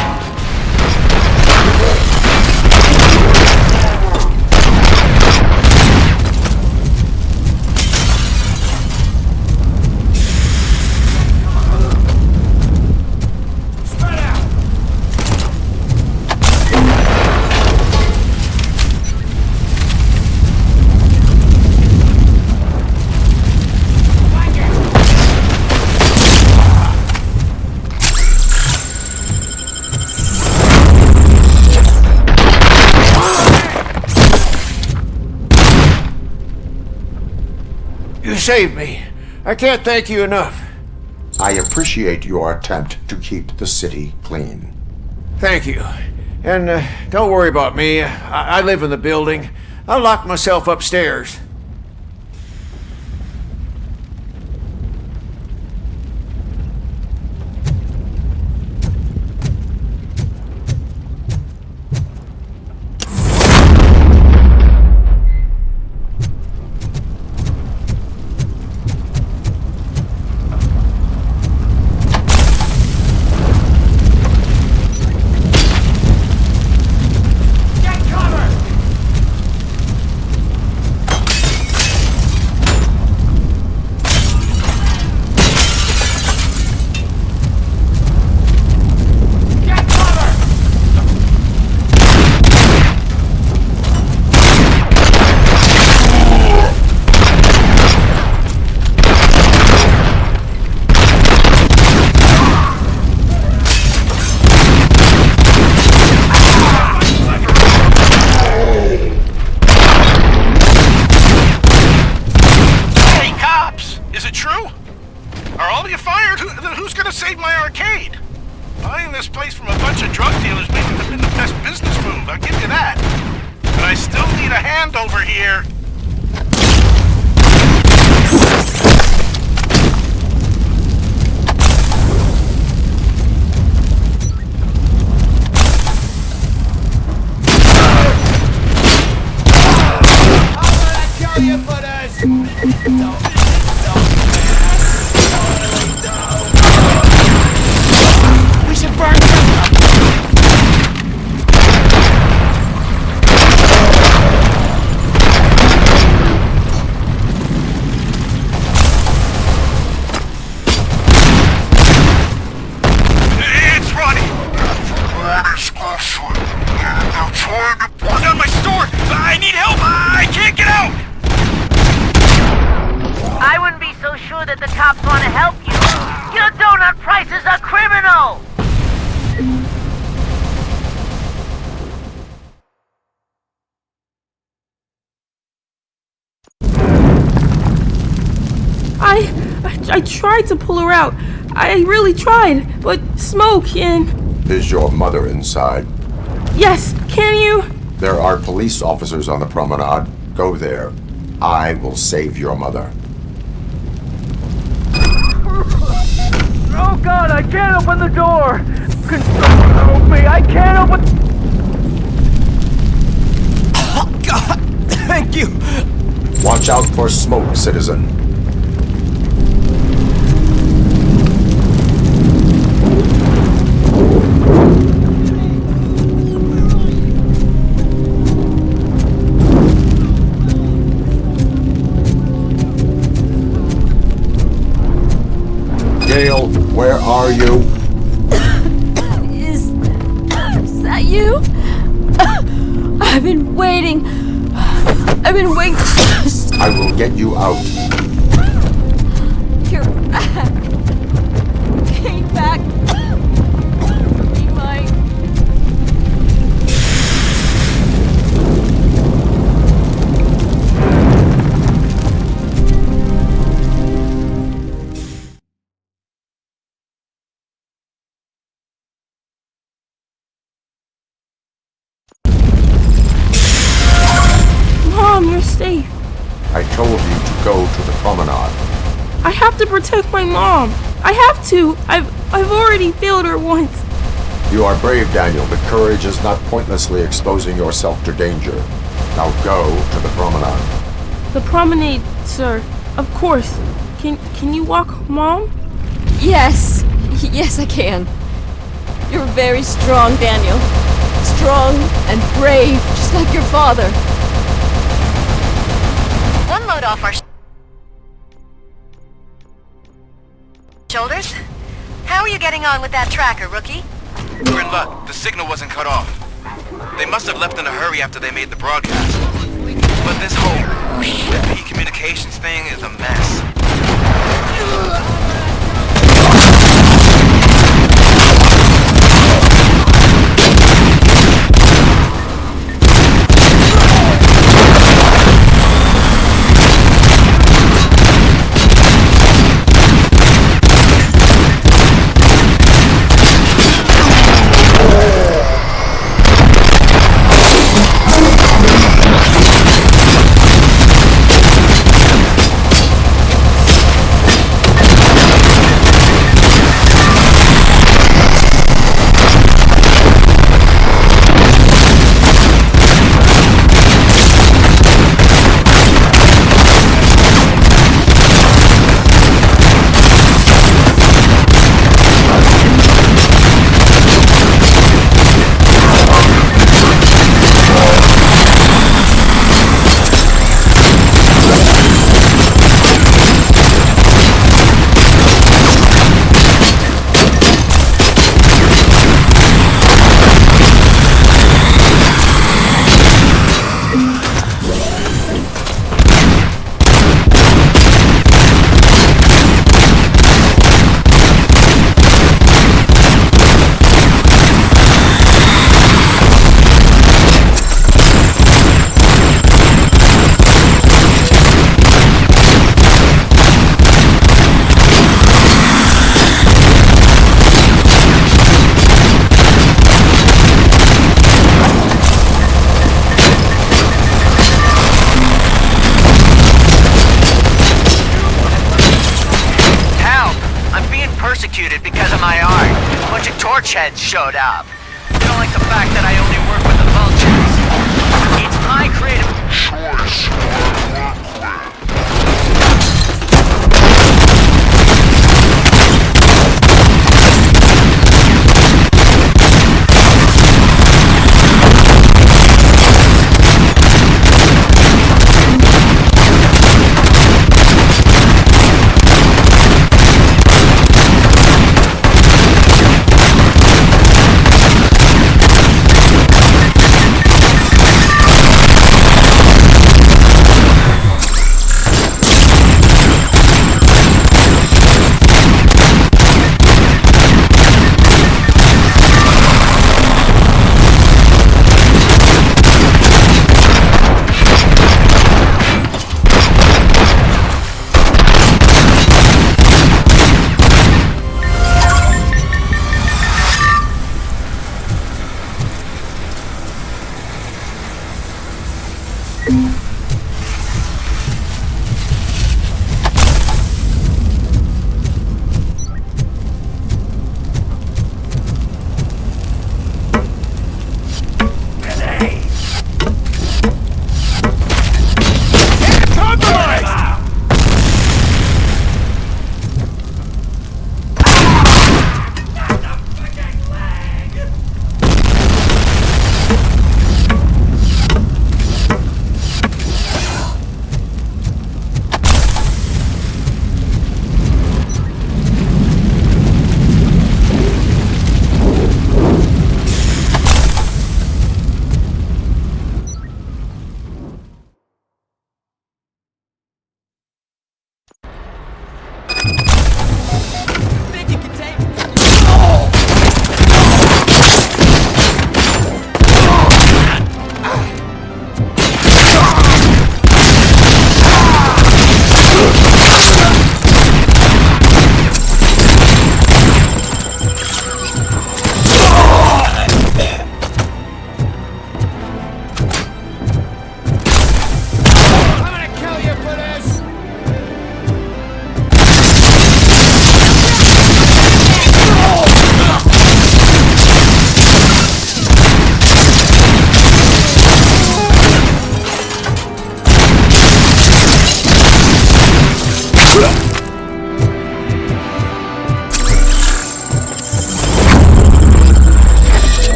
You saved me. I can't thank you enough. I appreciate your attempt to keep the city clean. Thank you. And don't worry about me. I live in the building. I'll lock myself upstairs. Who's gonna save my arcade? Buying this place from a bunch of drug dealers may have been the best business move, I'll give you that. But I still need a hand over here. We should burn this up. It's Ronnie! They're trying to burn down my store! I need help! I can't get out! I wouldn't be so sure that the cops want to help you. Your donut price is a criminal! I tried to pull her out. I really tried, but smoke and... Is your mother inside? Yes, can you? There are police officers on the promenade. Go there. I will save your mother. Oh God, I can't open the door! Can someone help me? I can't open... Oh God, thank you! Watch out for smoke, citizen. Gail, where are you? Is that you? I've been waiting. I will get you out. You're back. Came back. Be mine. told you to go to the promenade. I have to protect my mom. I have to. I've already failed her once. You are brave, Daniel, but courage is not pointlessly exposing yourself to danger. Now go to the promenade. The promenade, sir. Of course. Can you walk, Mom? Yes. Yes, I can. You're very strong, Daniel. Strong and brave, just like your father. One load off our shoulders. How are you getting on with that tracker, rookie? We're in luck. The signal wasn't cut off. They must have left in a hurry after they made the broadcast. But this whole repeat communications thing is a mess. Heads showed up. They don't like the fact that I only work with the vultures. It's my creative choice who I work with.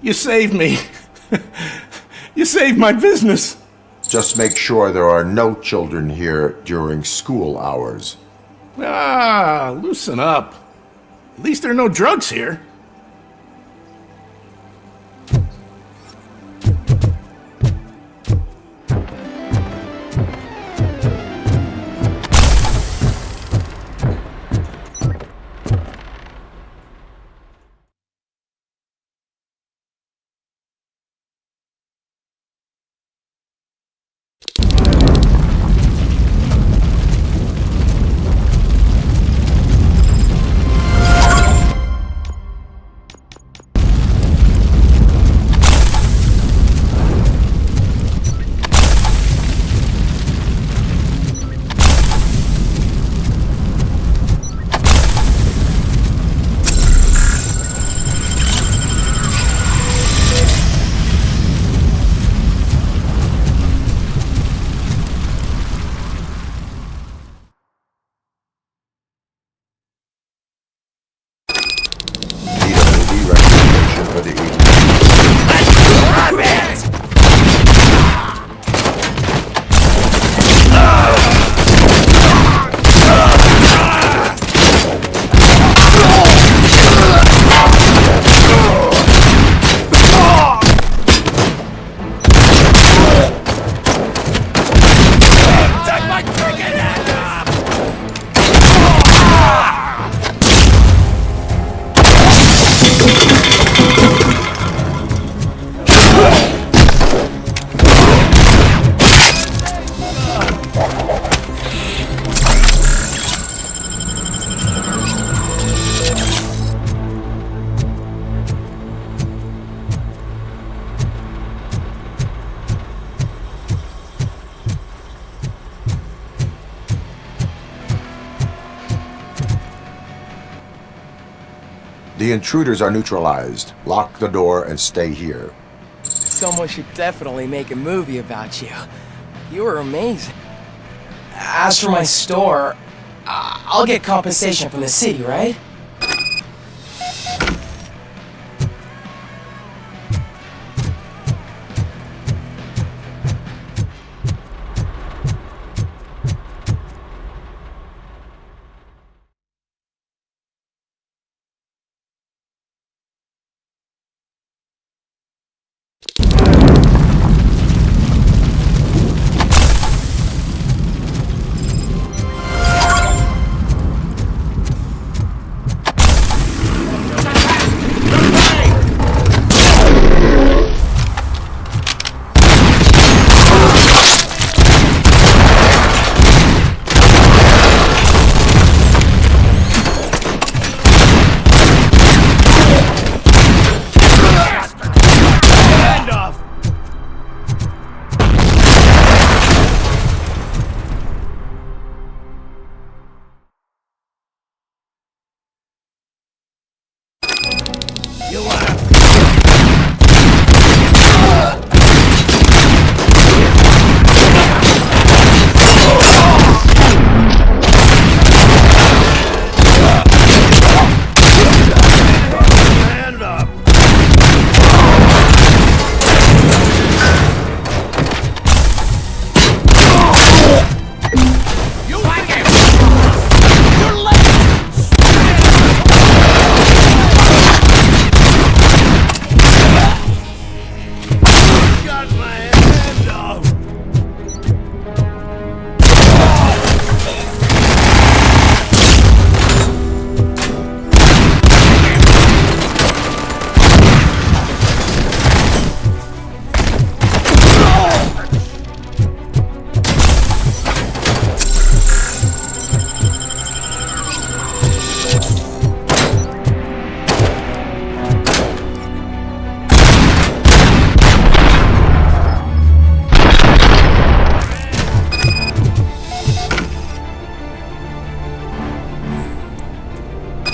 You saved me. You saved my business. Just make sure there are no children here during school hours. Ah, loosen up. At least there are no drugs here. The intruders are neutralized. Lock the door and stay here. Someone should definitely make a movie about you. You were amazing. As for my store, I'll get compensation from the city, right?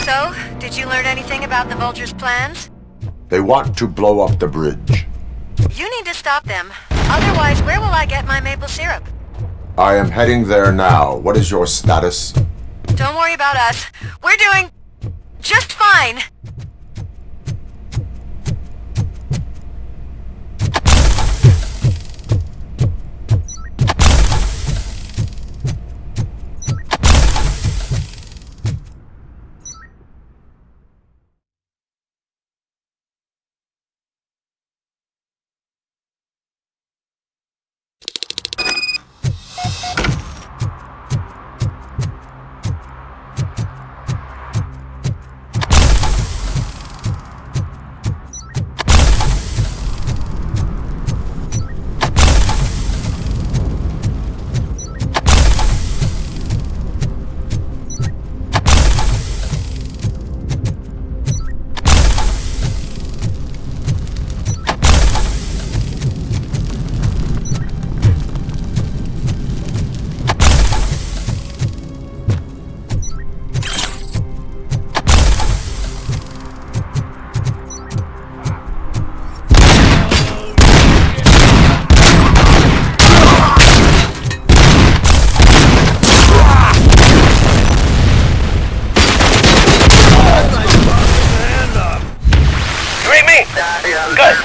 So, did you learn anything about the Vulture's plans? They want to blow up the bridge. You need to stop them. Otherwise, where will I get my maple syrup? I am heading there now. What is your status? Don't worry about us. We're doing just fine. read me? Good.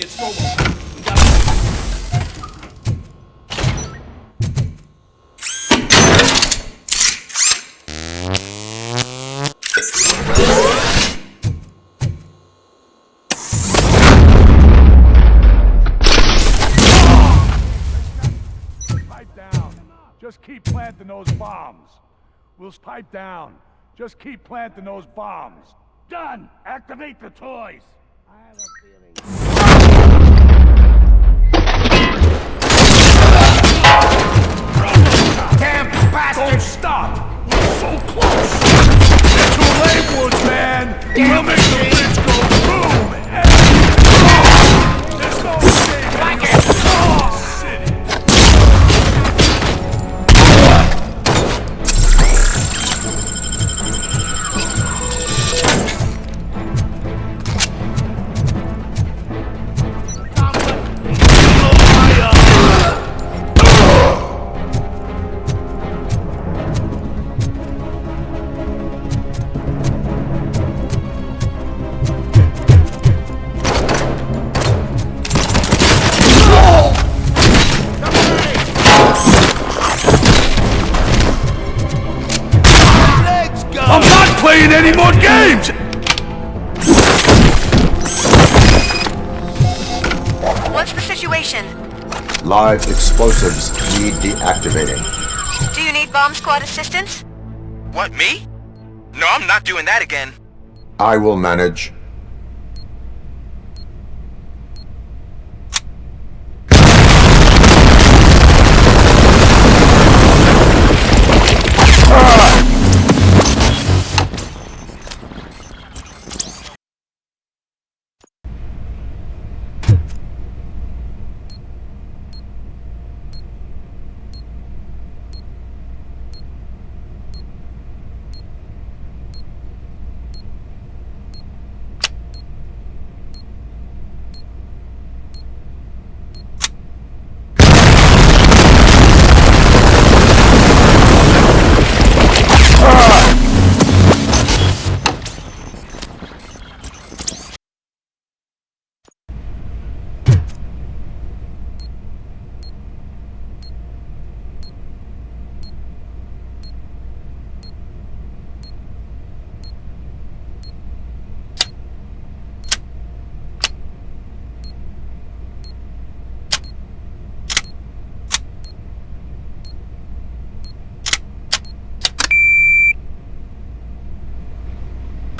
It's RoboCop. We got Pipe down. Just keep planting those bombs. We'll pipe down. Just keep planting those bombs. Done! Activate the toys! I have a feeling... Damn bastard! Don't stop! We're so close! Get to late, Woods, man! We'll make the bridge go boom! There's no escape! City! I'm not playing any more games! What's the situation? Live explosives need deactivating. Do you need bomb squad assistance? What, me? No, I'm not doing that again. I will manage.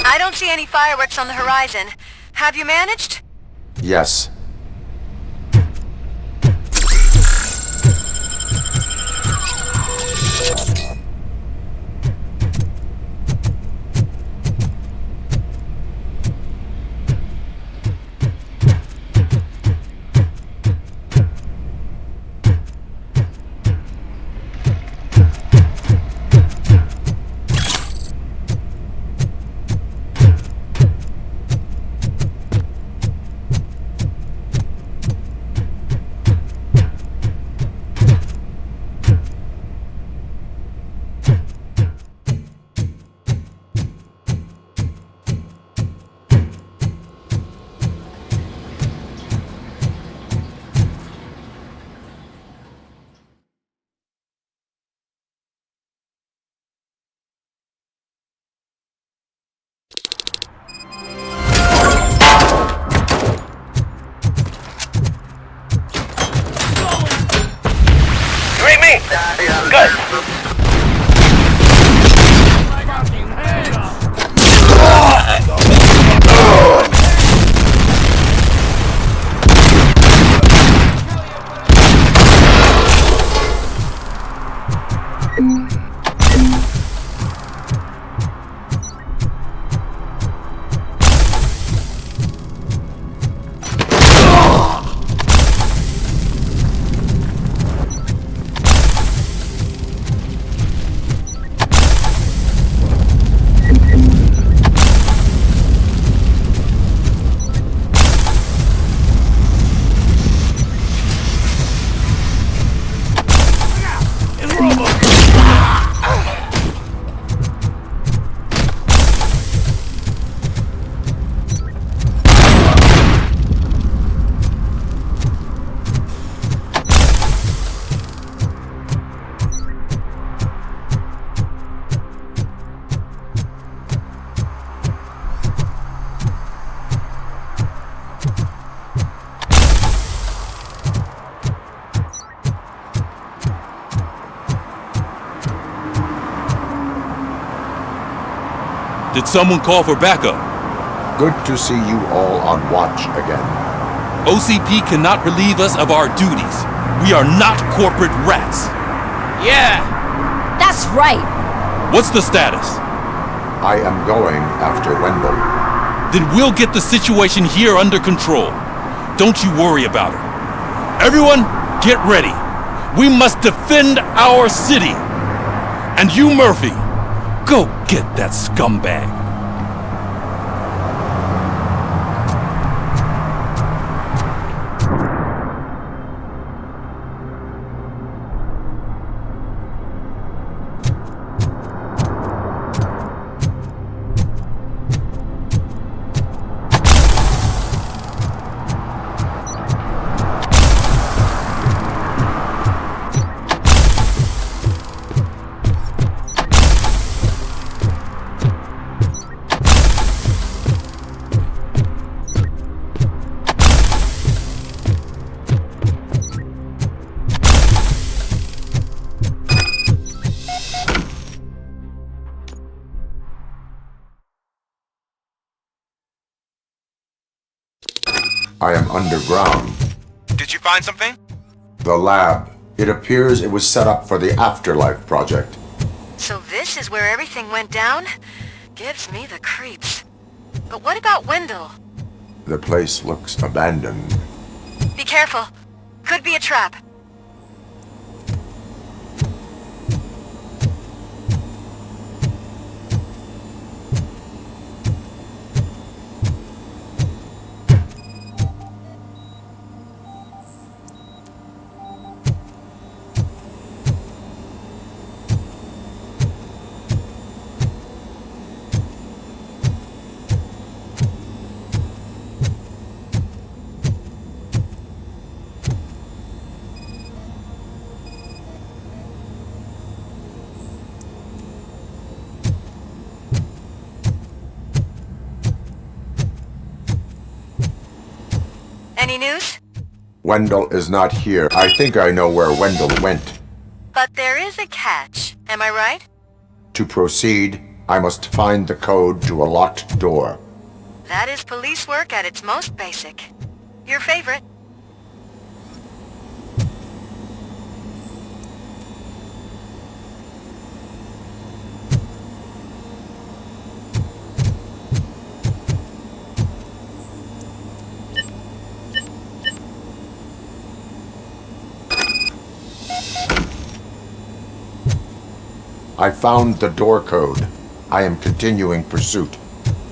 I don't see any fireworks on the horizon. Have you managed? Yes. Good. Did someone call for backup? Good to see you all on watch again. OCP cannot relieve us of our duties. We are not corporate rats. Yeah! That's right! What's the status? I am going after Wendell. Then we'll get the situation here under control. Don't you worry about it. Everyone, get ready. We must defend our city. And you, Murphy, go get that scumbag. I am underground. Did you find something? The lab. It appears it was set up for the Afterlife project. So this is where everything went down? Gives me the creeps. But what about Wendell? The place looks abandoned. Be careful. Could be a trap. Any news? Wendell is not here. I think I know where Wendell went. But there is a catch. Am I right? To proceed, I must find the code to a locked door. That is police work at its most basic. Your favorite. I found the door code. I am continuing pursuit.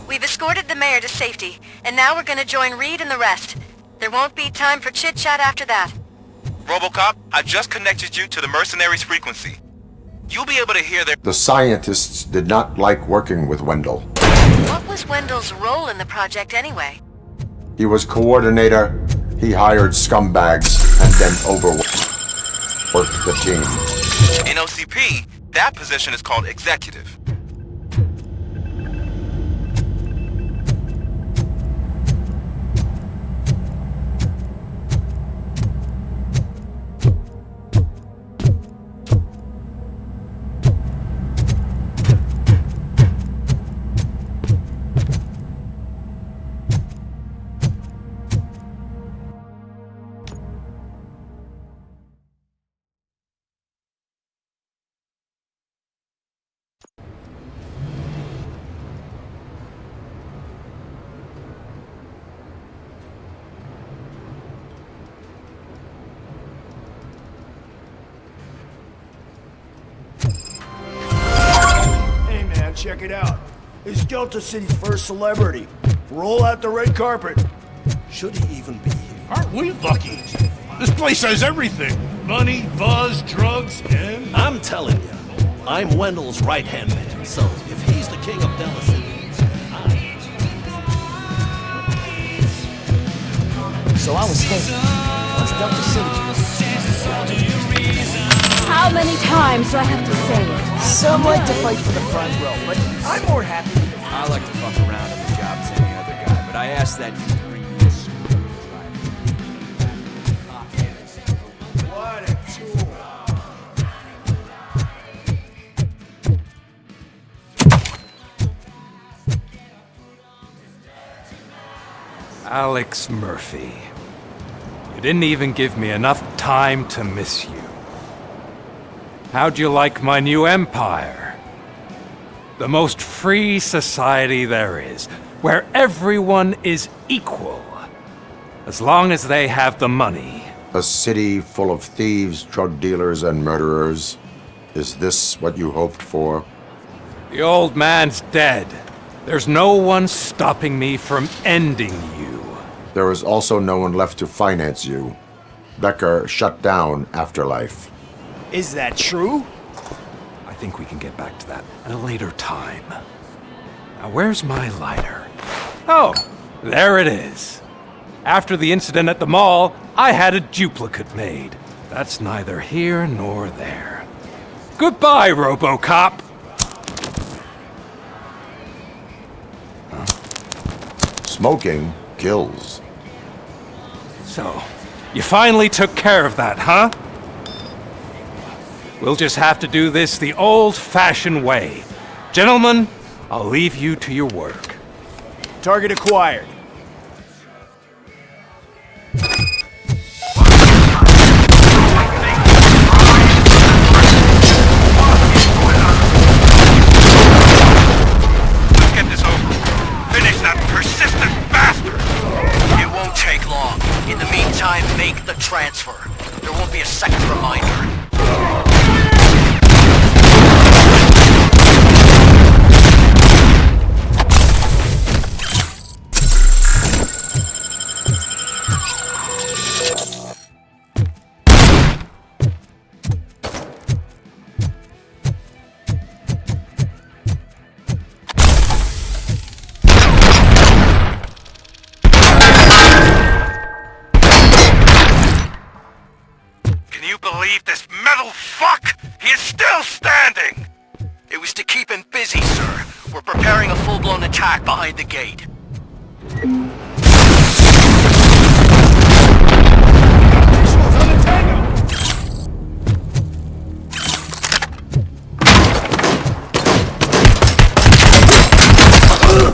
We've escorted the mayor to safety, and now we're gonna join Reed and the rest. There won't be time for chit-chat after that. RoboCop, I just connected you to the mercenaries' frequency. You'll be able to hear their... The scientists did not like working with Wendell. What was Wendell's role in the project anyway? He was coordinator, he hired scumbags, and then overworked the team. In OCP, that position is called executive. Check it out. He's Delta City's first celebrity. Roll out the red carpet. Should he even be here? Aren't we lucky? This place has everything. Money, buzz, drugs, and... I'm telling you, I'm Wendell's right-hand man. So if he's the king of Delta City, So I was thinking, what's Delta City? How many times do I have to say it? Some like to fight for the front row, but I'm more happy. I like to fuck around on the job as any other guy, but I asked that you to bring me a screwdriver. What a tool. Alex Murphy. You didn't even give me enough time to miss you. How'd you like my new empire? The most free society there is, where everyone is equal, as long as they have the money. A city full of thieves, drug dealers, and murderers. Is this what you hoped for? The old man's dead. There's no one stopping me from ending you. There is also no one left to finance you. Becker shut down Afterlife. Is that true? I think we can get back to that at a later time. Now, where's my lighter? Oh, there it is. After the incident at the mall, I had a duplicate made. That's neither here nor there. Goodbye, RoboCop! Smoking kills. So, you finally took care of that, huh? We'll just have to do this the old-fashioned way. Gentlemen, I'll leave you to your work. Target acquired. Let's get this over. Finish that persistent bastard! It won't take long. In the meantime, make the transfer. There won't be a second reminder. Believe this metal fuck? He is still standing! It was to keep him busy, sir. We're preparing a full-blown attack behind the gate.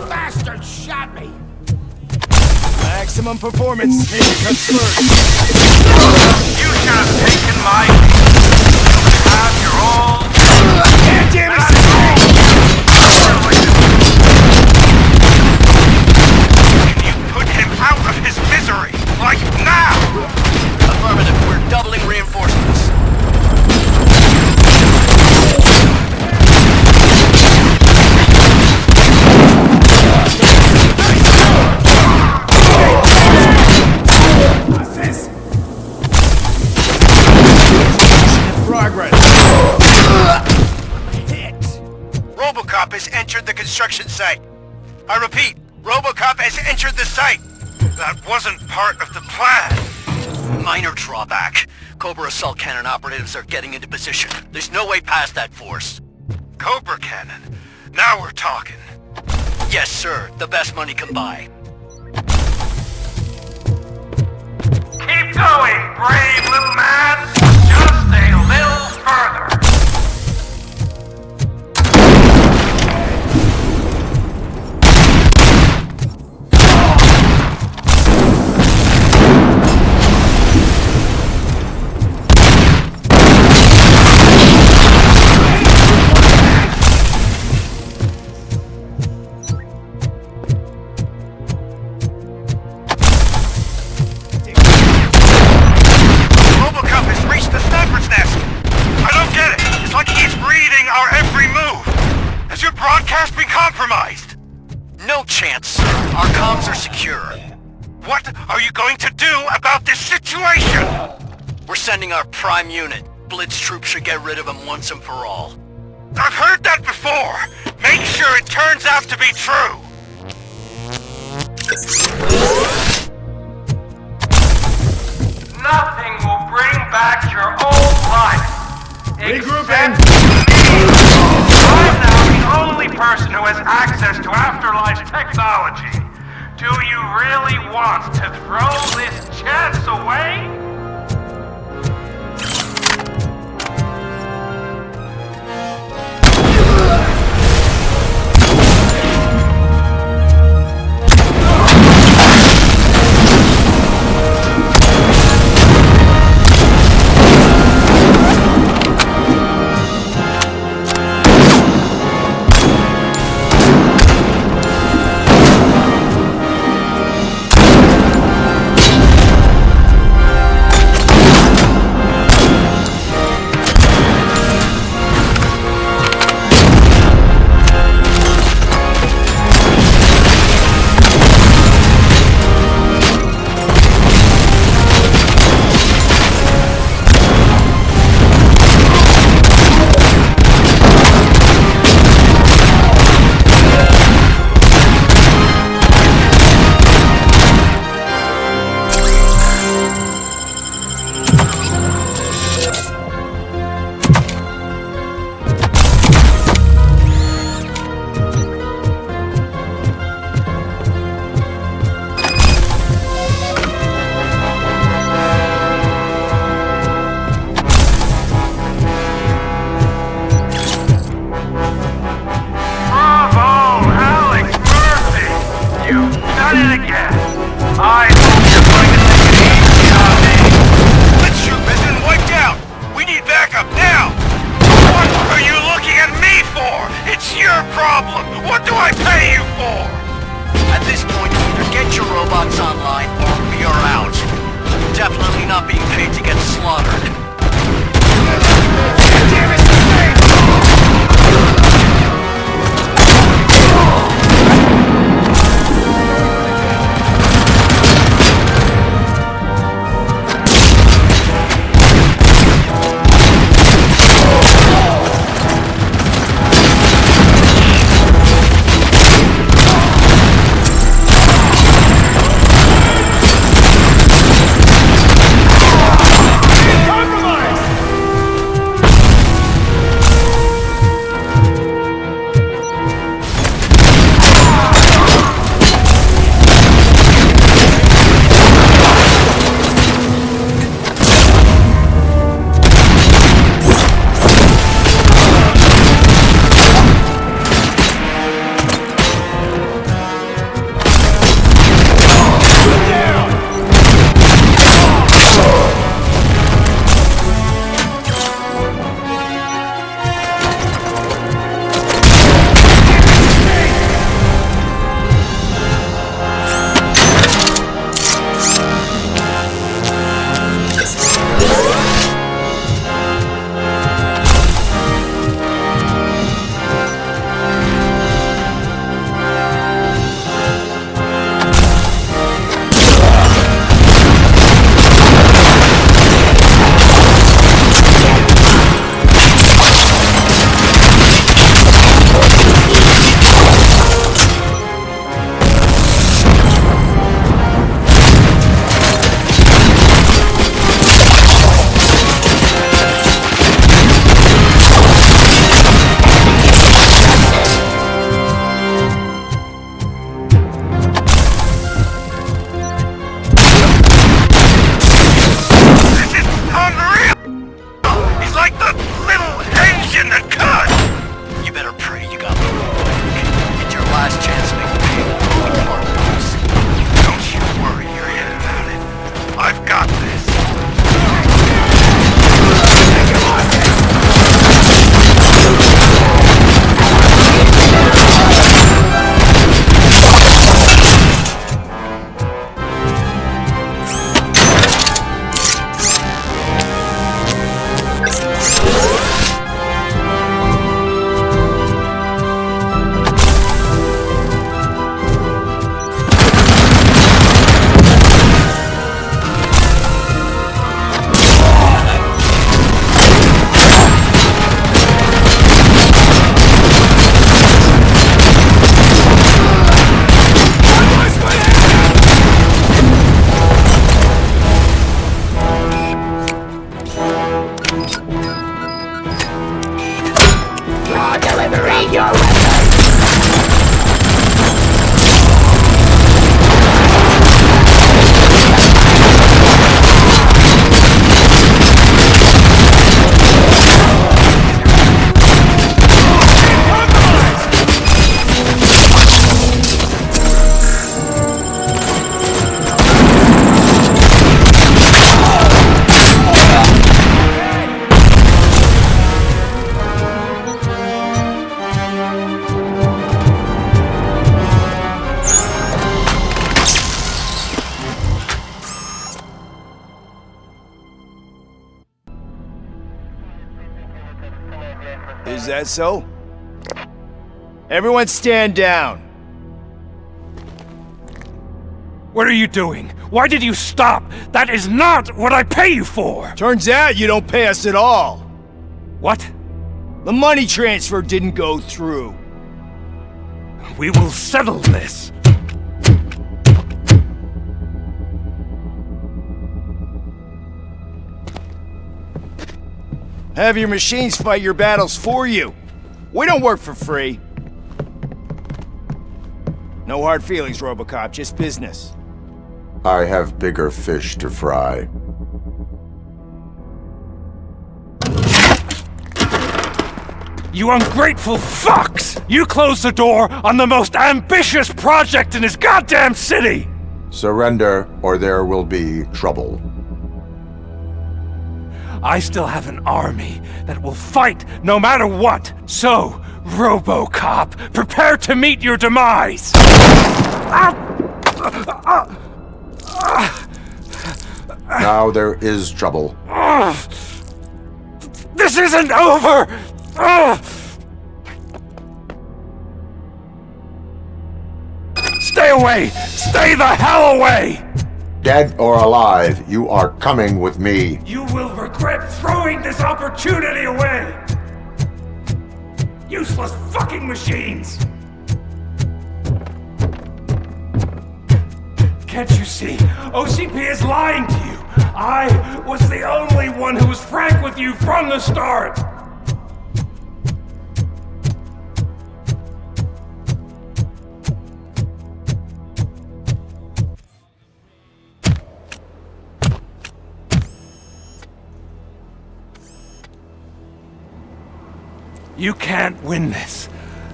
Bastard shot me! Maximum performance. Maybe comes first. You should have taken my lead. You have your own... Can't damn it! Can you put him out of his misery? Like now? Affirmative. We're doubling reinforcements. RoboCop has entered the construction site. I repeat, RoboCop has entered the site. That wasn't part of the plan. Minor drawback. Cobra assault cannon operatives are getting into position. There's no way past that force. Cobra cannon? Now we're talking. Yes, sir. The best money can buy. Keep going, brave little man! Just a little further! Broadcast been compromised? No chance, sir. Our comms are secure. What are you going to do about this situation? We're sending our prime unit. Blitz troops should get rid of him once and for all. I've heard that before. Make sure it turns out to be true. Nothing will bring back your old life. Regrouping. I'm now the only person who has access to Afterlife technology. Do you really want to throw this chance away? delivering your weapon! Is that so? Everyone stand down. What are you doing? Why did you stop? That is not what I pay you for! Turns out you don't pay us at all. What? The money transfer didn't go through. We will settle this. Have your machines fight your battles for you. We don't work for free. No hard feelings, RoboCop, just business. I have bigger fish to fry. You ungrateful fucks! You closed the door on the most ambitious project in this goddamn city! Surrender, or there will be trouble. I still have an army that will fight no matter what. So, RoboCop, prepare to meet your demise! Now there is trouble. This isn't over! Stay away! Stay the hell away! Dead or alive, you are coming with me. You will regret throwing this opportunity away! Useless fucking machines! Can't you see? OCP is lying to you! I was the only one who was frank with you from the start! You can't win this.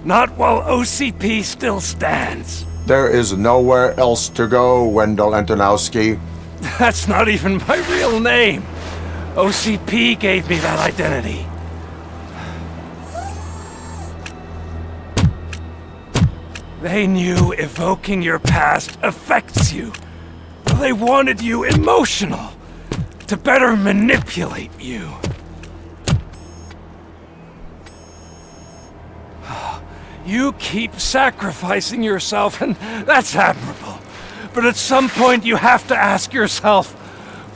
Not while OCP still stands. There is nowhere else to go, Wendell Antonowski. That's not even my real name. OCP gave me that identity. They knew evoking your past affects you. They wanted you emotional, to better manipulate you. You keep sacrificing yourself, and that's admirable. But at some point you have to ask yourself,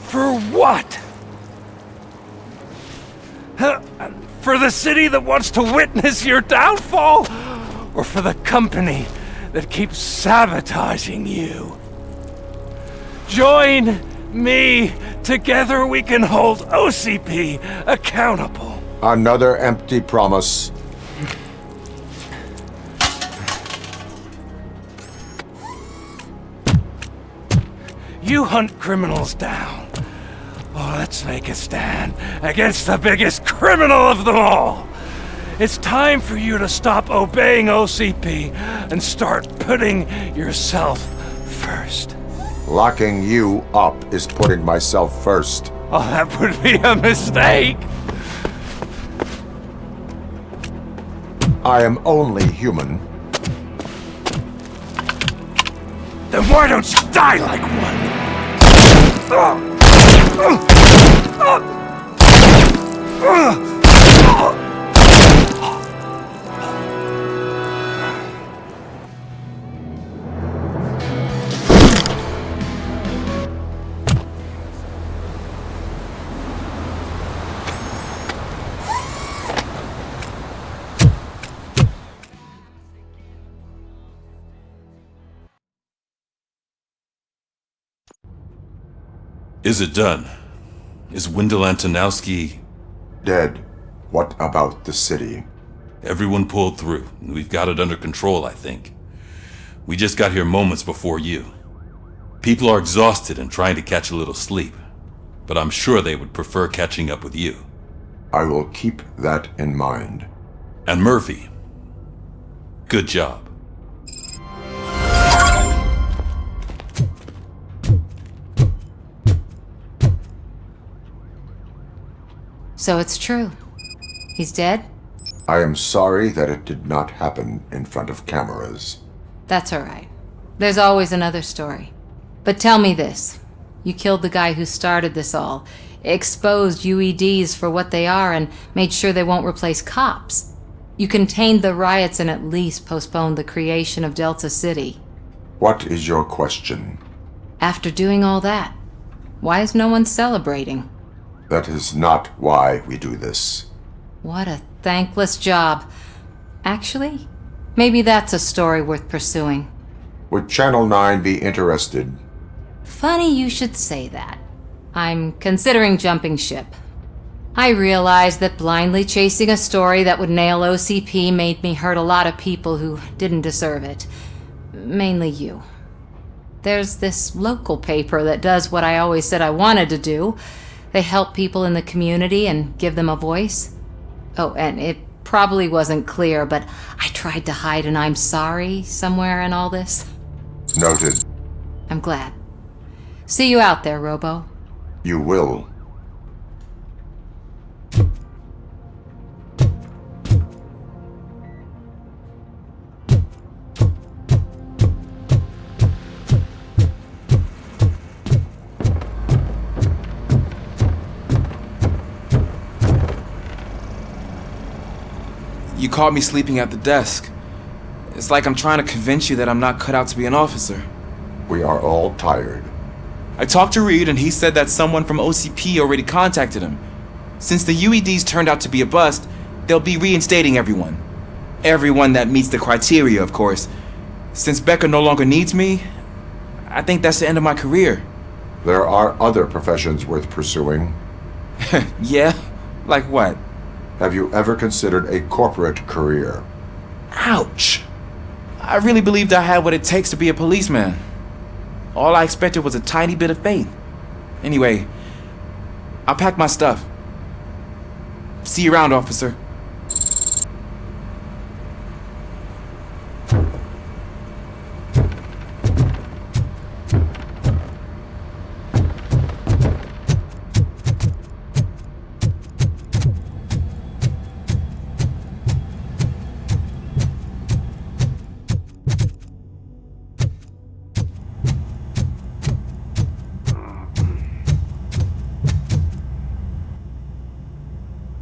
for what? For the city that wants to witness your downfall? Or for the company that keeps sabotaging you? Join me. Together we can hold OCP accountable. Another empty promise. You hunt criminals down. Oh, let's make a stand against the biggest criminal of them all. It's time for you to stop obeying OCP and start putting yourself first. Locking you up is putting myself first. Oh, that would be a mistake. I am only human. Then why don't you die like one? Is it done? Is Wendell Antonowski... dead? What about the city? Everyone pulled through. We've got it under control, I think. We just got here moments before you. People are exhausted and trying to catch a little sleep, but I'm sure they would prefer catching up with you. I will keep that in mind. And Murphy, good job. So it's true. He's dead? I am sorry that it did not happen in front of cameras. That's all right. There's always another story. But tell me this. You killed the guy who started this all, exposed UEDs for what they are, and made sure they won't replace cops. You contained the riots and at least postponed the creation of Delta City. What is your question? After doing all that, why is no one celebrating? That is not why we do this. What a thankless job. Actually, maybe that's a story worth pursuing. Would Channel 9 be interested? Funny you should say that. I'm considering jumping ship. I realized that blindly chasing a story that would nail OCP made me hurt a lot of people who didn't deserve it. Mainly you. There's this local paper that does what I always said I wanted to do. They help people in the community and give them a voice. Oh, and it probably wasn't clear, but I tried to hide an I'm sorry somewhere in all this. Noted. I'm glad. See you out there, Robo. You will. You caught me sleeping at the desk. It's like I'm trying to convince you that I'm not cut out to be an officer. We are all tired. I talked to Reed and he said that someone from OCP already contacted him. Since the UEDs turned out to be a bust, they'll be reinstating everyone. Everyone that meets the criteria, of course. Since Becker no longer needs me, I think that's the end of my career. There are other professions worth pursuing. Yeah? Like what? Have you ever considered a corporate career? Ouch! I really believed I had what it takes to be a policeman. All I expected was a tiny bit of faith. Anyway, I'll pack my stuff. See you around, officer.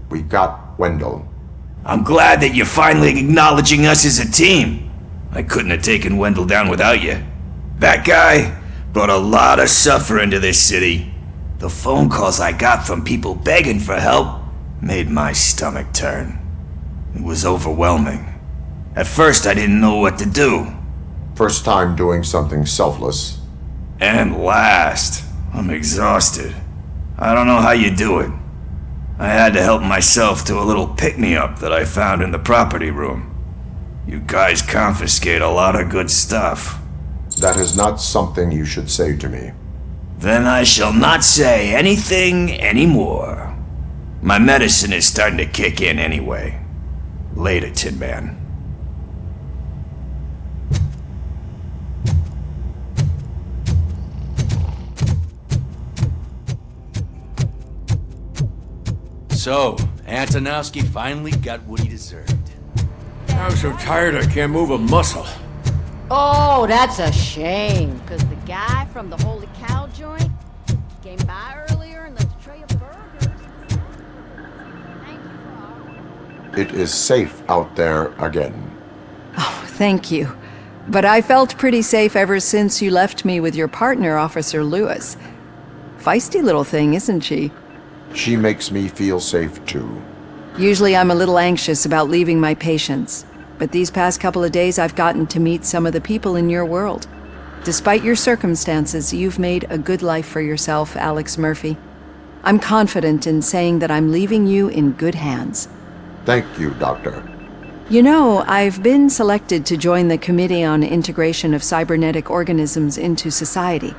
We got Wendell. I'm glad that you're finally acknowledging us as a team. I couldn't have taken Wendell down without you. That guy brought a lot of suffering to this city. The phone calls I got from people begging for help made my stomach turn. It was overwhelming. At first I didn't know what to do. First time doing something selfless. And last, I'm exhausted. I don't know how you do it. I had to help myself to a little pick-me-up that I found in the property room. You guys confiscate a lot of good stuff. That is not something you should say to me. Then I shall not say anything anymore. My medicine is starting to kick in anyway. Later, Tin Man. So, Antonowski finally got what he deserved. I'm so tired I can't move a muscle. Oh, that's a shame. Because the guy from the Holy Cow joint came by earlier and left a tray of burgers. It is safe out there again. Oh, thank you. But I felt pretty safe ever since you left me with your partner, Officer Lewis. Feisty little thing, isn't she? She makes me feel safe too. Usually I'm a little anxious about leaving my patients, but these past couple of days I've gotten to meet some of the people in your world. Despite your circumstances, you've made a good life for yourself, Alex Murphy. I'm confident in saying that I'm leaving you in good hands. Thank you, Doctor. You know, I've been selected to join the Committee on Integration of Cybernetic Organisms into Society.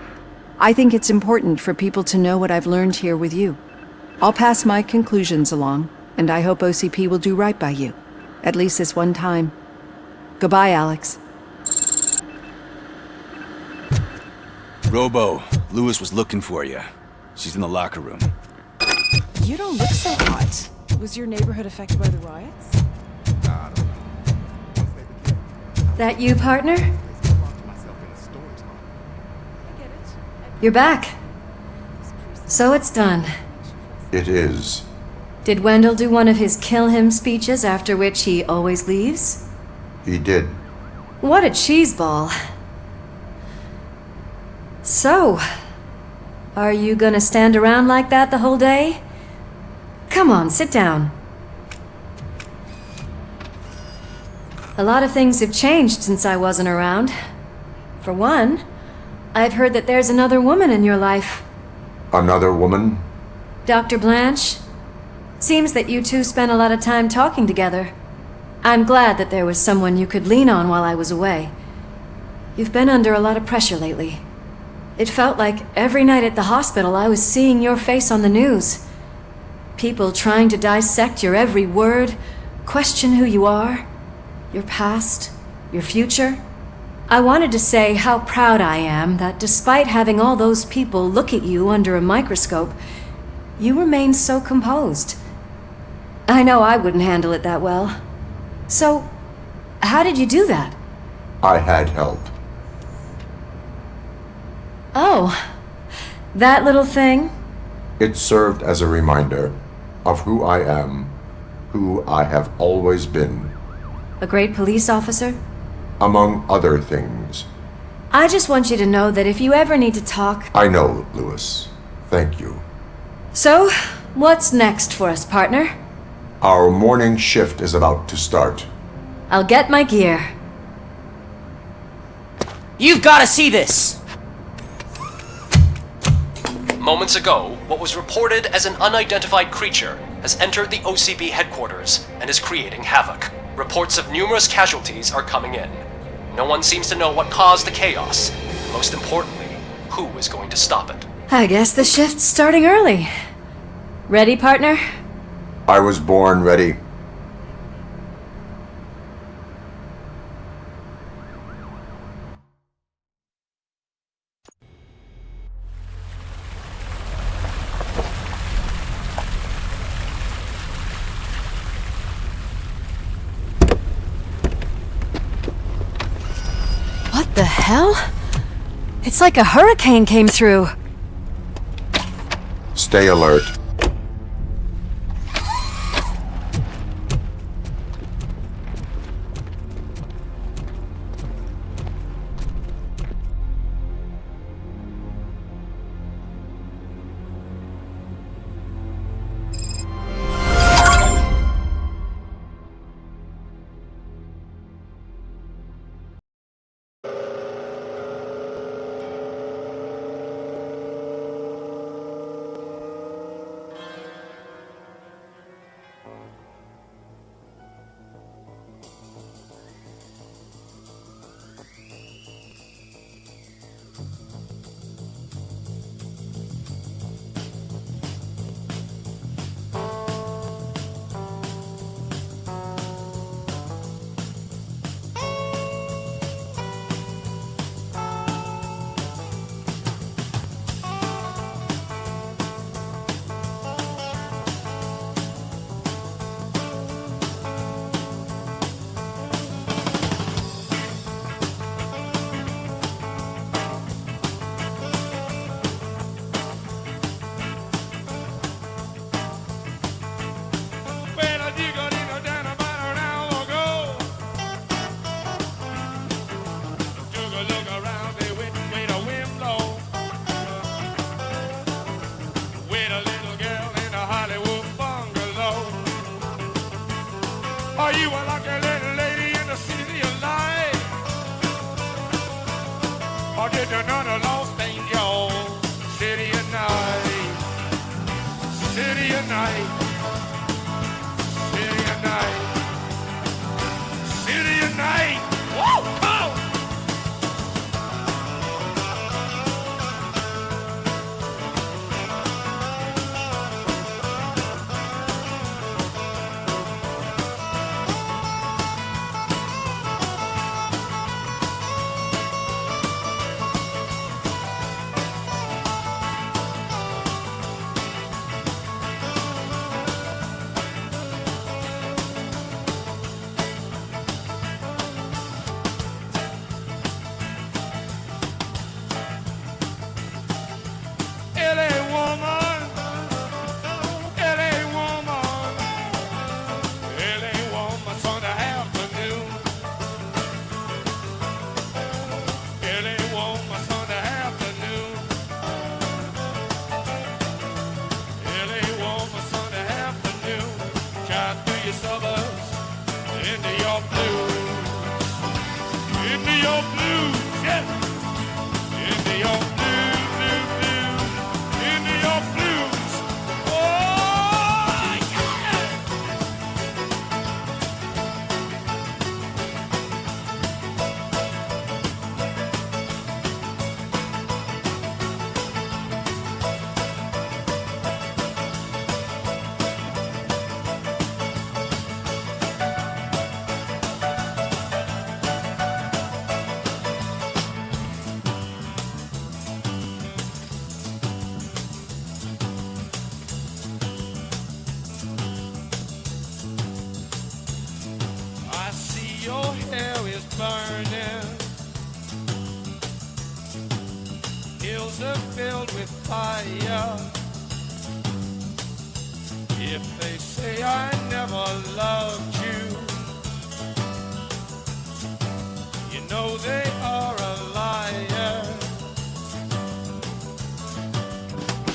I think it's important for people to know what I've learned here with you. I'll pass my conclusions along, and I hope OCP will do right by you. At least this one time. Goodbye, Alex. Robo, Lewis was looking for you. She's in the locker room. You don't look so hot. Was your neighborhood affected by the riots? That you, partner? You're back. So it's done. It is. Did Wendell do one of his kill him speeches after which he always leaves? He did. What a cheeseball. So, are you gonna stand around like that the whole day? Come on, sit down. A lot of things have changed since I wasn't around. For one, I've heard that there's another woman in your life. Another woman? Dr. Blanche? Seems that you two spent a lot of time talking together. I'm glad that there was someone you could lean on while I was away. You've been under a lot of pressure lately. It felt like every night at the hospital I was seeing your face on the news. People trying to dissect your every word, question who you are, your past, your future. I wanted to say how proud I am that despite having all those people look at you under a microscope, you remain so composed. I know I wouldn't handle it that well. So, how did you do that? I had help. Oh, that little thing? It served as a reminder of who I am, who I have always been. A great police officer? Among other things. I just want you to know that if you ever need to talk... I know, Lewis. Thank you. So, what's next for us, partner? Our morning shift is about to start. I'll get my gear. You've gotta see this! Moments ago, what was reported as an unidentified creature has entered the OCP headquarters and is creating havoc. Reports of numerous casualties are coming in. No one seems to know what caused the chaos. Most importantly, who is going to stop it. I guess the shift's starting early. Ready, partner? I was born ready. What the hell? It's like a hurricane came through. Stay alert. Are you a lucky little lady in the city of light? Or did you know the lost angel? City of night, city of night, city of night. into your blues. Into your blues, yeah. Into your blues, blues, blues. Into your blues. Oh, yeah. I see your hair is burning. Hills are filled with fire. If they say I never loved you, you know they are a liar.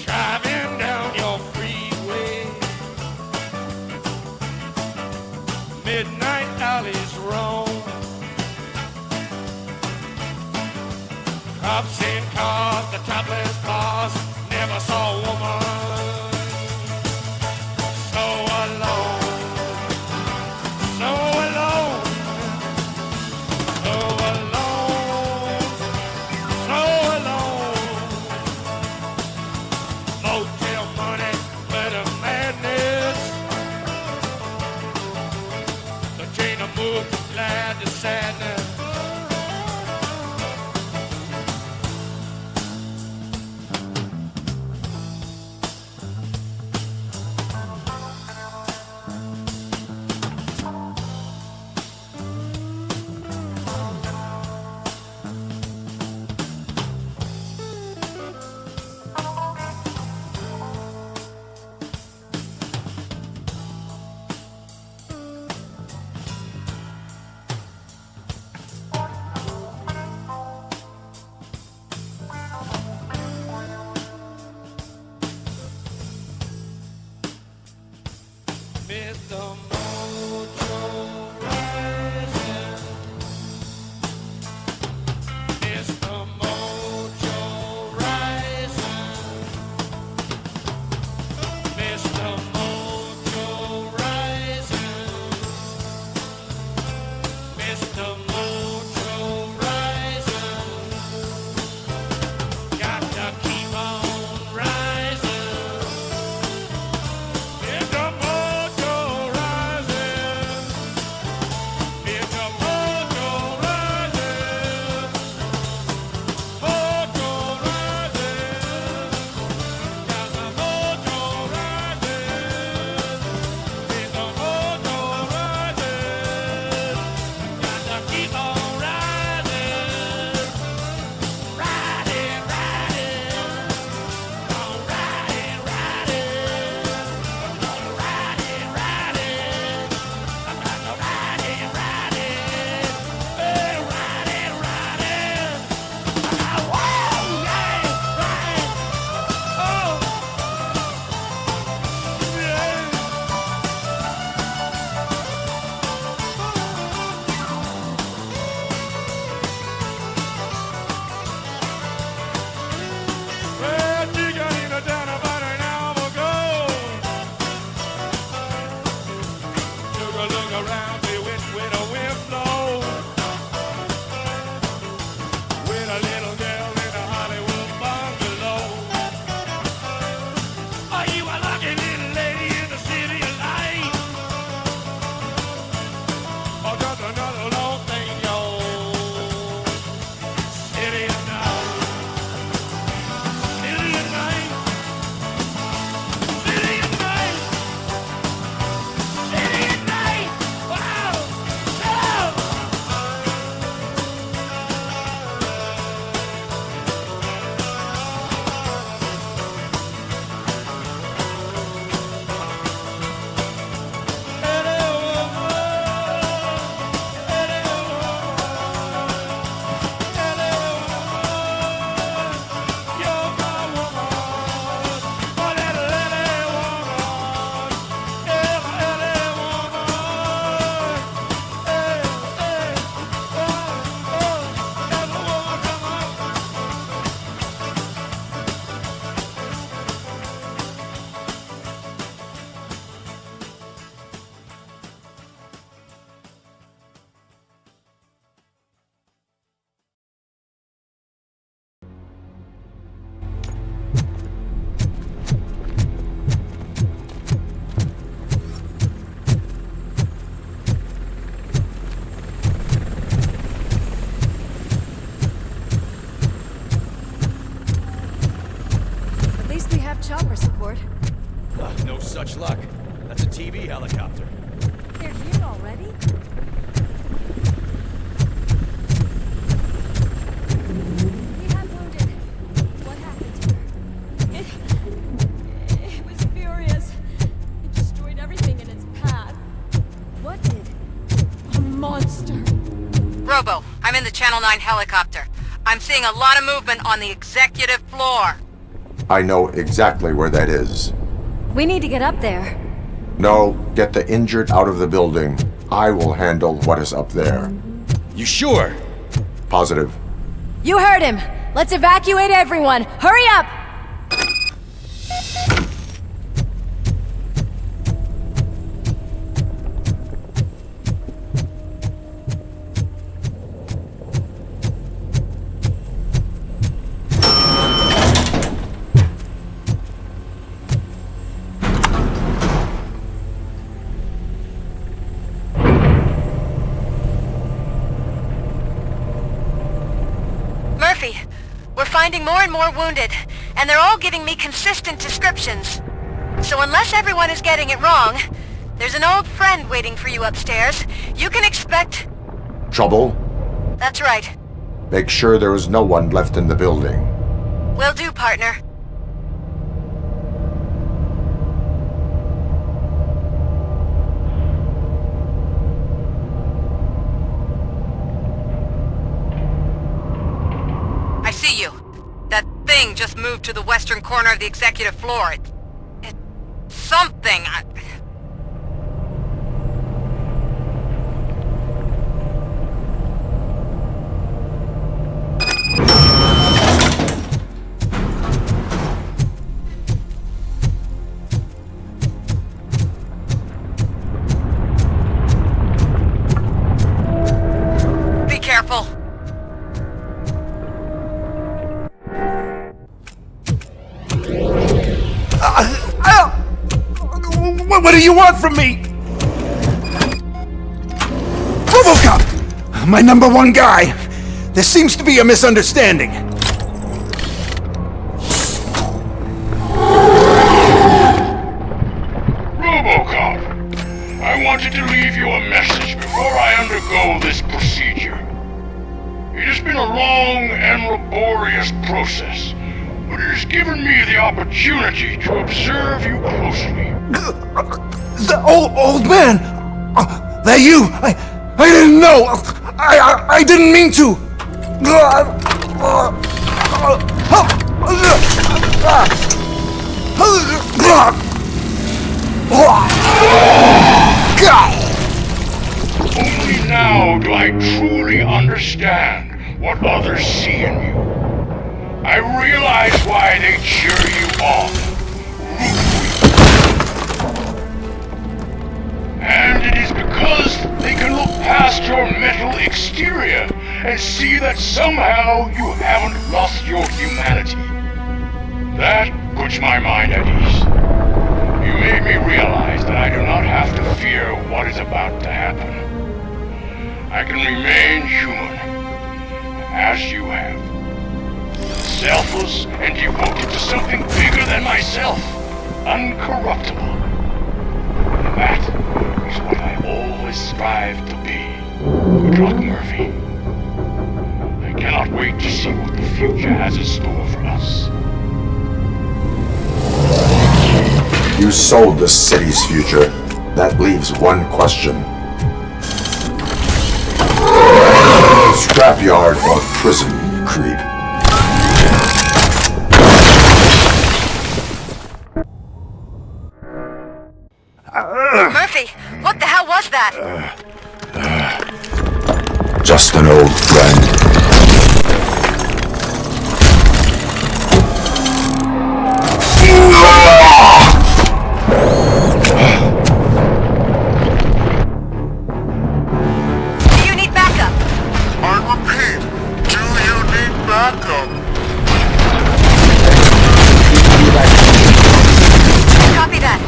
Driving down your freeway, midnight alleys roam. Cops in cars, the topless bars, never saw a woman so alone, so alone, so alone, so alone. Motel money, better madness. The chain of moves from glad to sadness. such luck. That's a TV helicopter. They're here already? We have wounded. What happened here? It was furious. It destroyed everything in its path. What did? A monster. Robo, I'm in the Channel 9 helicopter. I'm seeing a lot of movement on the executive floor. I know exactly where that is. We need to get up there. No, get the injured out of the building. I will handle what is up there. You sure? Positive. You heard him. Let's evacuate everyone. Hurry up! We're finding more and more wounded, and they're all giving me consistent descriptions. So unless everyone is getting it wrong, there's an old friend waiting for you upstairs. You can expect... Trouble? That's right. Make sure there is no one left in the building. Will do, partner. I see you. That thing just moved to the western corner of the executive floor. It's something. Be careful. What do you want from me? RoboCop! My #1 guy! There seems to be a misunderstanding. RoboCop! I wanted to leave you a message before I undergo this procedure. It has been a long and laborious process, but it has given me the opportunity to observe you closely. The old man! That you! I didn't know! I didn't mean to! Only now do I truly understand what others see in you. I realize why they cheer you on. And it is because they can look past your metal exterior and see that somehow you haven't lost your humanity. That puts my mind at ease. You made me realize that I do not have to fear what is about to happen. I can remain human, as you have. Selfless and devoted to something bigger than myself. Uncorruptible. That is what I always strive to be. Good luck, Murphy. I cannot wait to see what the future has in store for us. You sold the city's future. That leaves one question. Scrapyard or prison, creep? Murphy, what the hell was that? Just an old friend. Do you need backup? I repeat, do you need backup? Copy that.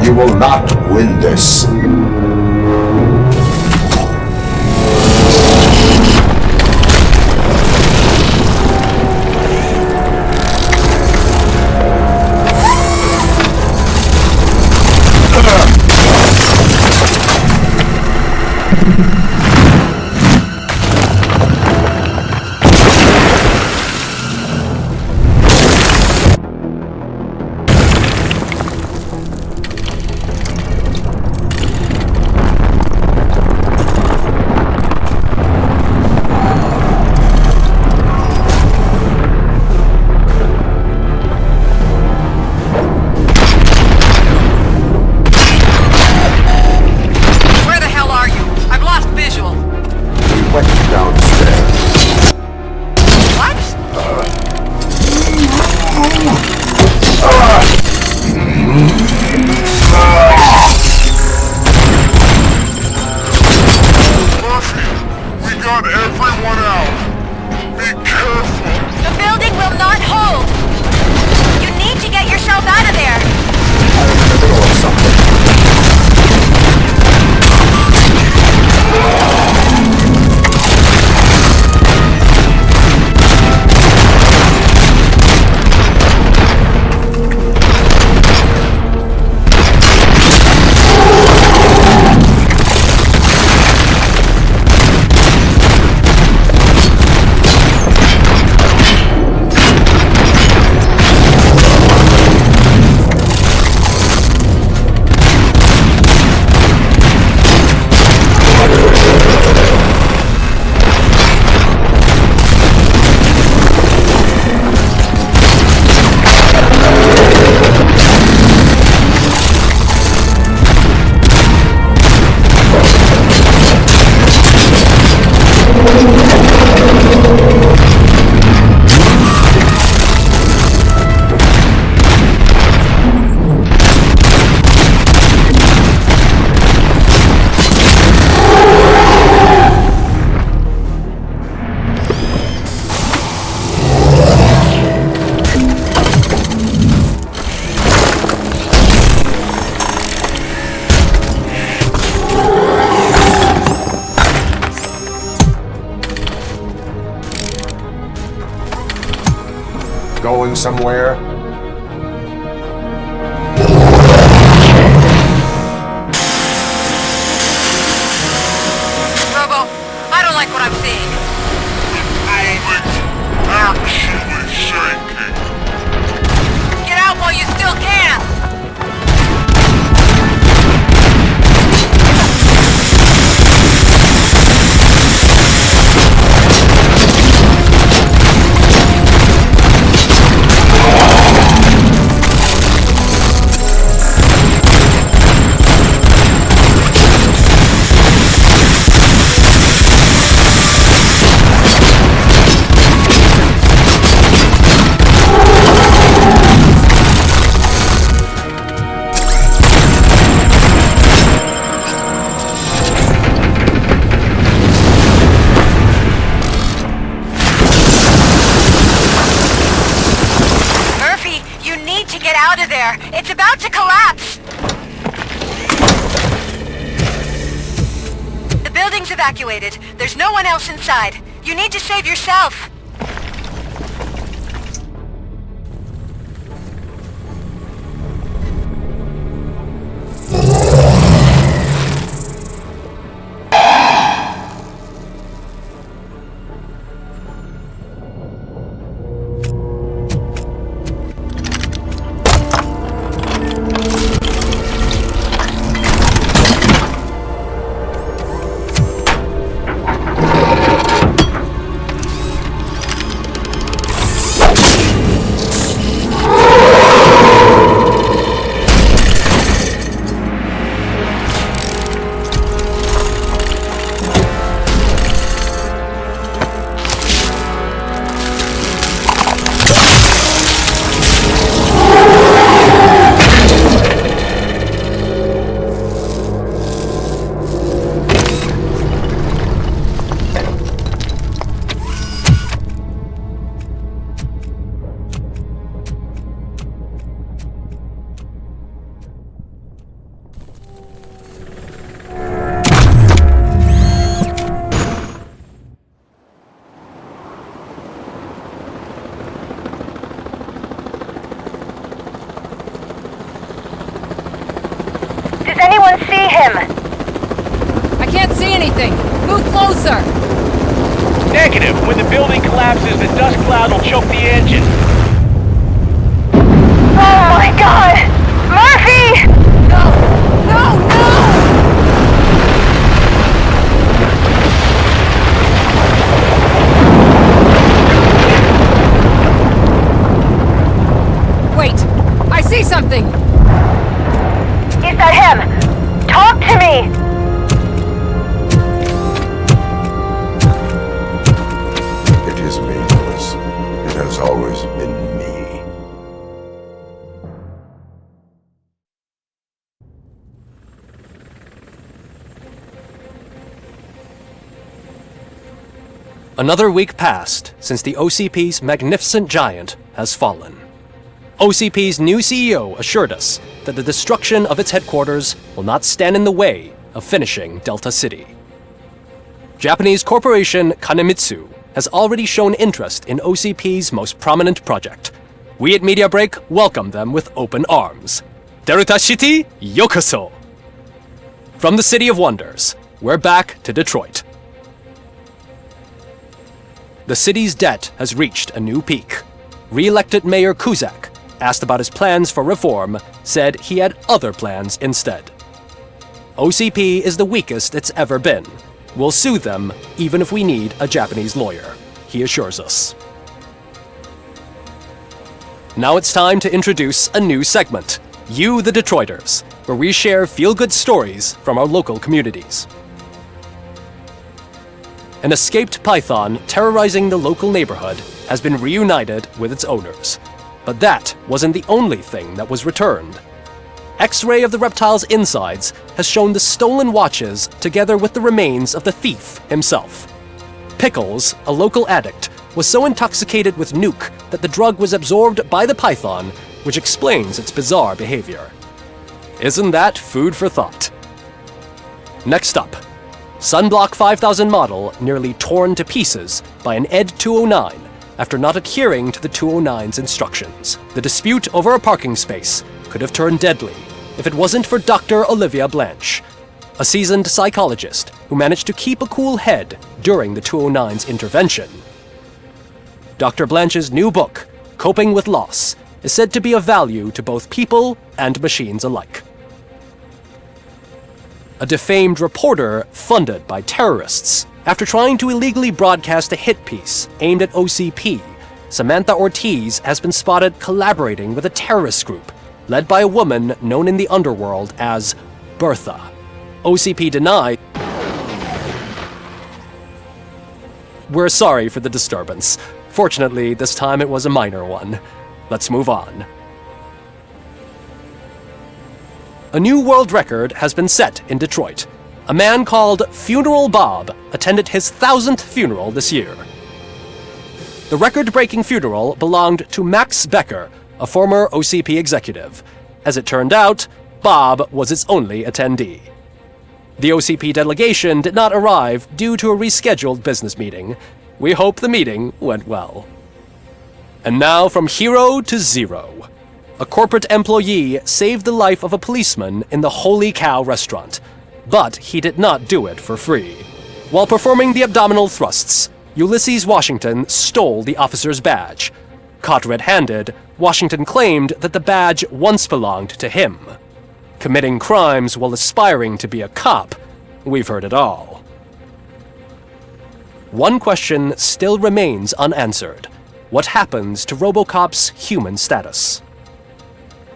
You will not win this. Going somewhere? Robo, I don't like what I'm seeing. Actually shaking. Get out while you still can! It's about to collapse! The building's evacuated. There's no one else inside. You need to save yourself. him? I can't see anything! Move closer! Negative. When the building collapses, the dust cloud will choke the engine. Oh my god! Murphy! No! No, no! Wait! I see something! Is that him? Talk to me! It is me, Willis. It has always been me. Another week passed since the OCP's magnificent giant has fallen. OCP's new CEO assured us that the destruction of its headquarters will not stand in the way of finishing Delta City. Japanese corporation Kanemitsu has already shown interest in OCP's most prominent project. We at Media Break welcome them with open arms. Delta City, yokoso! From the City of Wonders, we're back to Detroit. The city's debt has reached a new peak. Re-elected Mayor Cusack, asked about his plans for reform, said he had other plans instead. OCP is the weakest it's ever been. We'll sue them even if we need a Japanese lawyer, he assures us. Now it's time to introduce a new segment, You the Detroiters, where we share feel-good stories from our local communities. An escaped python terrorizing the local neighborhood has been reunited with its owners. But that wasn't the only thing that was returned. X-ray of the reptile's insides has shown the stolen watches together with the remains of the thief himself. Pickles, a local addict, was so intoxicated with nuke that the drug was absorbed by the python, which explains its bizarre behavior. Isn't that food for thought? Next up, Sunblock 5000 model nearly torn to pieces by an ED 209 after not adhering to the 209's instructions. The dispute over a parking space could have turned deadly if it wasn't for Dr. Olivia Blanche, a seasoned psychologist who managed to keep a cool head during the 209's intervention. Dr. Blanche's new book, Coping with Loss, is said to be of value to both people and machines alike. A defamed reporter funded by terrorists. After trying to illegally broadcast a hit piece aimed at OCP, Samantha Ortiz has been spotted collaborating with a terrorist group led by a woman known in the underworld as Bertha. OCP denied. We're sorry for the disturbance. Fortunately, this time it was a minor one. Let's move on. A new world record has been set in Detroit. A man called Funeral Bob attended his 1000th funeral this year. The record-breaking funeral belonged to Max Becker, a former OCP executive. As it turned out, Bob was its only attendee. The OCP delegation did not arrive due to a rescheduled business meeting. We hope the meeting went well. And now from hero to zero. A corporate employee saved the life of a policeman in the Holy Cow restaurant. But he did not do it for free. While performing the abdominal thrusts, Ulysses Washington stole the officer's badge. Caught red-handed, Washington claimed that the badge once belonged to him. Committing crimes while aspiring to be a cop, we've heard it all. One question still remains unanswered. What happens to RoboCop's human status?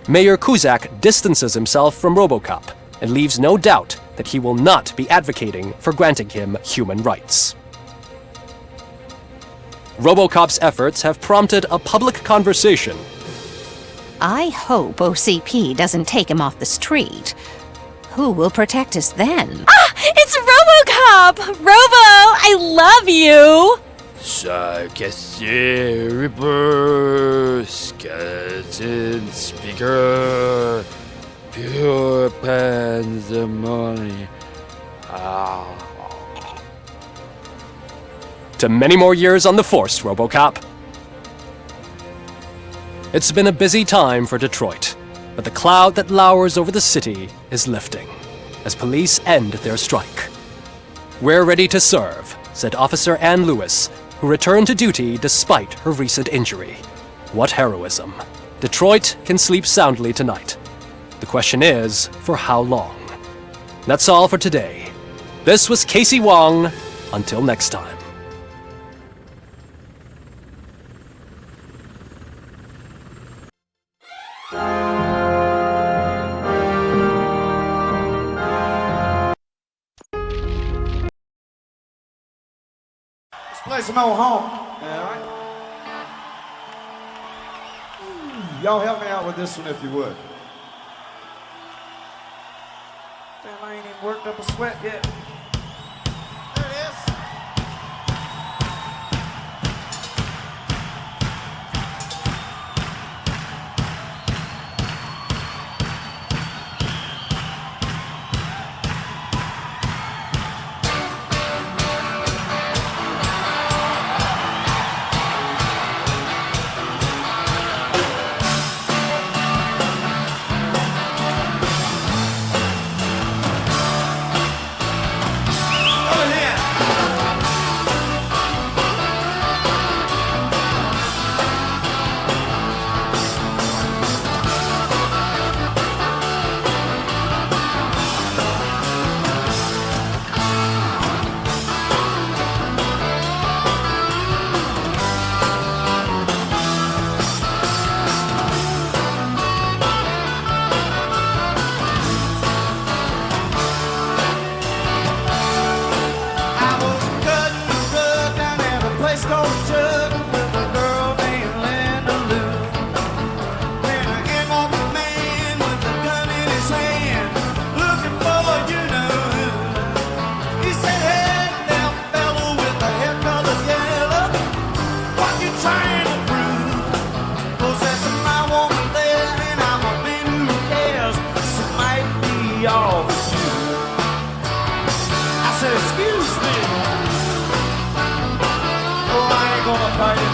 Mayor Cusack distances himself from RoboCop and leaves no doubt that he will not be advocating for granting him human rights. RoboCop's efforts have prompted a public conversation. I hope OCP doesn't take him off the street. Who will protect us then? Ah! It's RoboCop! Robo, I love you! Cassier, Reaper, Skeleton, Speaker, Pure Pandemonium. To many more years on the force, RoboCop. It's been a busy time for Detroit, but the cloud that lowers over the city is lifting. as police end their strike. "We're ready to serve," said Officer Ann Lewis, who returned to duty despite her recent injury. What heroism. Detroit can sleep soundly tonight. The question is, for how long? That's all for today. This was Casey Wong. Until next time. Let's play some old honk. All right. Y'all help me out with this one if you would. Damn, I ain't even worked up a sweat yet. There it is.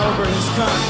Over his gun.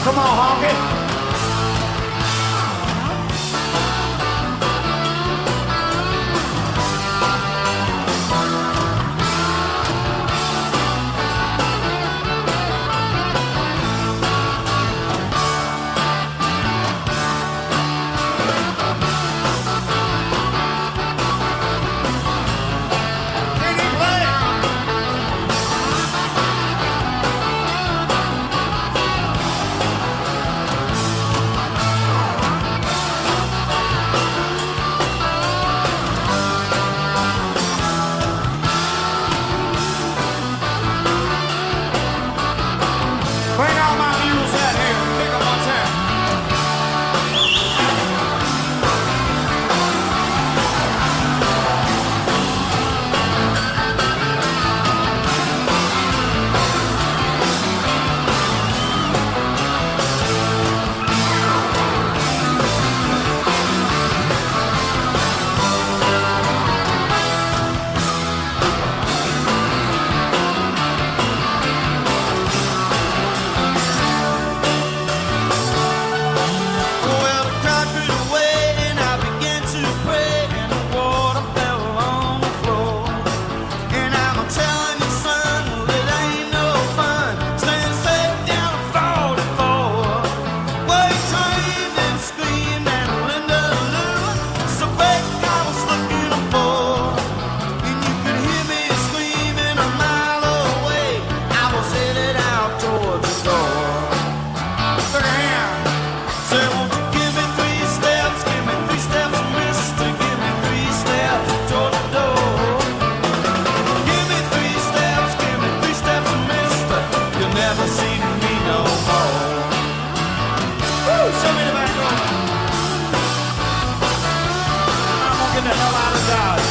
Come on, honky. Show me the back door. I'm gonna get the hell out of Dodge.